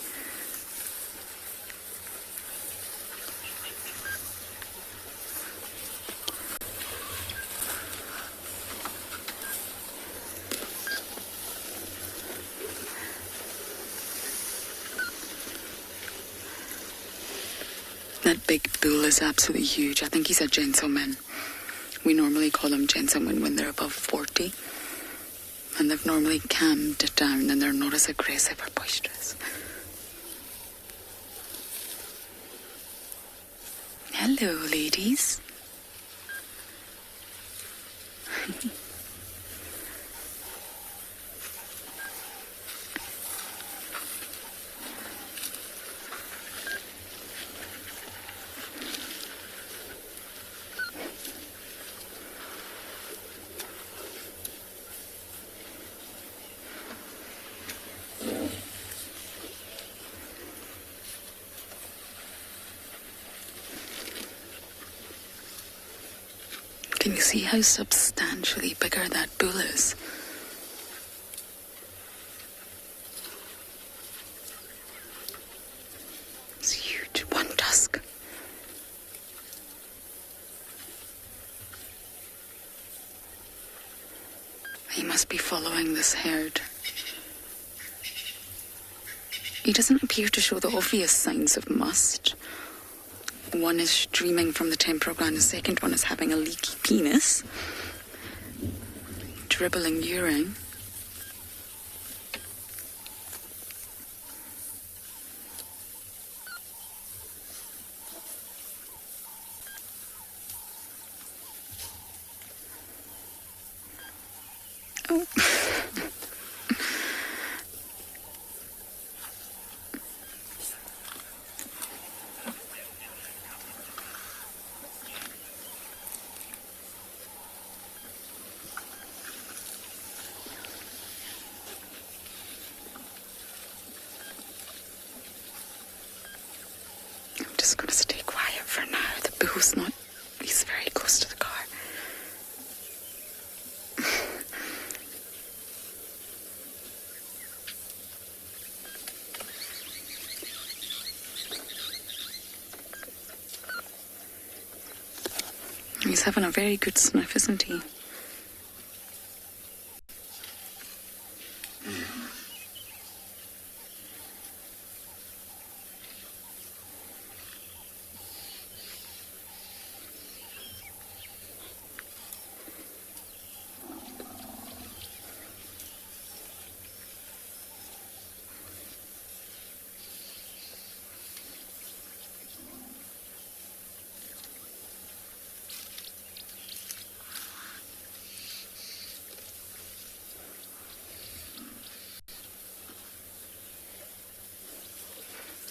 S4: That big bull is absolutely huge. I think he's a gentleman. We normally call them gentlemen when they're above 40. And they've normally calmed down and they're not as aggressive or boisterous. Hello, ladies. Can you see how substantially bigger that bull is? It's huge. One tusk. He must be following this herd. He doesn't appear to show the obvious signs of must. One is streaming from the temporal gland, the second one is having a leaky penis, dribbling urine. Oh. Just going to stay quiet for now. The bull's not... He's very close to the car. He's having a very good sniff, isn't he?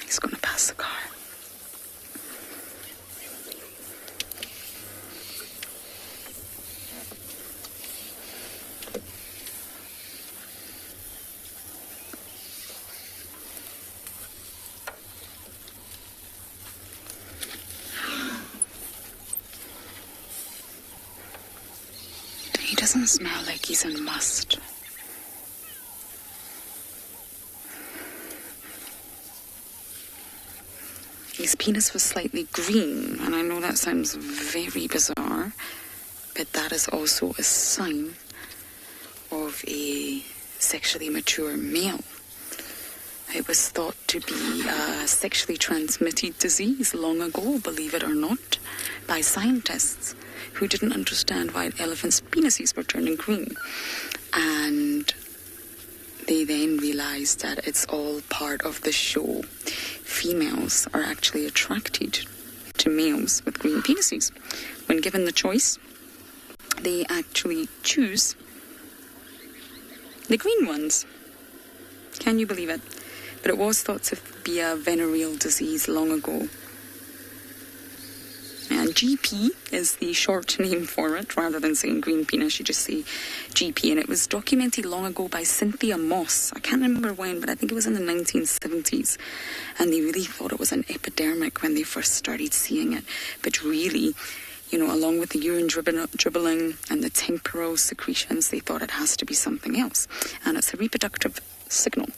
S4: He's going to pass the car. He doesn't smell like he's in must. His penis was slightly green, and I know that sounds very bizarre, but that is also a sign of a sexually mature male. It was thought to be a sexually transmitted disease long ago, believe it or not, by scientists who didn't understand why elephants' penises were turning green. And they then realized that it's all part of the show. Females are actually attracted to males with green penises. When given the choice, they actually choose the green ones. Can you believe it? But it was thought to be a venereal disease long ago. And And GP is the short name for it. Rather than saying green penis, you just say GP. And it was documented long ago by Cynthia Moss. I can't remember when, but I think it was in the 1970s. And they really thought it was an epidemic when they first started seeing it. But really, along with the urine dribbling and the temporal secretions, they thought it has to be something else. And it's a reproductive signal.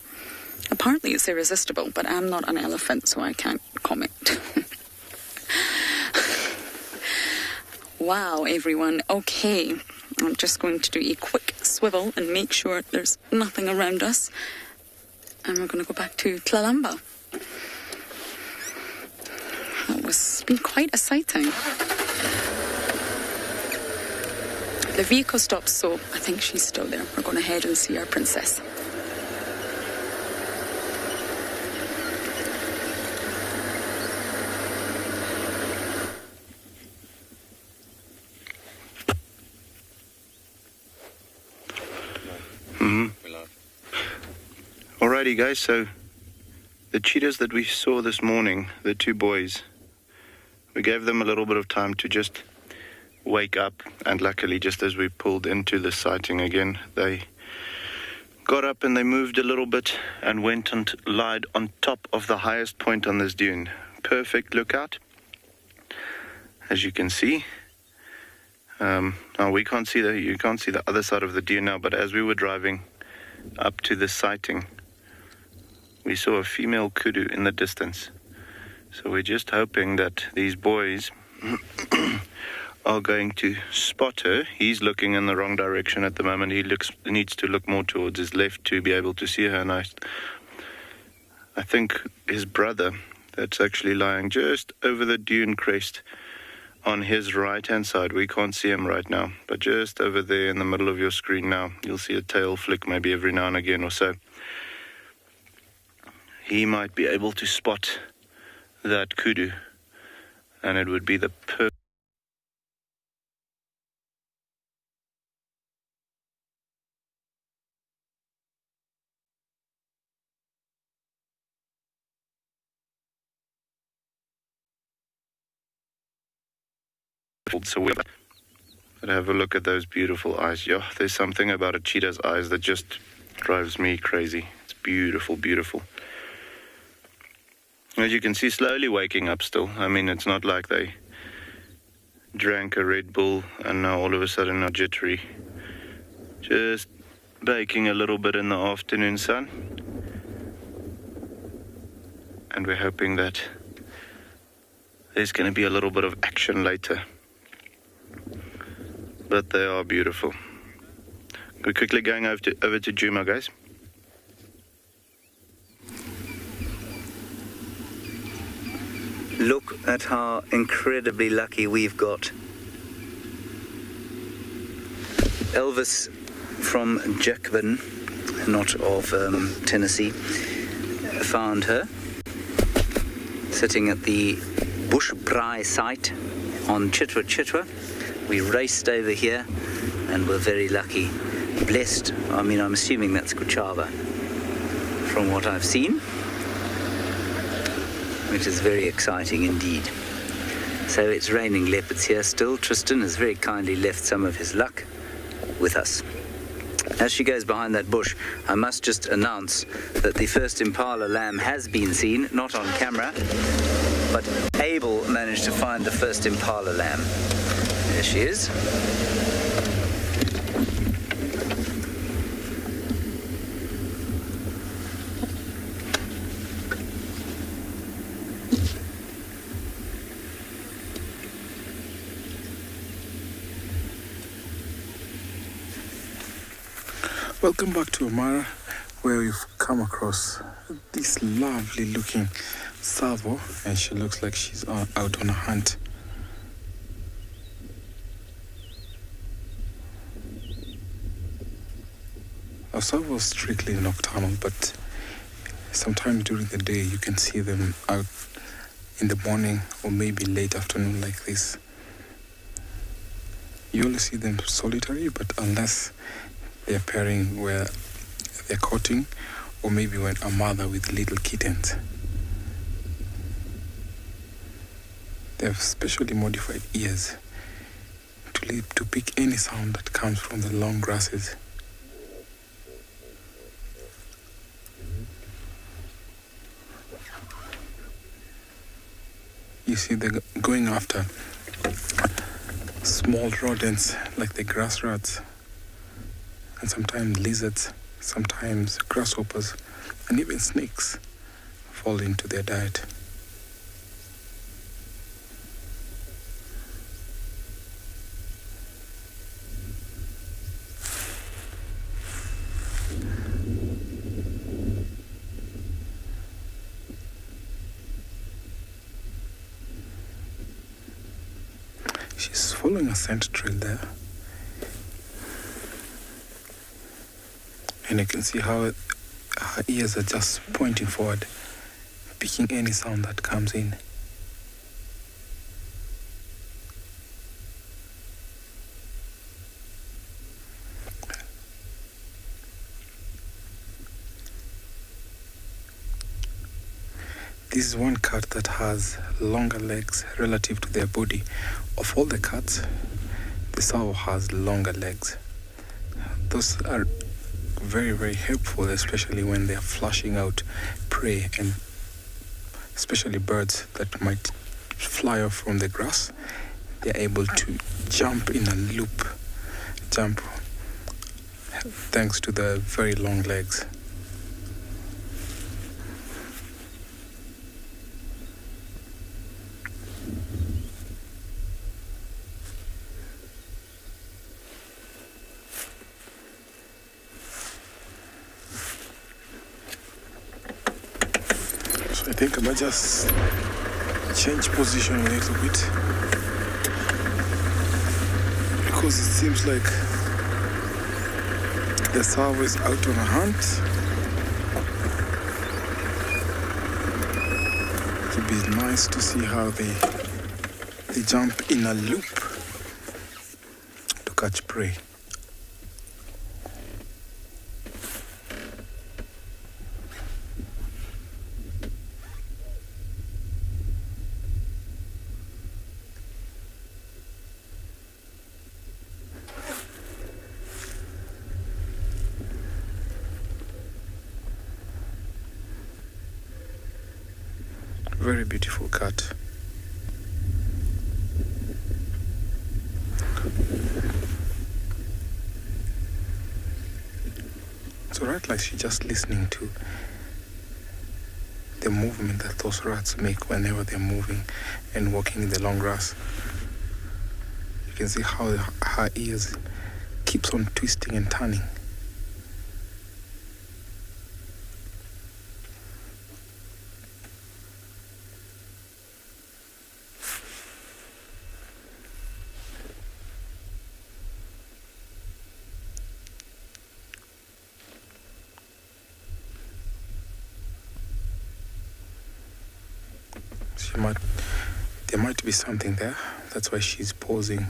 S4: Apparently it's irresistible, but I'm not an elephant, so I can't comment. Wow, everyone. Okay, I'm just going to do a quick swivel and make sure there's nothing around us. And we're going to go back to Tlalamba. It's been quite a sighting. The vehicle stops, so I think she's still there. We're going to head and see our princess.
S3: Alrighty guys, so the cheetahs that we saw this morning, the two boys, we gave them a little bit of time to just wake up, and luckily just as we pulled into the sighting again, they got up and they moved a little bit and went and lied on top of the highest point on this dune. Perfect lookout, as you can see. Now you can't see the other side of the dune now, but as we were driving up to the sighting, we saw a female kudu in the distance. So we're just hoping that these boys are going to spot her. He's looking in the wrong direction at the moment. He needs to look more towards his left to be able to see her. And I think his brother, that's actually lying just over the dune crest on his right-hand side. We can't see him right now, but just over there in the middle of your screen now, you'll see a tail flick maybe every now and again or so. He might be able to spot that kudu, and it would be the perfect. So we'll have a look at those beautiful eyes. Yeah, there's something about a cheetah's eyes that just drives me crazy. It's beautiful, beautiful. As you can see, slowly waking up still. I mean, it's not like they drank a Red Bull and now all of a sudden are jittery. Just baking a little bit in the afternoon sun. And we're hoping that there's going to be a little bit of action later. But they are beautiful. We're quickly going over to Djuma, guys.
S8: Look at how incredibly lucky we've got. Elvis from Jacobin, not of Tennessee, found her sitting at the Bush Braai site on Chitwa Chitwa. We raced over here and were very lucky. Blessed, I mean, I'm assuming that's Kuchava from what I've seen, which is very exciting indeed. So it's raining leopards here still. Tristan has very kindly left some of his luck with us. As she goes behind that bush, I must just announce that the first impala lamb has been seen, not on camera, but Abel managed to find the first impala lamb. There she is.
S6: Welcome back to Amara, where we've come across this lovely looking Tsavo, and she looks like she's out on a hunt. Our Tsavo is strictly nocturnal, but sometimes during the day you can see them out in the morning or maybe late afternoon like this. You only see them solitary, but unless they're pairing where they're courting, or maybe when a mother with little kittens. They have specially modified ears to pick any sound that comes from the long grasses. You see, they're going after small rodents like the grass rats, and sometimes lizards, sometimes grasshoppers, and even snakes fall into their diet. She's following a scent trail there. And you can see how her ears are just pointing forward, picking any sound that comes in. This is one cat that has longer legs relative to their body. Of all the cats, the Tswalu has longer legs. Those are very, very helpful, especially when they are flushing out prey, and especially birds that might fly off from the grass. They are able to jump in a loop, thanks to the very long legs. I think I might just change position a little bit, because it seems like the Tswalu is out on a hunt. It would be nice to see how they jump in a loop to catch prey. Very beautiful cat. So right, like she's just listening to the movement that those rats make whenever they're moving and walking in the long grass. You can see how her ears keeps on twisting and turning. There might be something there. That's why she's pausing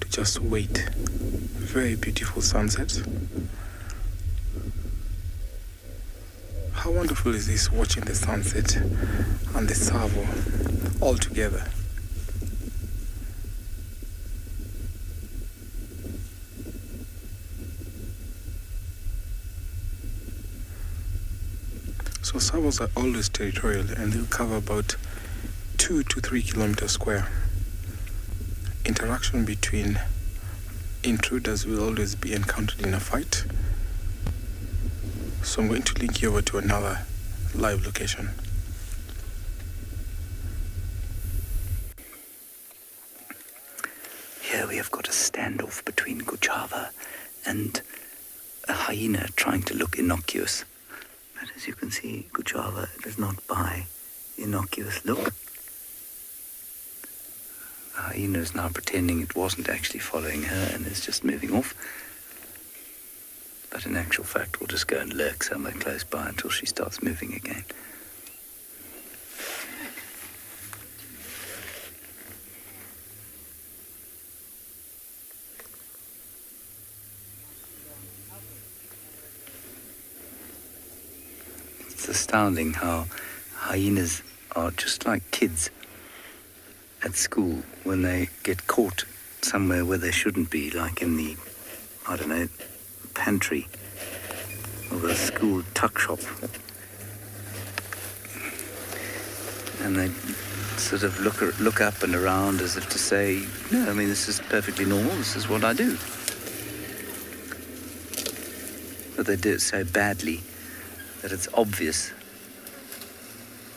S6: to just wait. Very beautiful sunset. How wonderful is this, watching the sunset and the Tswalu all together. So Tswalus are always territorial, and they'll cover about 2 to 3 kilometers square. Interaction between intruders will always be encountered in a fight. So I'm going to link you over to another live location.
S8: Here we have got a standoff between Kuchava and a hyena trying to look innocuous. But as you can see, Kuchava does not buy the innocuous look. The hyena is now pretending it wasn't actually following her and is just moving off. But in actual fact, we'll just go and lurk somewhere close by until she starts moving again. It's astounding how hyenas are just like kids. at school when they get caught somewhere where they shouldn't be, like in the, I don't know, pantry of a school tuck shop. And they sort of look up and around as if to say, no, I mean, this is perfectly normal, this is what I do. But they do it so badly that it's obvious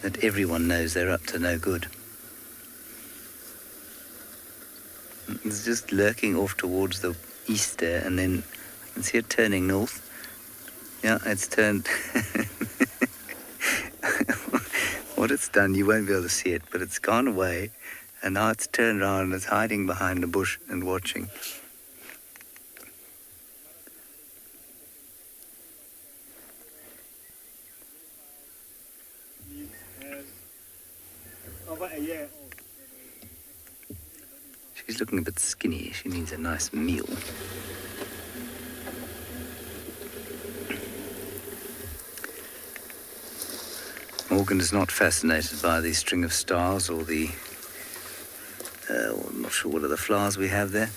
S8: that everyone knows they're up to no good. It's just lurking off towards the east there, and then I can see it turning north. Yeah, it's turned. What it's done, you won't be able to see it, but it's gone away, and now it's turned around and it's hiding behind a bush and watching. She's looking a bit skinny. She needs a nice meal. Morgan is not fascinated by the string of stars or the, I'm not sure what other flowers we have there,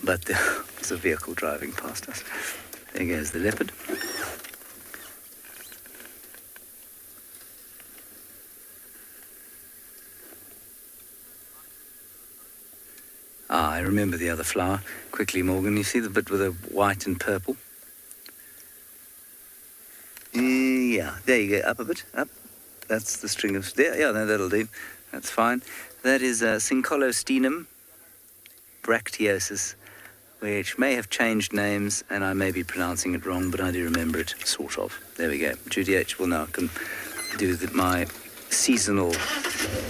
S8: but there's a vehicle driving past us. There goes the leopard. I remember the other flower. Quickly, Morgan, you see the bit with the white and purple? Yeah, there you go, up a bit, up. That's the string of, there, yeah, no, that'll do. That's fine. That is Syncolostinum bracteosus, which may have changed names, and I may be pronouncing it wrong, but I do remember it, sort of. There we go. Judy H. will now do my seasonal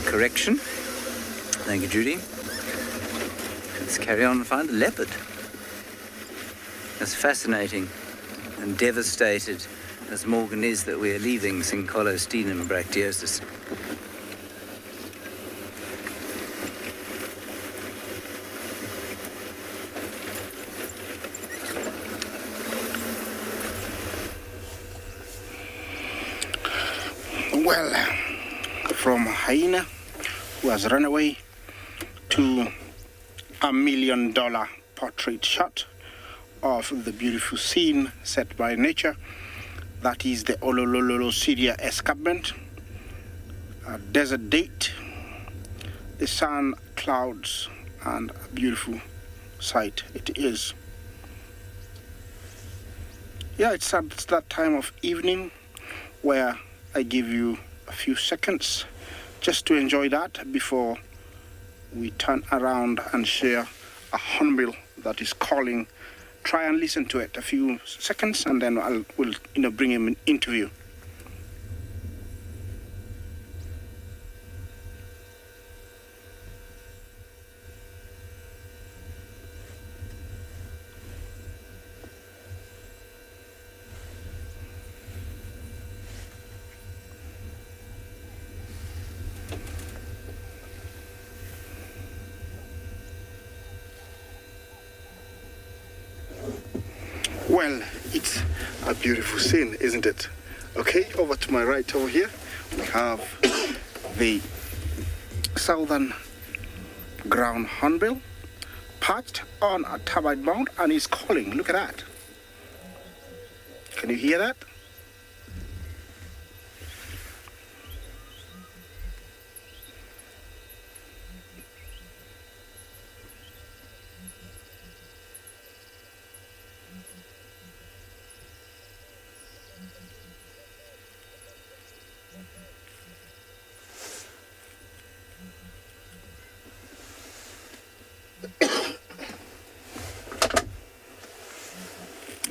S8: correction. Thank you, Judy. Let's carry on and find the leopard. As fascinating and devastated as Morgan is that we are leaving Syncolostinum bracteosus.
S2: Well, from hyena who has run away to $1 million portrait shot of the beautiful scene set by nature. That is the Olololo Syria escarpment, a desert date, the sun, clouds, and a beautiful sight it is. Yeah, it's that time of evening where I give you a few seconds just to enjoy that before we turn around and share a hornbill that is calling. Try and listen to it a few seconds, and then we'll bring him into view. Well, it's a beautiful scene, isn't it? Okay, over to my right over here, we have the southern ground hornbill perched on a turbid mound and is calling. Look at that. Can you hear that?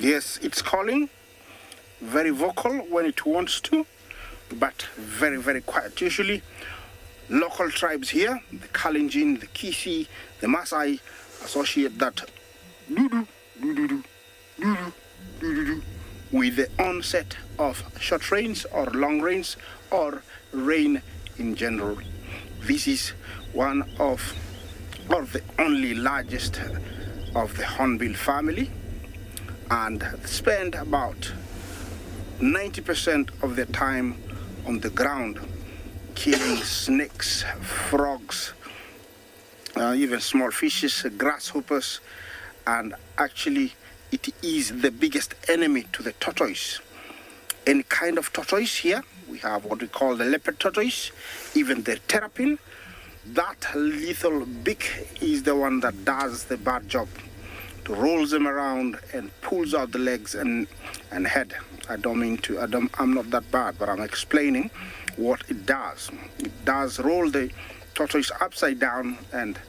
S2: Yes, it's calling, very vocal when it wants to, but very, very quiet. Usually, local tribes here, the Kalenjin, the Kisi, the Maasai, associate that doo-doo, doo-doo-doo, doo-doo, doo-doo-doo with the onset of short rains or long rains or rain in general. This is one of the only largest of the hornbill family, and spend about 90% of their time on the ground killing snakes, frogs, even small fishes, grasshoppers, and actually it is the biggest enemy to the tortoise. Any kind of tortoise here, we have what we call the leopard tortoise, even the terrapin. That lethal beak is the one that does the bad job. It rolls them around and pulls out the legs and head. I'm not that bad, but I'm explaining what it does. It does roll the tortoise upside down and,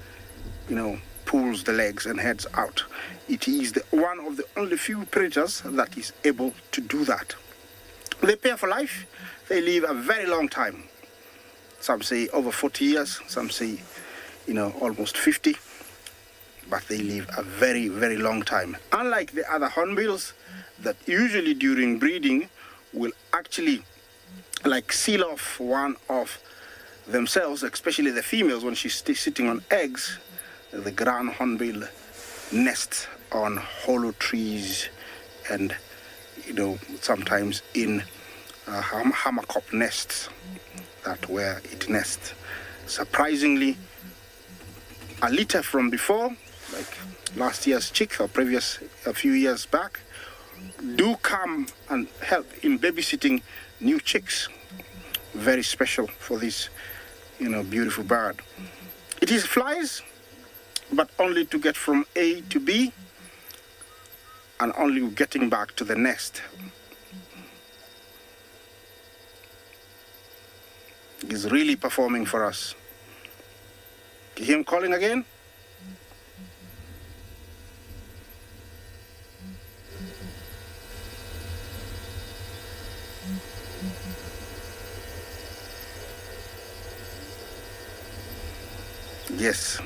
S2: pulls the legs and heads out. It is one of the only few predators that is able to do that. They pair for life. They live a very long time. Some say over 40 years, some say, almost 50. But they live a very, very long time. Unlike the other hornbills that usually during breeding will actually seal off one of themselves, especially the females when she's sitting on eggs, the ground hornbill nests on hollow trees and, sometimes in hammerkop nests. That where it nests. Surprisingly, a litter from before, like last year's chick or a few years back, do come and help in babysitting new chicks. Very special for this, beautiful bird. It is flies, but only to get from A to B, and only getting back to the nest. He's really performing for us. You hear him calling again? Yes.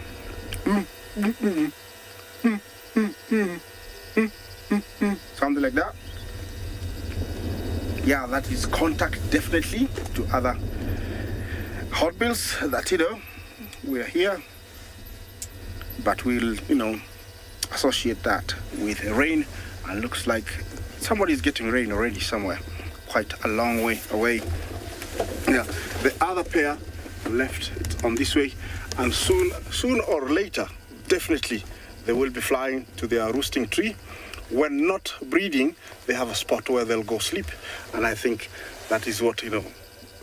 S2: Something like that. Yeah, that is contact definitely to other hornbills that, we're here, but we'll, associate that with rain, and looks like somebody's getting rain already somewhere, quite a long way away. Yeah, the other pair left on this way, and soon or later, definitely, they will be flying to their roosting tree. When not breeding, they have a spot where they'll go sleep, and I think that is what,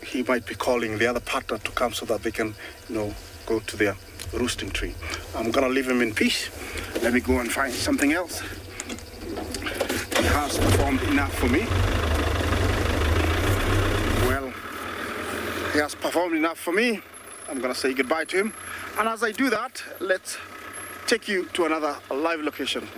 S2: he might be calling the other partner to come so that they can, go to their roosting tree. I'm gonna leave him in peace. Let me go and find something else. He has performed enough for me. Well, he has performed enough for me. I'm gonna say goodbye to him. And as I do that, let's take you to another live location.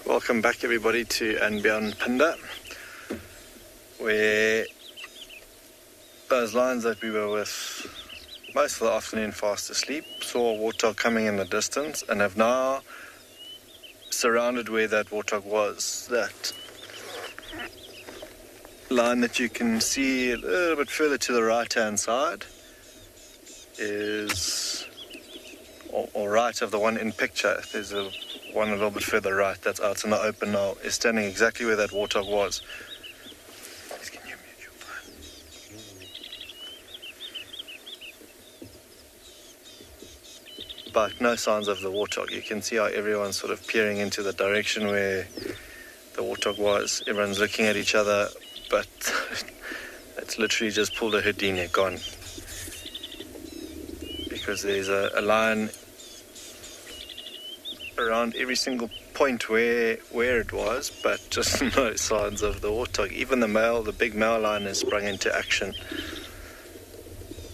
S5: Welcome back everybody to and beyond Pinda, where those lions that we were with most of the afternoon fast asleep saw a warthog coming in the distance and have now surrounded where that warthog was. That line that you can see a little bit further to the right hand side is, or right of the one in picture, there's one a little bit further right that's out in the open now, is standing exactly where that warthog was. Please, can you mute your phone? But no signs of the warthog. You can see how everyone's sort of peering into the direction where the warthog was. Everyone's looking at each other, but it's literally just pulled a Houdini, gone. Because there's a line around every single point where it was, but just no signs of the warthog. Even the big male lion has sprung into action,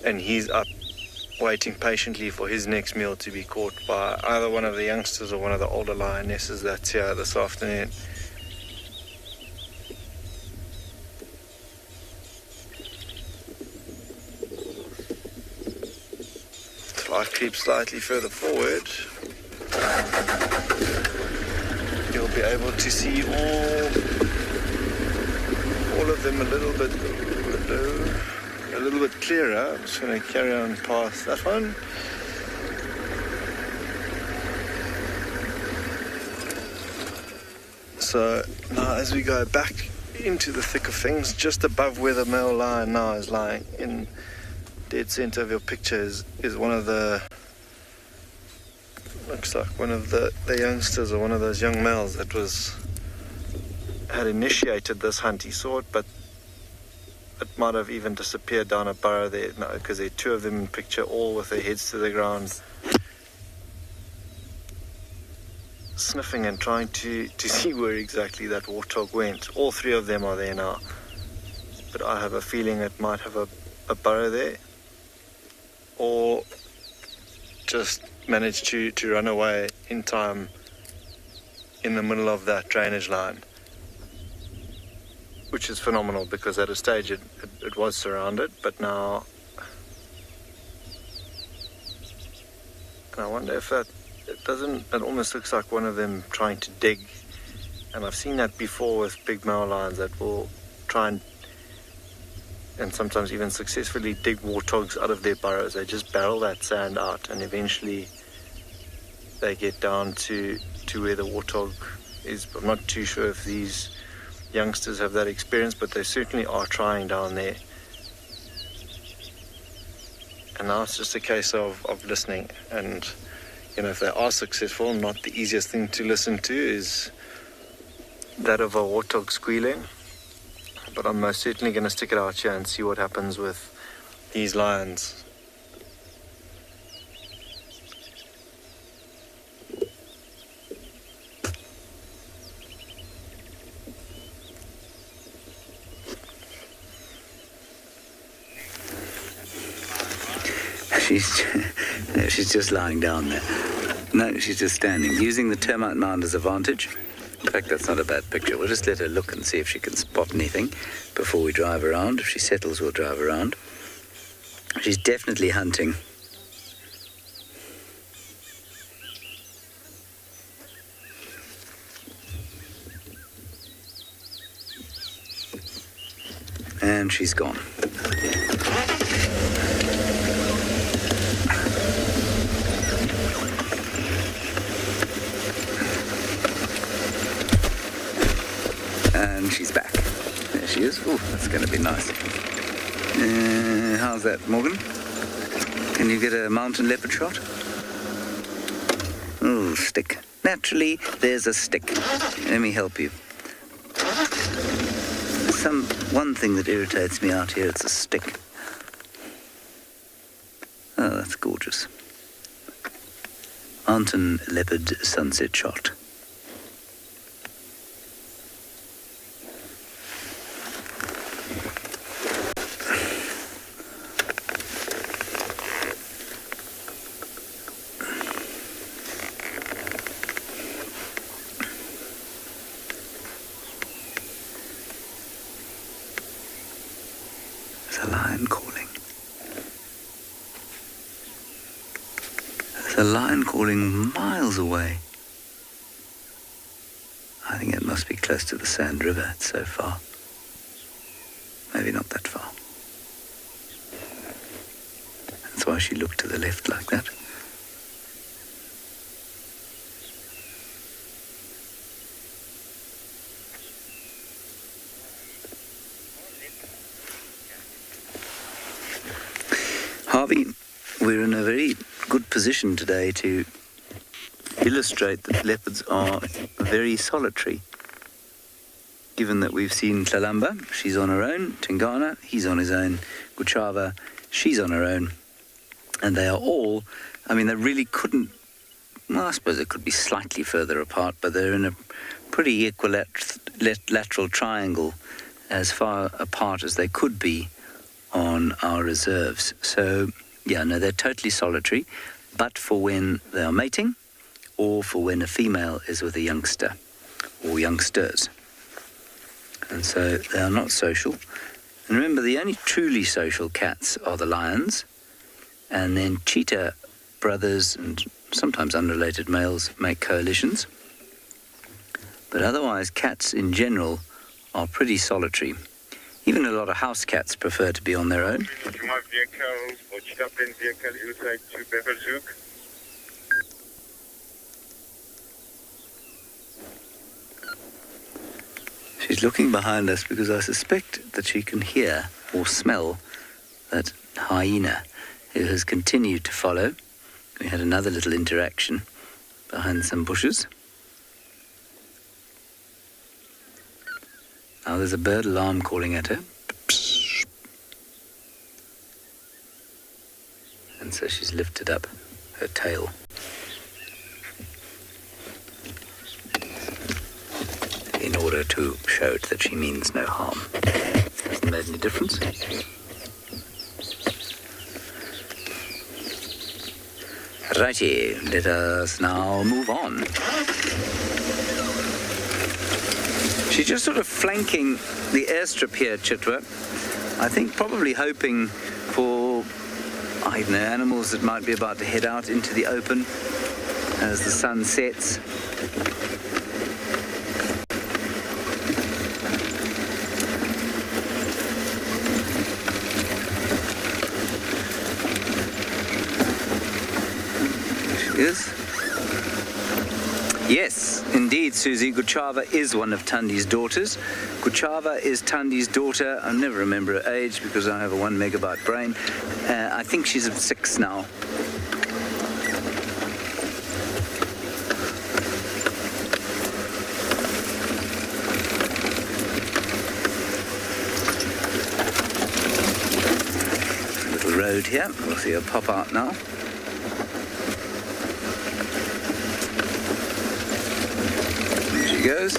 S5: and he's up waiting patiently for his next meal to be caught by either one of the youngsters or one of the older lionesses that's here this afternoon. If I creep slightly further forward, you'll be able to see all of them a little bit clearer. I'm just going to carry on past that one. So now as we go back into the thick of things, just above where the male lion now is lying, in dead center of your picture is one of the, looks like one of the youngsters or one of those young males that had initiated this hunt. He saw it, but it might have even disappeared down a burrow there, because there are two of them in picture, all with their heads to the ground, sniffing and trying to see where exactly that warthog went. All three of them are there now, but I have a feeling it might have a burrow there, or just managed to run away in time in the middle of that drainage line, which is phenomenal, because at a stage it was surrounded, but now I wonder if it almost looks like one of them trying to dig, and I've seen that before with big male lions that will try and sometimes even successfully dig warthogs out of their burrows. They just barrel that sand out, and eventually they get down to where the warthog is. I'm not too sure if these youngsters have that experience, but they certainly are trying down there. And now it's just a case of listening, and if they are successful, not the easiest thing to listen to is that of a warthog squealing, but I'm most certainly going to stick it out here and see what happens with these lions.
S8: She's just lying down there. No, she's just standing, using the termite mound as a vantage. In fact, that's not a bad picture. We'll just let her look and see if she can spot anything before we drive around. If she settles, we'll drive around. She's definitely hunting. And she's gone. And she's back. There she is. Ooh, that's going to be nice. How's that, Morgan? Can you get a mountain leopard shot? Ooh, stick. Naturally, there's a stick. Let me help you. One thing that irritates me out here, it's a stick. Oh, that's gorgeous. Mountain leopard sunset shot. There's a lion calling. There's a lion calling miles away. I think it must be close to the Sand River. It's so far. Maybe not that far. That's why she looked to the left like that. Harvey, we're in a very good position today to illustrate that leopards are very solitary. Given that we've seen Tlalamba, she's on her own, Tingana, he's on his own, Guchava, she's on her own, and they are all, they really couldn't, well, I suppose it could be slightly further apart, but they're in a pretty equilateral triangle as far apart as they could be on our reserves. So Yeah, no, they're totally solitary, but for when they are mating or for when a female is with a youngster or youngsters. And so they are not social. And remember, the only truly social cats are the lions, and then cheetah brothers and sometimes unrelated males make coalitions. But otherwise, cats in general are pretty solitary. Even a lot of house cats prefer to be on their own. She's looking behind us because I suspect that she can hear or smell that hyena who has continued to follow. We had another little interaction behind some bushes. Now there's a bird alarm calling at her. And so she's lifted up her tail. In order to show it that she means no harm. Hasn't made any difference. Righty, let us now move on. She's just sort of flanking the airstrip here, Chitwa. I think probably hoping for, I don't know, animals that might be about to head out into the open as the sun sets. Yes, indeed, Susie. Guchava is one of Tundi's daughters. Guchava is Tundi's daughter. I'll never remember her age because I have a 1 megabyte brain. I think she's 6 now. Little road here. We'll see her pop out now. Goes.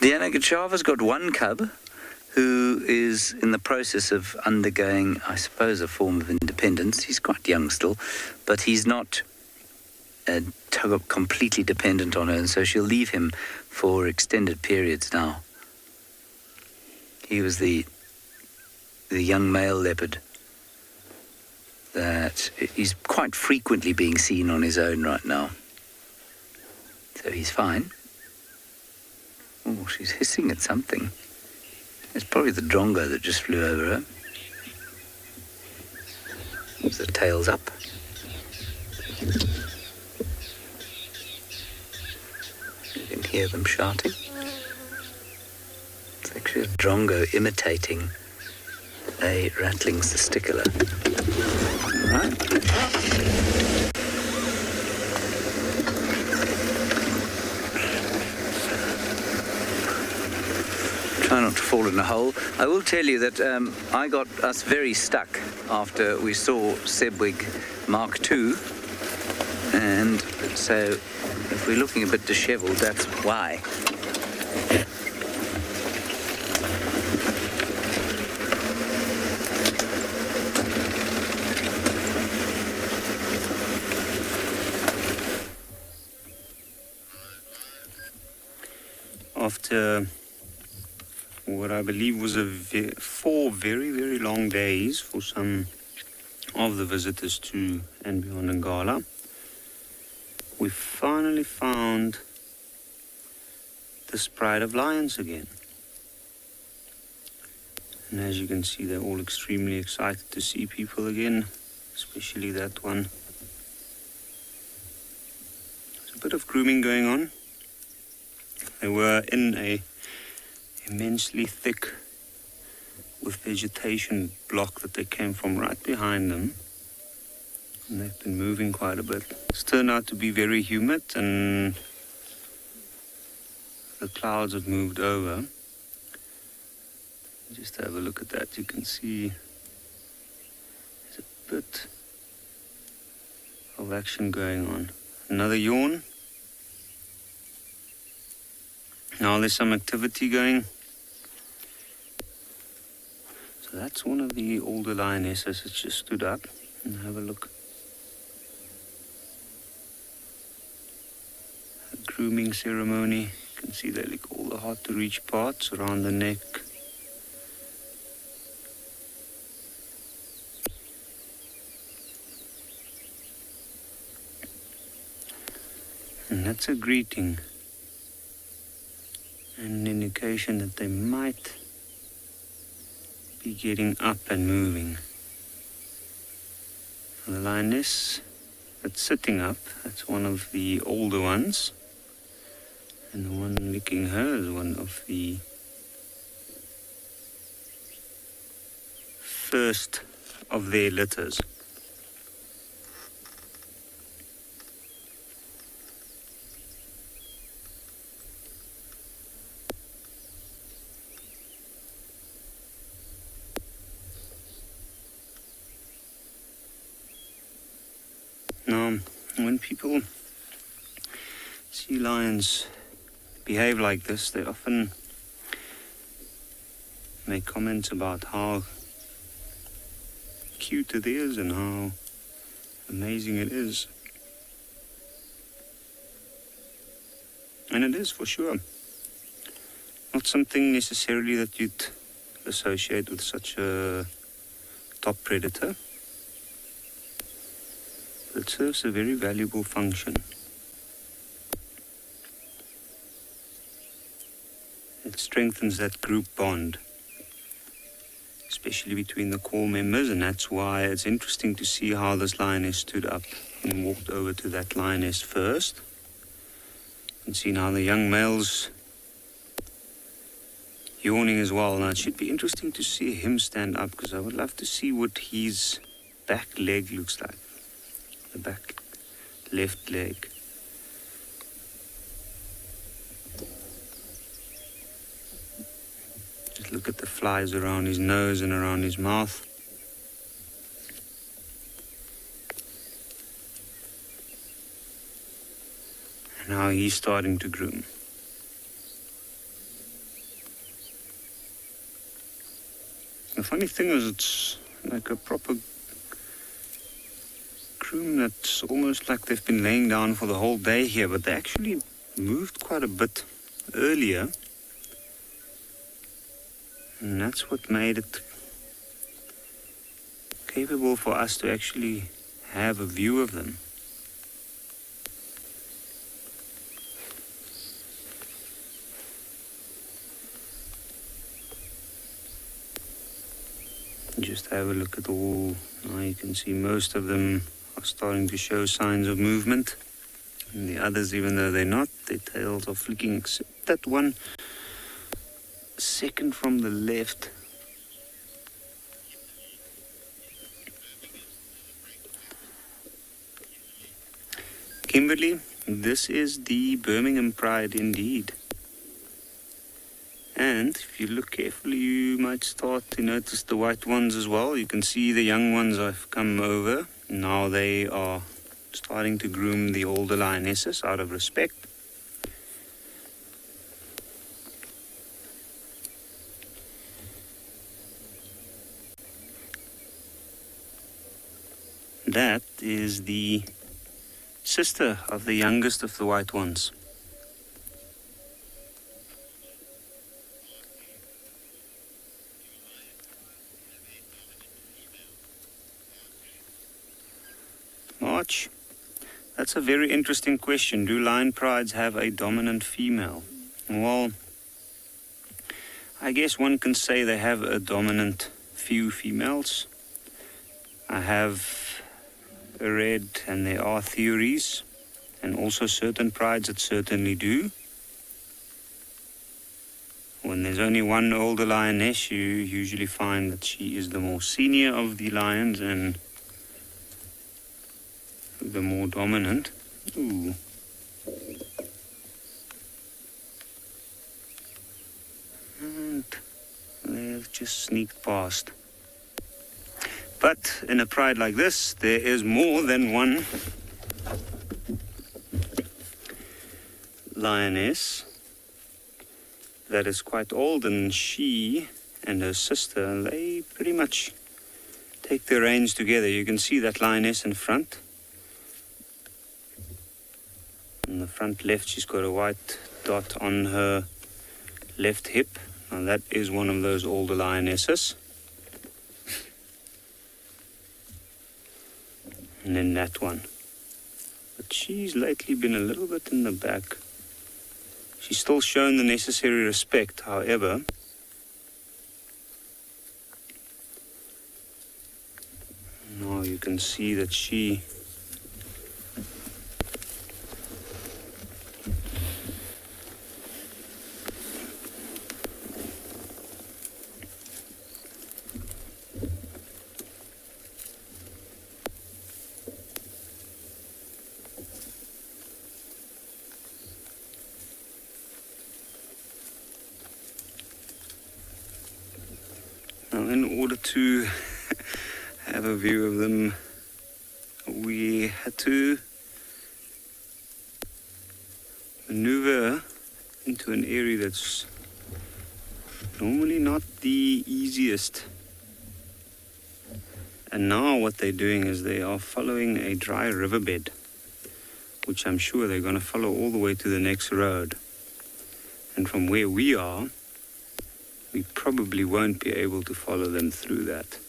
S8: Diana Guchava's got one cub who is in the process of undergoing, I suppose, a form of independence. He's quite young still, but he's not completely dependent on her, and so she'll leave him for extended periods now. He was the young male leopard that he's quite frequently being seen on his own right now. So he's fine. Oh, she's hissing at something. It's probably the drongo that just flew over her. The tail's up. You can hear them shouting. It's actually a drongo imitating a rattling testicular. Right. Try not to fall in a hole. I will tell you that I got us very stuck after we saw Sebwig Mark II, and so if we're looking a bit dishevelled, that's why.
S7: After what I believe was 4 very, very long days for some of the visitors to and beyond Ngala, we finally found this pride of lions again. And as you can see, they're all extremely excited to see people again, especially that one. There's a bit of grooming going on. They were in a immensely thick with vegetation block that they came from right behind them. And they've been moving quite a bit. It's turned out to be very humid and the clouds have moved over. Just have a look at that. You can see there's a bit of action going on. Another yawn. Now there's some activity going. So that's one of the older lionesses that just stood up. And have a look. A grooming ceremony. You can see they lick all the hard to reach parts around the neck. And that's a greeting. An indication that they might be getting up and moving. The lioness that's sitting up, that's one of the older ones. And the one licking her is one of the first of their litters. Now, when people see lions behave like this, they often make comments about how cute it is and how amazing it is. And it is for sure. Not something necessarily that you'd associate with such a top predator. It serves a very valuable function. It strengthens that group bond, especially between the core members, and that's why it's interesting to see how this lioness stood up and walked over to that lioness first. And see now the young male's yawning as well. Now it should be interesting to see him stand up, because I would love to see what his back leg looks like. The back left leg. Just look at the flies around his nose and around his mouth. And now he's starting to groom. The funny thing is, it's like a proper groom that's almost like they've been laying down for the whole day here, but they actually moved quite a bit earlier. And that's what made it capable for us to actually have a view of them. Just have a look at all. Now you can see most of them are starting to show signs of movement. And the others, even though they're not, their tails are flicking, except that one second from the left. Kimberly, this is the Birmingham Pride indeed. And if you look carefully, you might start to notice the white ones as well. You can see the young ones have come over. Now they are starting to groom the older lionesses out of respect. That is the sister of the youngest of the white ones. March. That's a very interesting question. Do lion prides have a dominant female? Well, I guess one can say they have a dominant few females. I have read, and there are theories, and also certain prides that certainly do. When there's only one older lioness, you usually find that she is the more senior of the lions and the more dominant. Ooh. And they've just sneaked past. But in a pride like this, there is more than one lioness. that is quite old, and she and her sister, they pretty much take their reins together. You can see that lioness in front. In the front left, she's got a white dot on her left hip. Now that is one of those older lionesses. And then that one. But she's lately been a little bit in the back. She's still shown the necessary respect, however. Now you can see that she in order to have a view of them, we had to maneuver into an area that's normally not the easiest. And now what they're doing is they are following a dry riverbed, which I'm sure they're going to follow all the way to the next road. And from where we are, we probably won't be able to follow them through that.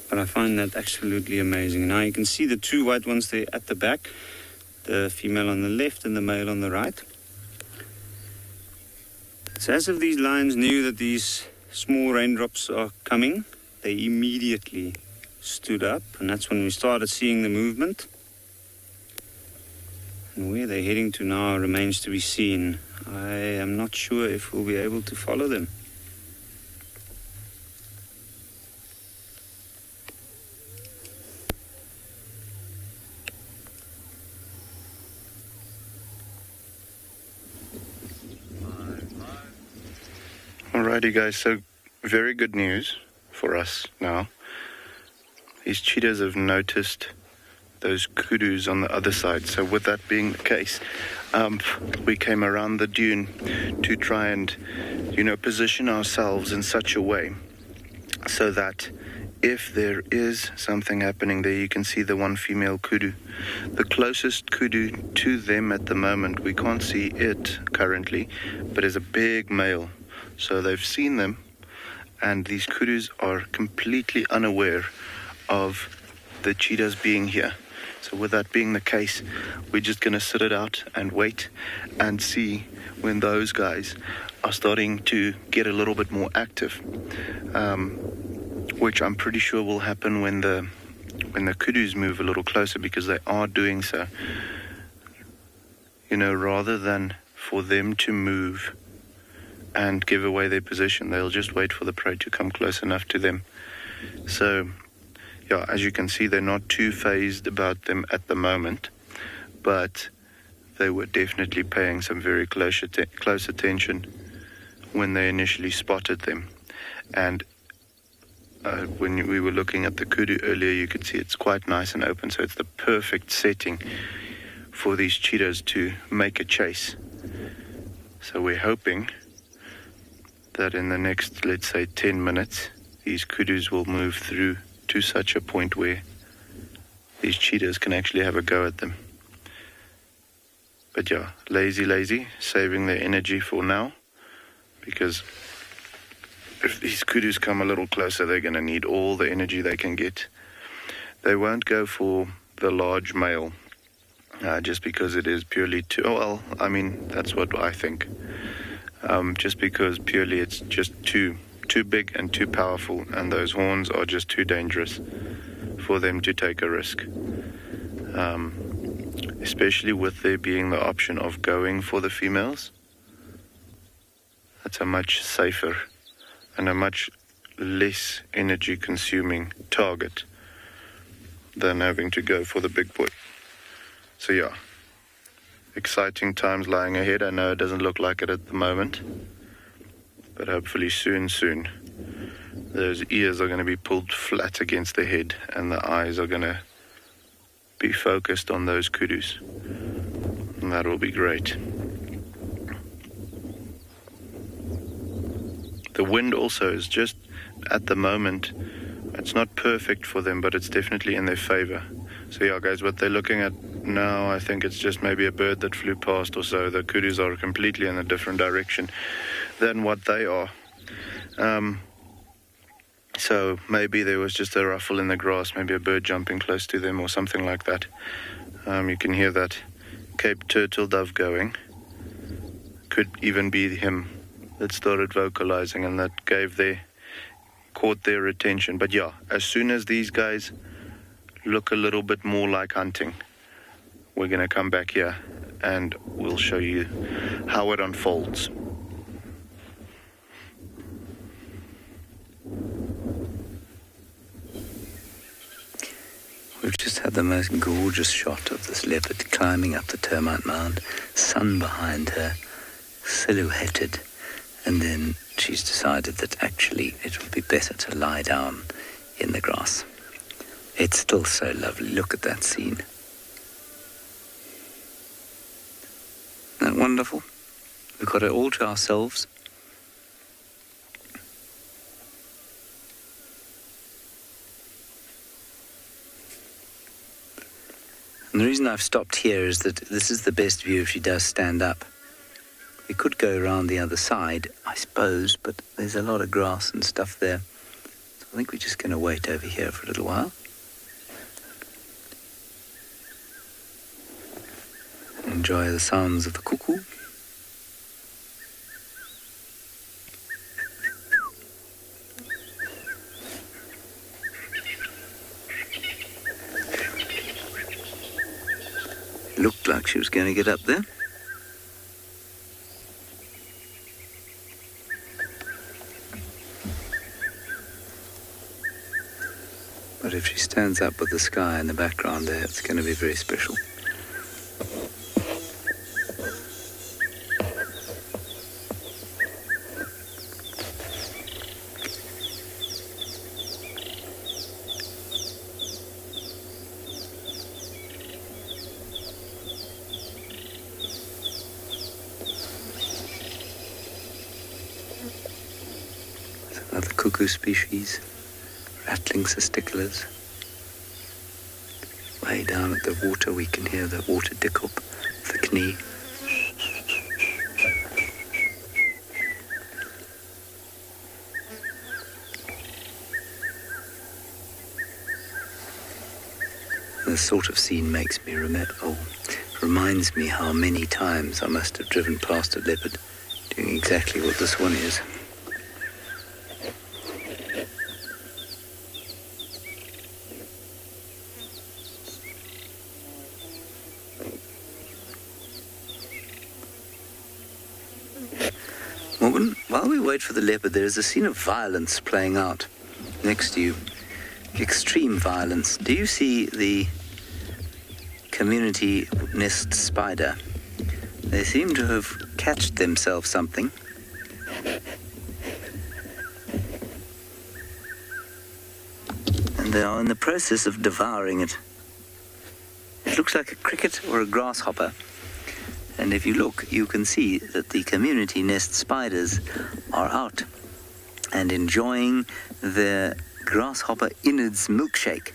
S7: But I find that absolutely amazing. Now you can see the two white ones there at the back, the female on the left and the male on the right. So as if these lions knew that these small raindrops are coming, they immediately stood up, and that's when we started seeing the movement. And where they're heading to now remains to be seen. I am not sure if we'll be able to follow them.
S3: Alrighty guys, so very good news for us now. These cheetahs have noticed those kudus on the other side. So with that being the case, we came around the dune to try and, position ourselves in such a way so that if there is something happening there, you can see the one female kudu. The closest kudu to them at the moment, we can't see it currently, but is a big male. So they've seen them, and these kudus are completely unaware of the cheetahs being here. So with that being the case, we're just going to sit it out and wait and see when those guys are starting to get a little bit more active, which I'm pretty sure will happen when the kudus move a little closer, because they are doing so. Rather than for them to move and give away their position, they'll just wait for the prey to come close enough to them. So, yeah, as you can see, they're not too phased about them at the moment, but they were definitely paying some very close attention when they initially spotted them. And when we were looking at the kudu earlier, you could see it's quite nice and open, so it's the perfect setting for these cheetahs to make a chase. So we're hoping that in the next, let's say, 10 minutes, these kudus will move through to such a point where these cheetahs can actually have a go at them. But yeah, lazy, saving their energy for now, because if these kudus come a little closer, they're going to need all the energy they can get. They won't go for the large male, just because it is purely that's what I think. Just because purely it's just too big and too powerful, and those horns are just too dangerous for them to take a risk. Especially with there being the option of going for the females. That's a much safer and a much less energy consuming target than having to go for the big boy. So yeah, exciting times lying ahead. I know it doesn't look like it at the moment, but hopefully soon, those ears are going to be pulled flat against the head and the eyes are going to be focused on those kudus. And that will be great. The wind also is just, at the moment, it's not perfect for them, but it's definitely in their favor. So yeah, guys, what they're looking at now, I think it's just maybe a bird that flew past or so. The kudus are completely in a different direction than what they are. So maybe there was just a ruffle in the grass, maybe a bird jumping close to them or something like that. You can hear that Cape turtle dove going. Could even be him that started vocalizing and that caught their attention. But yeah, as soon as these guys look a little bit more like hunting, we're going to come back here and we'll show you how it unfolds.
S8: We've just had the most gorgeous shot of this leopard climbing up the termite mound, sun behind her, silhouetted, and then she's decided that actually it would be better to lie down in the grass. It's still so lovely. Look at that scene. Isn't that wonderful? We've got it all to ourselves. And the reason I've stopped here is that this is the best view if she does stand up. We could go around the other side, I suppose, but there's a lot of grass and stuff there. So I think we're just going to wait over here for a little while. Enjoy the sounds of the cuckoo. Looked like she was going to get up there. But if she stands up with the sky in the background there, it's going to be very special. Another cuckoo species, rattling cisticolas. Way down at the water we can hear the water dickup, the knee. This sort of scene makes me reminds me how many times I must have driven past a leopard doing exactly what this one is. Morgan, while we wait for the leopard, there is a scene of violence playing out next to you. Extreme violence. Do you see the community nest spider? They seem to have catched themselves something. And they are in the process of devouring it. It looks like a cricket or a grasshopper. And if you look, you can see that the community nest spiders are out and enjoying their grasshopper innards milkshake.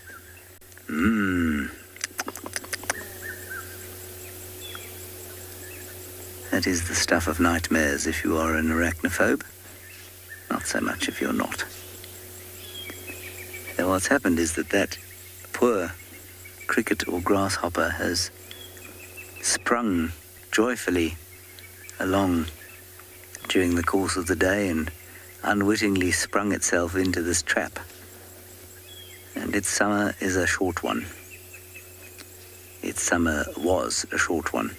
S8: That is the stuff of nightmares if you are an arachnophobe. Not so much if you're not. Now what's happened is that poor cricket or grasshopper has sprung joyfully along during the course of the day and unwittingly sprung itself into this trap. And its summer is a short one. Its summer was a short one.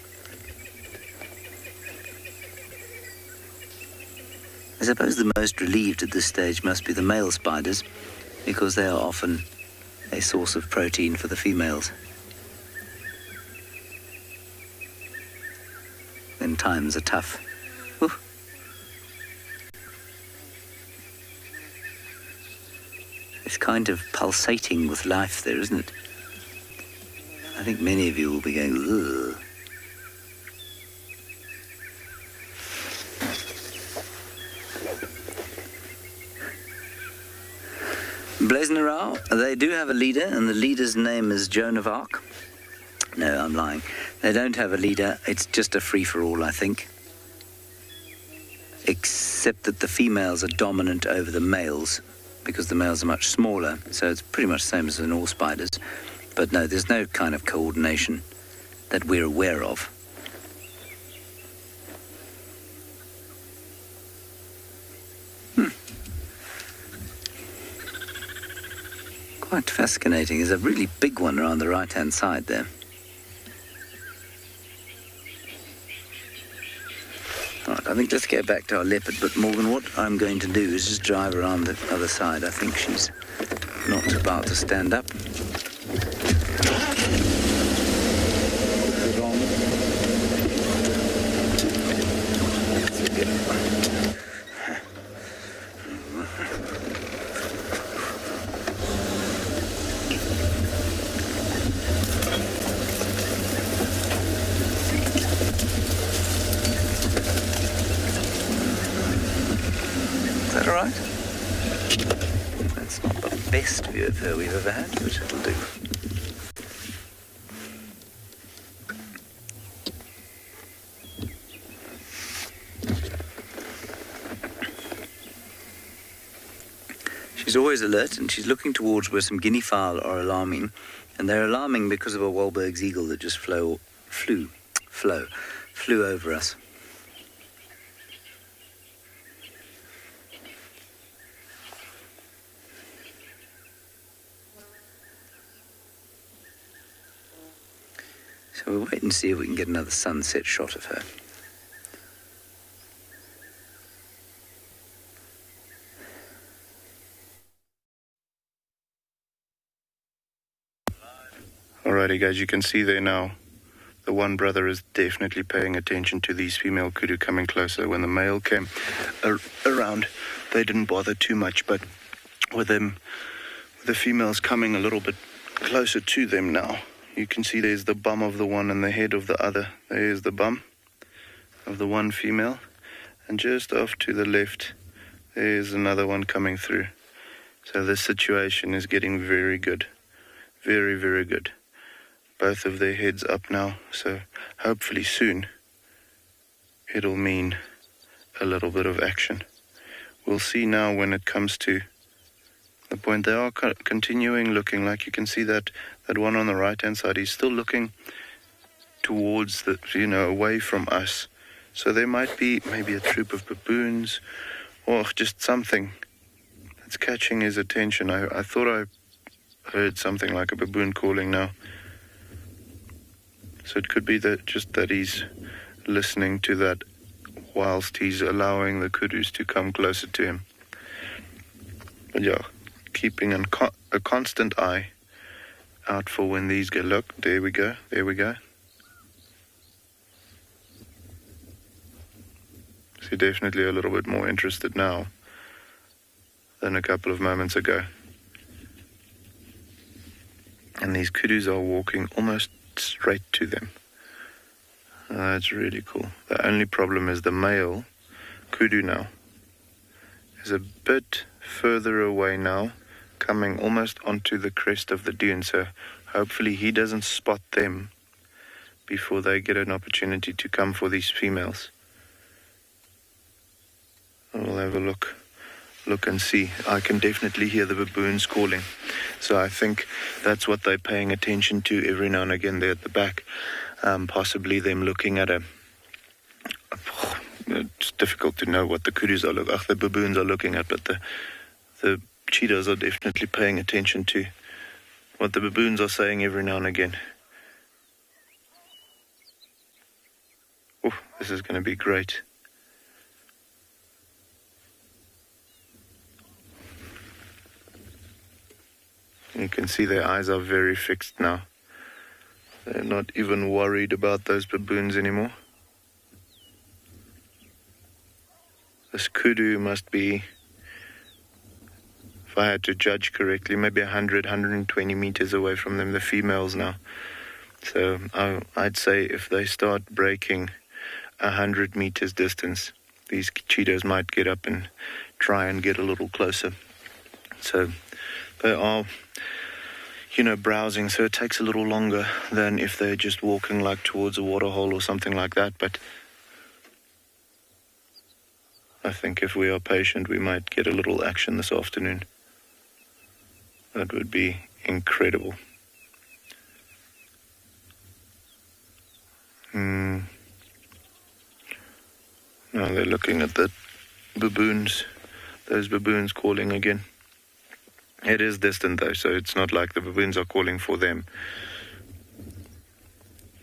S8: I suppose the most relieved at this stage must be the male spiders, because they are often a source of protein for the females. when times are tough. Whew. It's kind of pulsating with life there, isn't it? I think many of you will be going, ugh. Blazenarau, they do have a leader, and the leader's name is Joan of Arc. No, I'm lying. They don't have a leader. It's just a free-for-all, I think. Except that the females are dominant over the males, because the males are much smaller, so it's pretty much the same as in all spiders. But no, there's no kind of coordination that we're aware of. Quite fascinating. There's a really big one around the right-hand side there. Right, I think let's get back to our leopard, but Morgan, what I'm going to do is just drive around the other side. I think she's not about to stand up. Best view of her we've ever had, which it'll do. She's always alert, and she's looking towards where some guinea fowl are alarming, and they're alarming because of a Wahlberg's eagle that just flew over us. So we'll wait and see if we can get another sunset shot of her.
S3: Alrighty guys, you can see there now, the one brother is definitely paying attention to these female kudu coming closer. When the male came around, they didn't bother too much, but with the females coming a little bit closer to them now, you can see there's the bum of the one and the head of the other. There's the bum of the one female. And just off to the left, there's another one coming through. So this situation is getting very good. Very, very good. Both of their heads up now. So hopefully soon, it'll mean a little bit of action. We'll see now when it comes to the point. They are continuing looking, like you can see that one on the right hand side, he's still looking towards the, away from us. So there might be maybe a troop of baboons or just something that's catching his attention. I thought I heard something like a baboon calling now. So it could be that he's listening to that whilst he's allowing the kudus to come closer to him. But yeah, keeping a constant eye out for when these go. Look, there we go. So definitely a little bit more interested now than a couple of moments ago. And these kudus are walking almost straight to them. That's really cool. The only problem is the male kudu now is a bit further away now, coming almost onto the crest of the dune, so hopefully he doesn't spot them before they get an opportunity to come for these females. We'll have a look and see. I can definitely hear the baboons calling, so I think that's what they're paying attention to every now and again there at the back. Possibly them looking at it's difficult to know what the kudus are the baboons are looking at, but the cheetahs are definitely paying attention to what the baboons are saying every now and again. Oh, this is going to be great. You can see their eyes are very fixed now. They're not even worried about those baboons anymore. this kudu must be, if I had to judge correctly, maybe 100, 120 meters away from them, the females now. So I'd say if they start breaking 100 meters distance, these cheetahs might get up and try and get a little closer. So they are, browsing, so it takes a little longer than if they're just walking like towards a waterhole or something like that. But I think if we are patient, we might get a little action this afternoon. That would be incredible. Now they're looking at the baboons. Those baboons calling again. It is distant though, so it's not like the baboons are calling for them.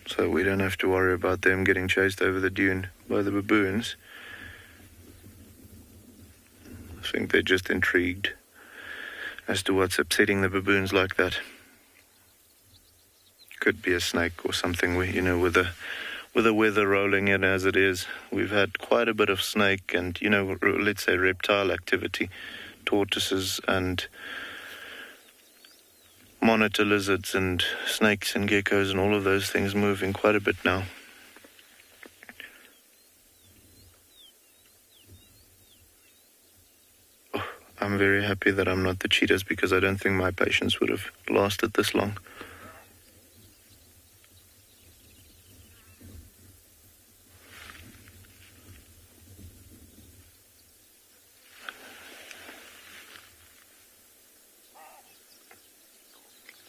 S3: So we don't have to worry about them getting chased over the dune by the baboons. I think they're just intrigued as to what's upsetting the baboons like that. Could be a snake or something, with the weather rolling in as it is. We've had quite a bit of snake and, let's say reptile activity, tortoises and monitor lizards and snakes and geckos and all of those things moving quite a bit now. I'm very happy that I'm not the cheetahs, because I don't think my patience would have lasted this long.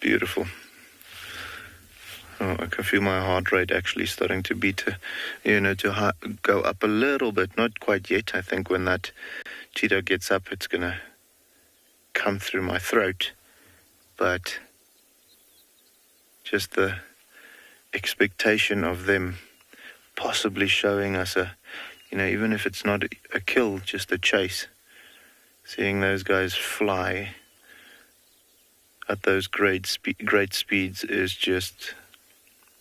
S3: Beautiful. Oh, I can feel my heart rate actually starting to beat, to go up a little bit. Not quite yet. I think when that cheetah gets up, it's going to come through my throat. But just the expectation of them possibly showing us even if it's not a kill, just a chase. Seeing those guys fly at those great speeds is just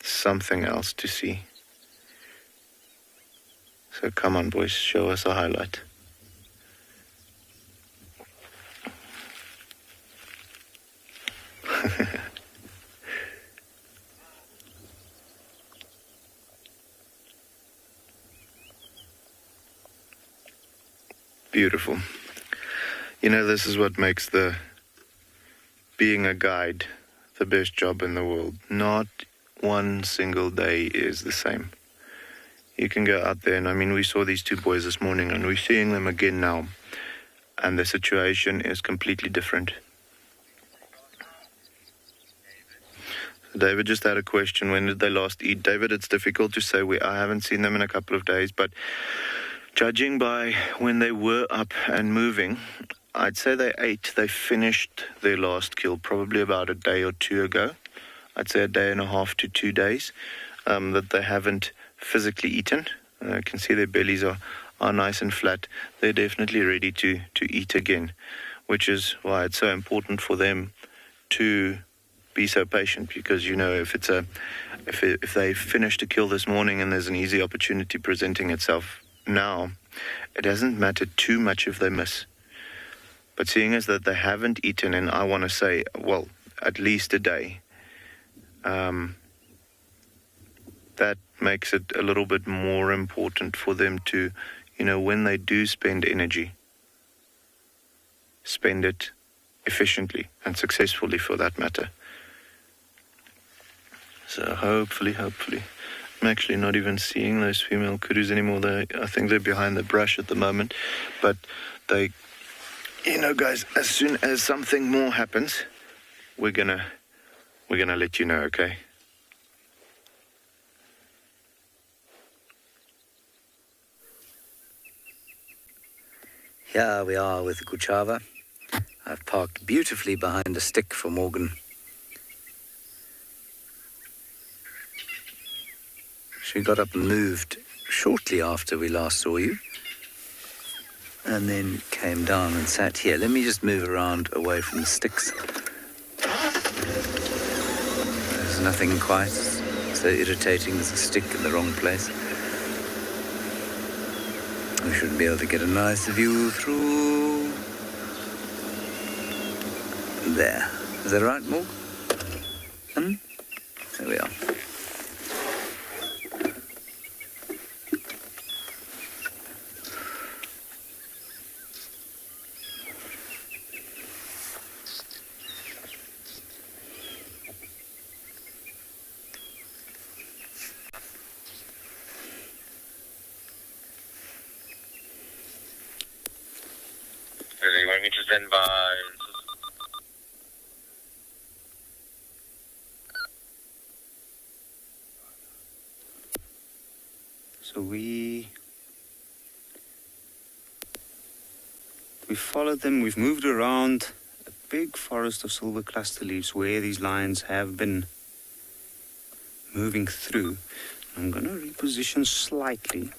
S3: something else to see. So come on, boys, show us a highlight. Beautiful. This is what makes being a guide the best job in the world. Not one single day is the same. You can go out there, and we saw these two boys this morning, and we're seeing them again now, and the situation is completely different. David just had a question, when did they last eat? David, it's difficult to say. I haven't seen them in a couple of days, but judging by when they were up and moving, I'd say they finished their last kill probably about a day or two ago. I'd say a day and a half to 2 days that they haven't physically eaten. I can see their bellies are nice and flat. They're definitely ready to eat again, which is why it's so important for them to be so patient, because if they finished a kill this morning and there's an easy opportunity presenting itself now, it doesn't matter too much if they miss. But seeing as that they haven't eaten, and I want to say, well, at least a day, that makes it a little bit more important for them to, when they do spend energy, spend it efficiently and successfully, for that matter. So hopefully, I'm actually not even seeing those female kudus anymore. I think they're behind the brush at the moment, but they, guys, as soon as something more happens, we're gonna let you know, okay?
S8: Here we are with Kuchava. I've parked beautifully behind a stick for Morgan. She got up and moved shortly after we last saw you, and then came down and sat here. Let me just move around away from the sticks. There's nothing quite so irritating as a stick in the wrong place. We should be able to get a nice view through there. Is that right, Morg? There we are.
S7: So we followed them, we've moved around a big forest of silver cluster leaves where these lions have been moving through. I'm going to reposition slightly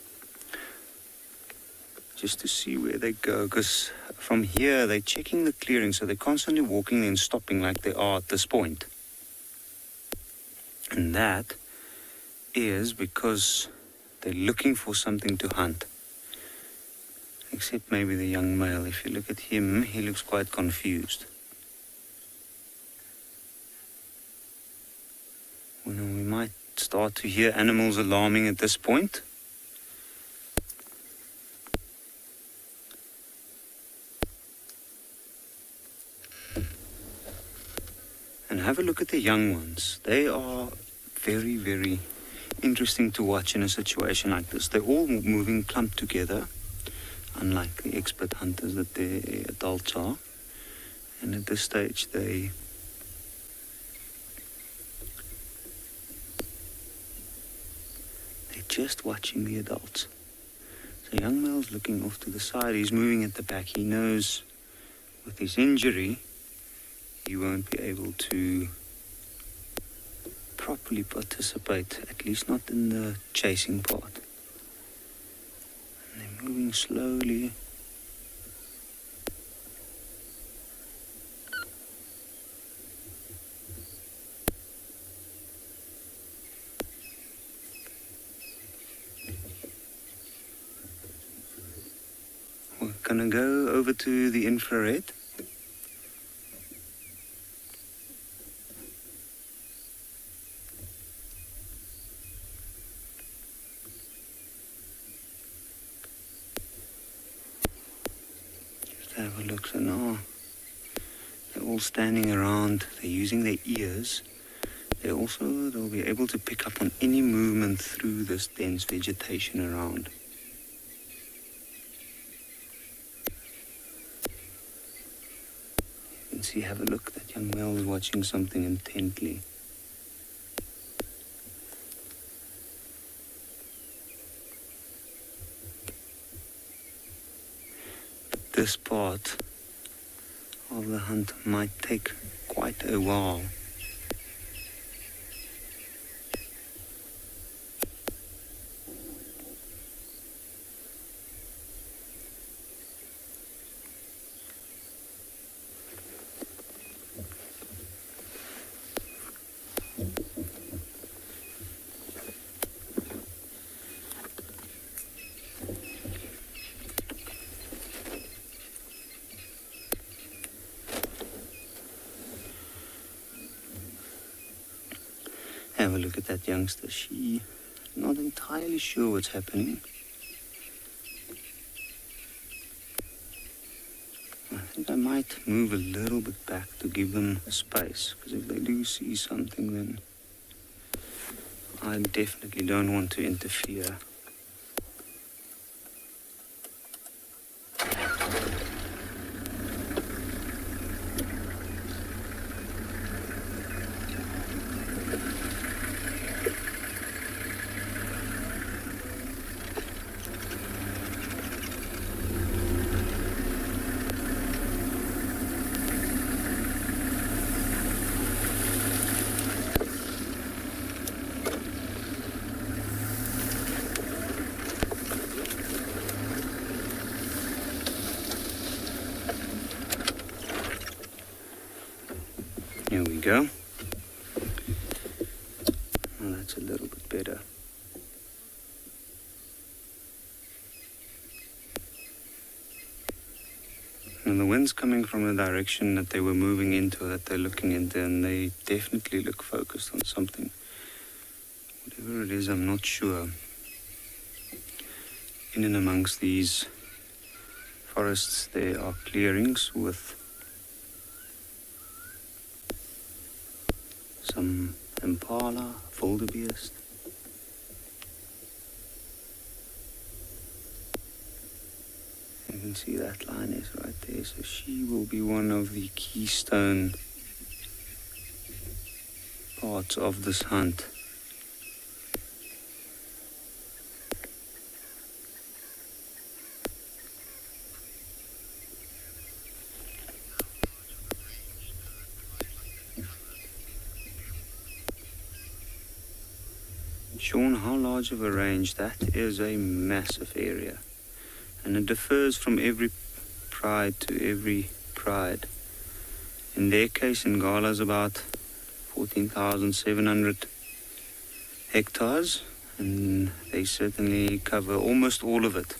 S7: just to see where they go, because from here they're checking the clearing, so they're constantly walking and stopping like they are at this point. And that is because they're looking for something to hunt. Except maybe the young male. If you look at him, he looks quite confused. Well, we might start to hear animals alarming at this point. And have a look at the young ones. They are very, very interesting to watch in a situation like this. They're all moving clumped together, unlike the expert hunters that their adults are. And at this stage, they're just watching the adults. So young male's looking off to the side. He's moving at the back. He knows with his injury, he won't be able to properly participate, at least not in the chasing part. And they're moving slowly. We're gonna go over to the infrared. Have a look. So now they're all standing around. They're using their ears. They'll be able to pick up on any movement through this dense vegetation around. You can see, have a look. That young male is watching something intently. This part of the hunt might take quite a while. Have a look at that youngster. She's not entirely sure what's happening. I think I might move a little bit back to give them space, because if they do see something, then I definitely don't want to interfere. Here we go. Well, that's a little bit better. the wind's coming from the direction that they were moving into, that they're looking into, and they definitely look focused on something. Whatever it is, I'm not sure. In and amongst these forests, there are clearings with some impala, wildebeest. You can see that lioness right there, so she will be one of the keystone parts of this hunt. Sean, how large of a range? That is a massive area. And it differs from every pride to every pride. In their case, Ngala's about 14,700 hectares, and they certainly cover almost all of it.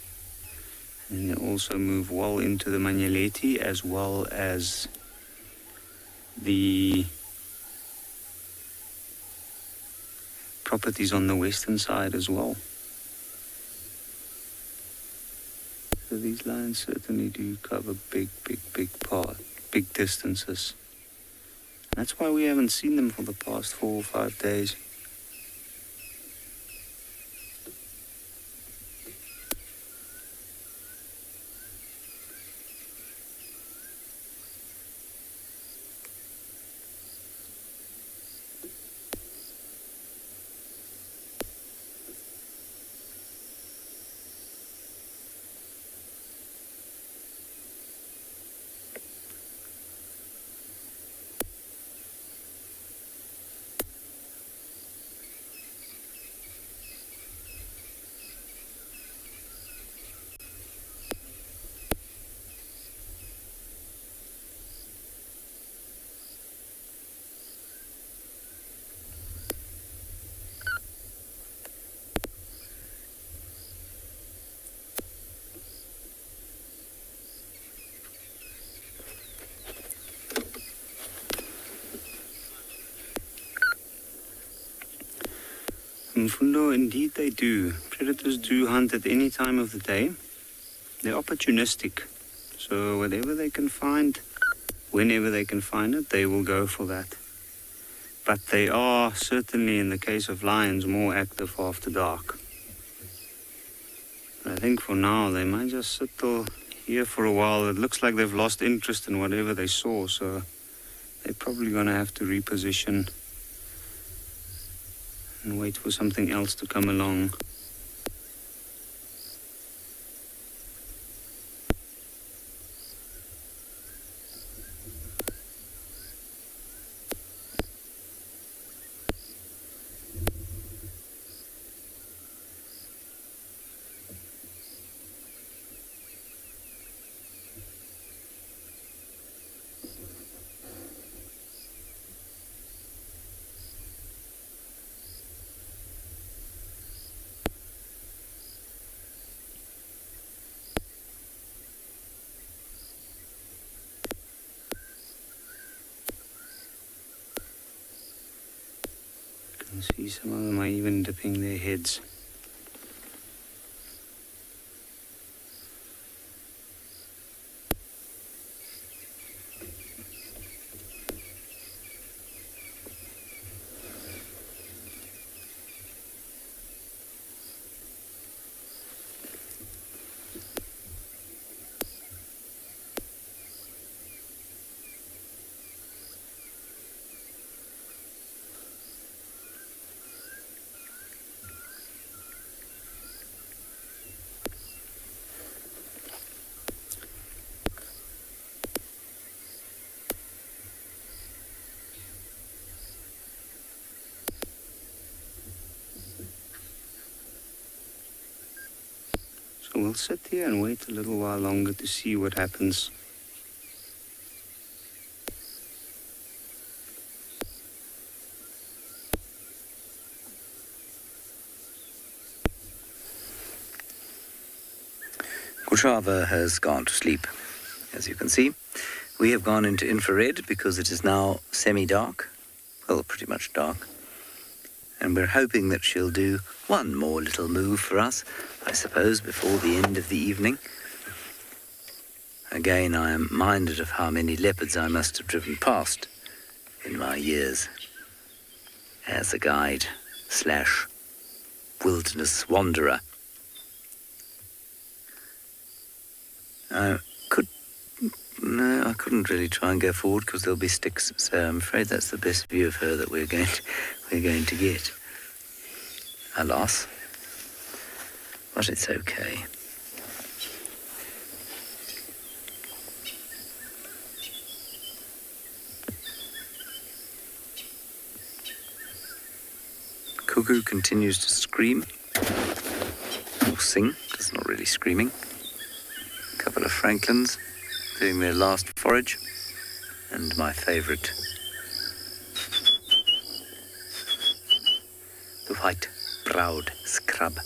S7: And they also move well into the Manyeleti as well as the properties on the western side as well. So these lines certainly do cover big distances. That's why we haven't seen them for the past 4 or 5 days. Mfundo, indeed they do. Predators do hunt at any time of the day. They're opportunistic. So whatever they can find, whenever they can find it, they will go for that. But they are certainly, in the case of lions, more active after dark. But I think for now, they might just sit here for a while. It looks like they've lost interest in whatever they saw, so they're probably going to have to reposition and wait for something else to come along. You can see some of them are even dipping their heads. So we'll sit here and wait a little while longer to see what happens.
S8: Kushava has gone to sleep. as you can see. We have gone into infrared because it is now semi-dark, well, pretty much dark. And we're hoping that she'll do one more little move for us, I suppose, before the end of the evening. Again, I am minded of how many leopards I must have driven past in my years as a guide / wilderness wanderer. I couldn't really try and go forward because there'll be sticks, so I'm afraid that's the best view of her that we're going to get. Alas, but it's okay. Cuckoo continues to scream, or sing, it's not really screaming. A couple of francolins doing their last forage, and my favourite, the white-browed scrub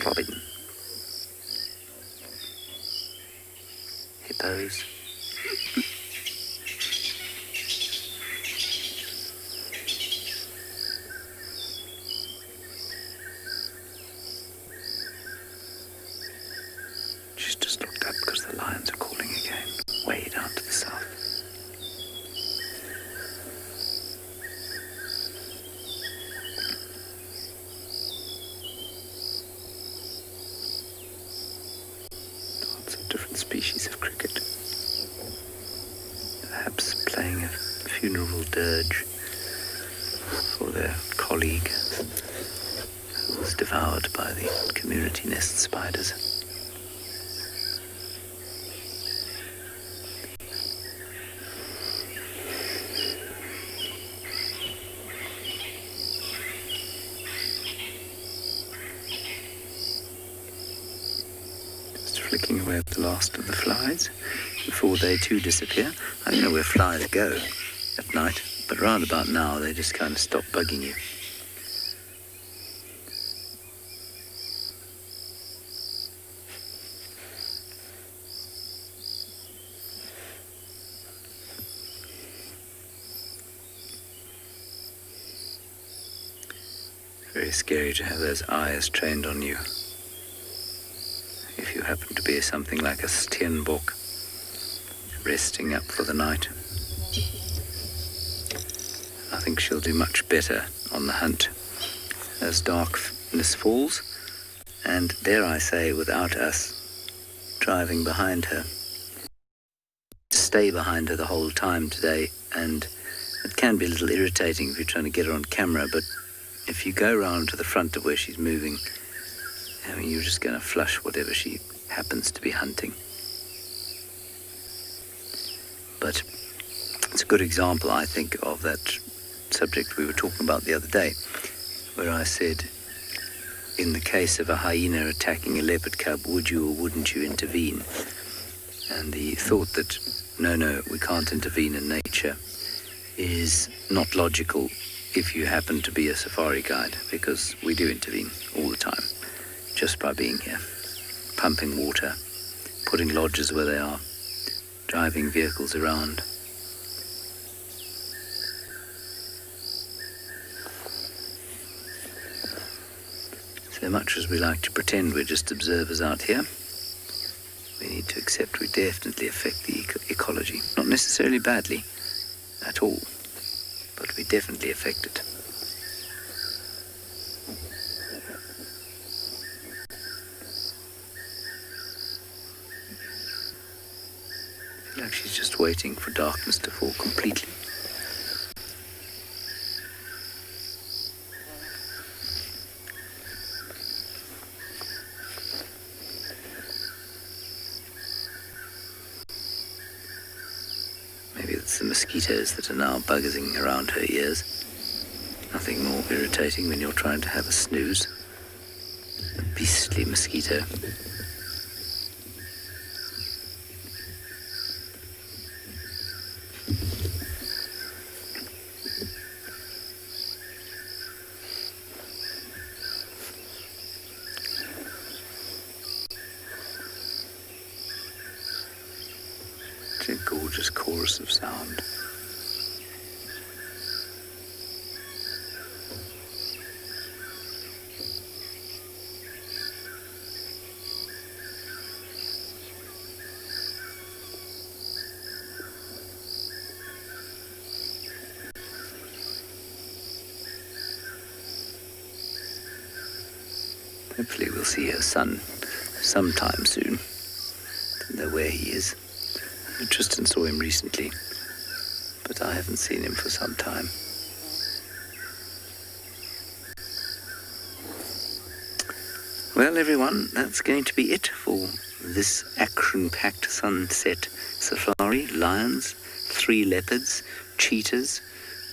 S8: robin. Hippos. She's just looked up because the lions are calling again, way down to the south. Lots of different species of cricket. Perhaps playing a funeral dirge for their colleague who was devoured by the community nest spiders. Flicking away at the last of the flies before they too disappear. I don't know where flies go at night, but round about now they just kind of stop bugging you. Very scary to have those eyes trained on you. If you happen to be something like a steenbok, resting up for the night. I think she'll do much better on the hunt as darkness falls, and dare I say, without us driving behind her. Stay behind her the whole time today, and it can be a little irritating if you're trying to get her on camera, but if you go round to the front of where she's moving, I mean, you're just going to flush whatever she happens to be hunting. But it's a good example, I think, of that subject we were talking about the other day, where I said, in the case of a hyena attacking a leopard cub, would you or wouldn't you intervene? And the thought that, no, we can't intervene in nature is not logical if you happen to be a safari guide, because we do intervene all the time. Just by being here, pumping water, putting lodges where they are, driving vehicles around. So much as we like to pretend we're just observers out here, we need to accept we definitely affect the ecology. Not necessarily badly at all, but we definitely affect it. Like she's just waiting for darkness to fall completely. Maybe it's the mosquitoes that are now buzzing around her ears. Nothing more irritating when you're trying to have a snooze. A beastly mosquito. gorgeous chorus of sound. Hopefully we'll see her son sometime soon. Don't know where he is. Tristan saw him recently, but I haven't seen him for some time. Well, everyone, that's going to be it for this action-packed sunset safari. Lions, 3 leopards, cheetahs,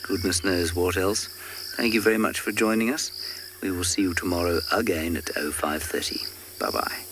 S8: goodness knows what else. Thank you very much for joining us. We will see you tomorrow again at 05:30. Bye-bye.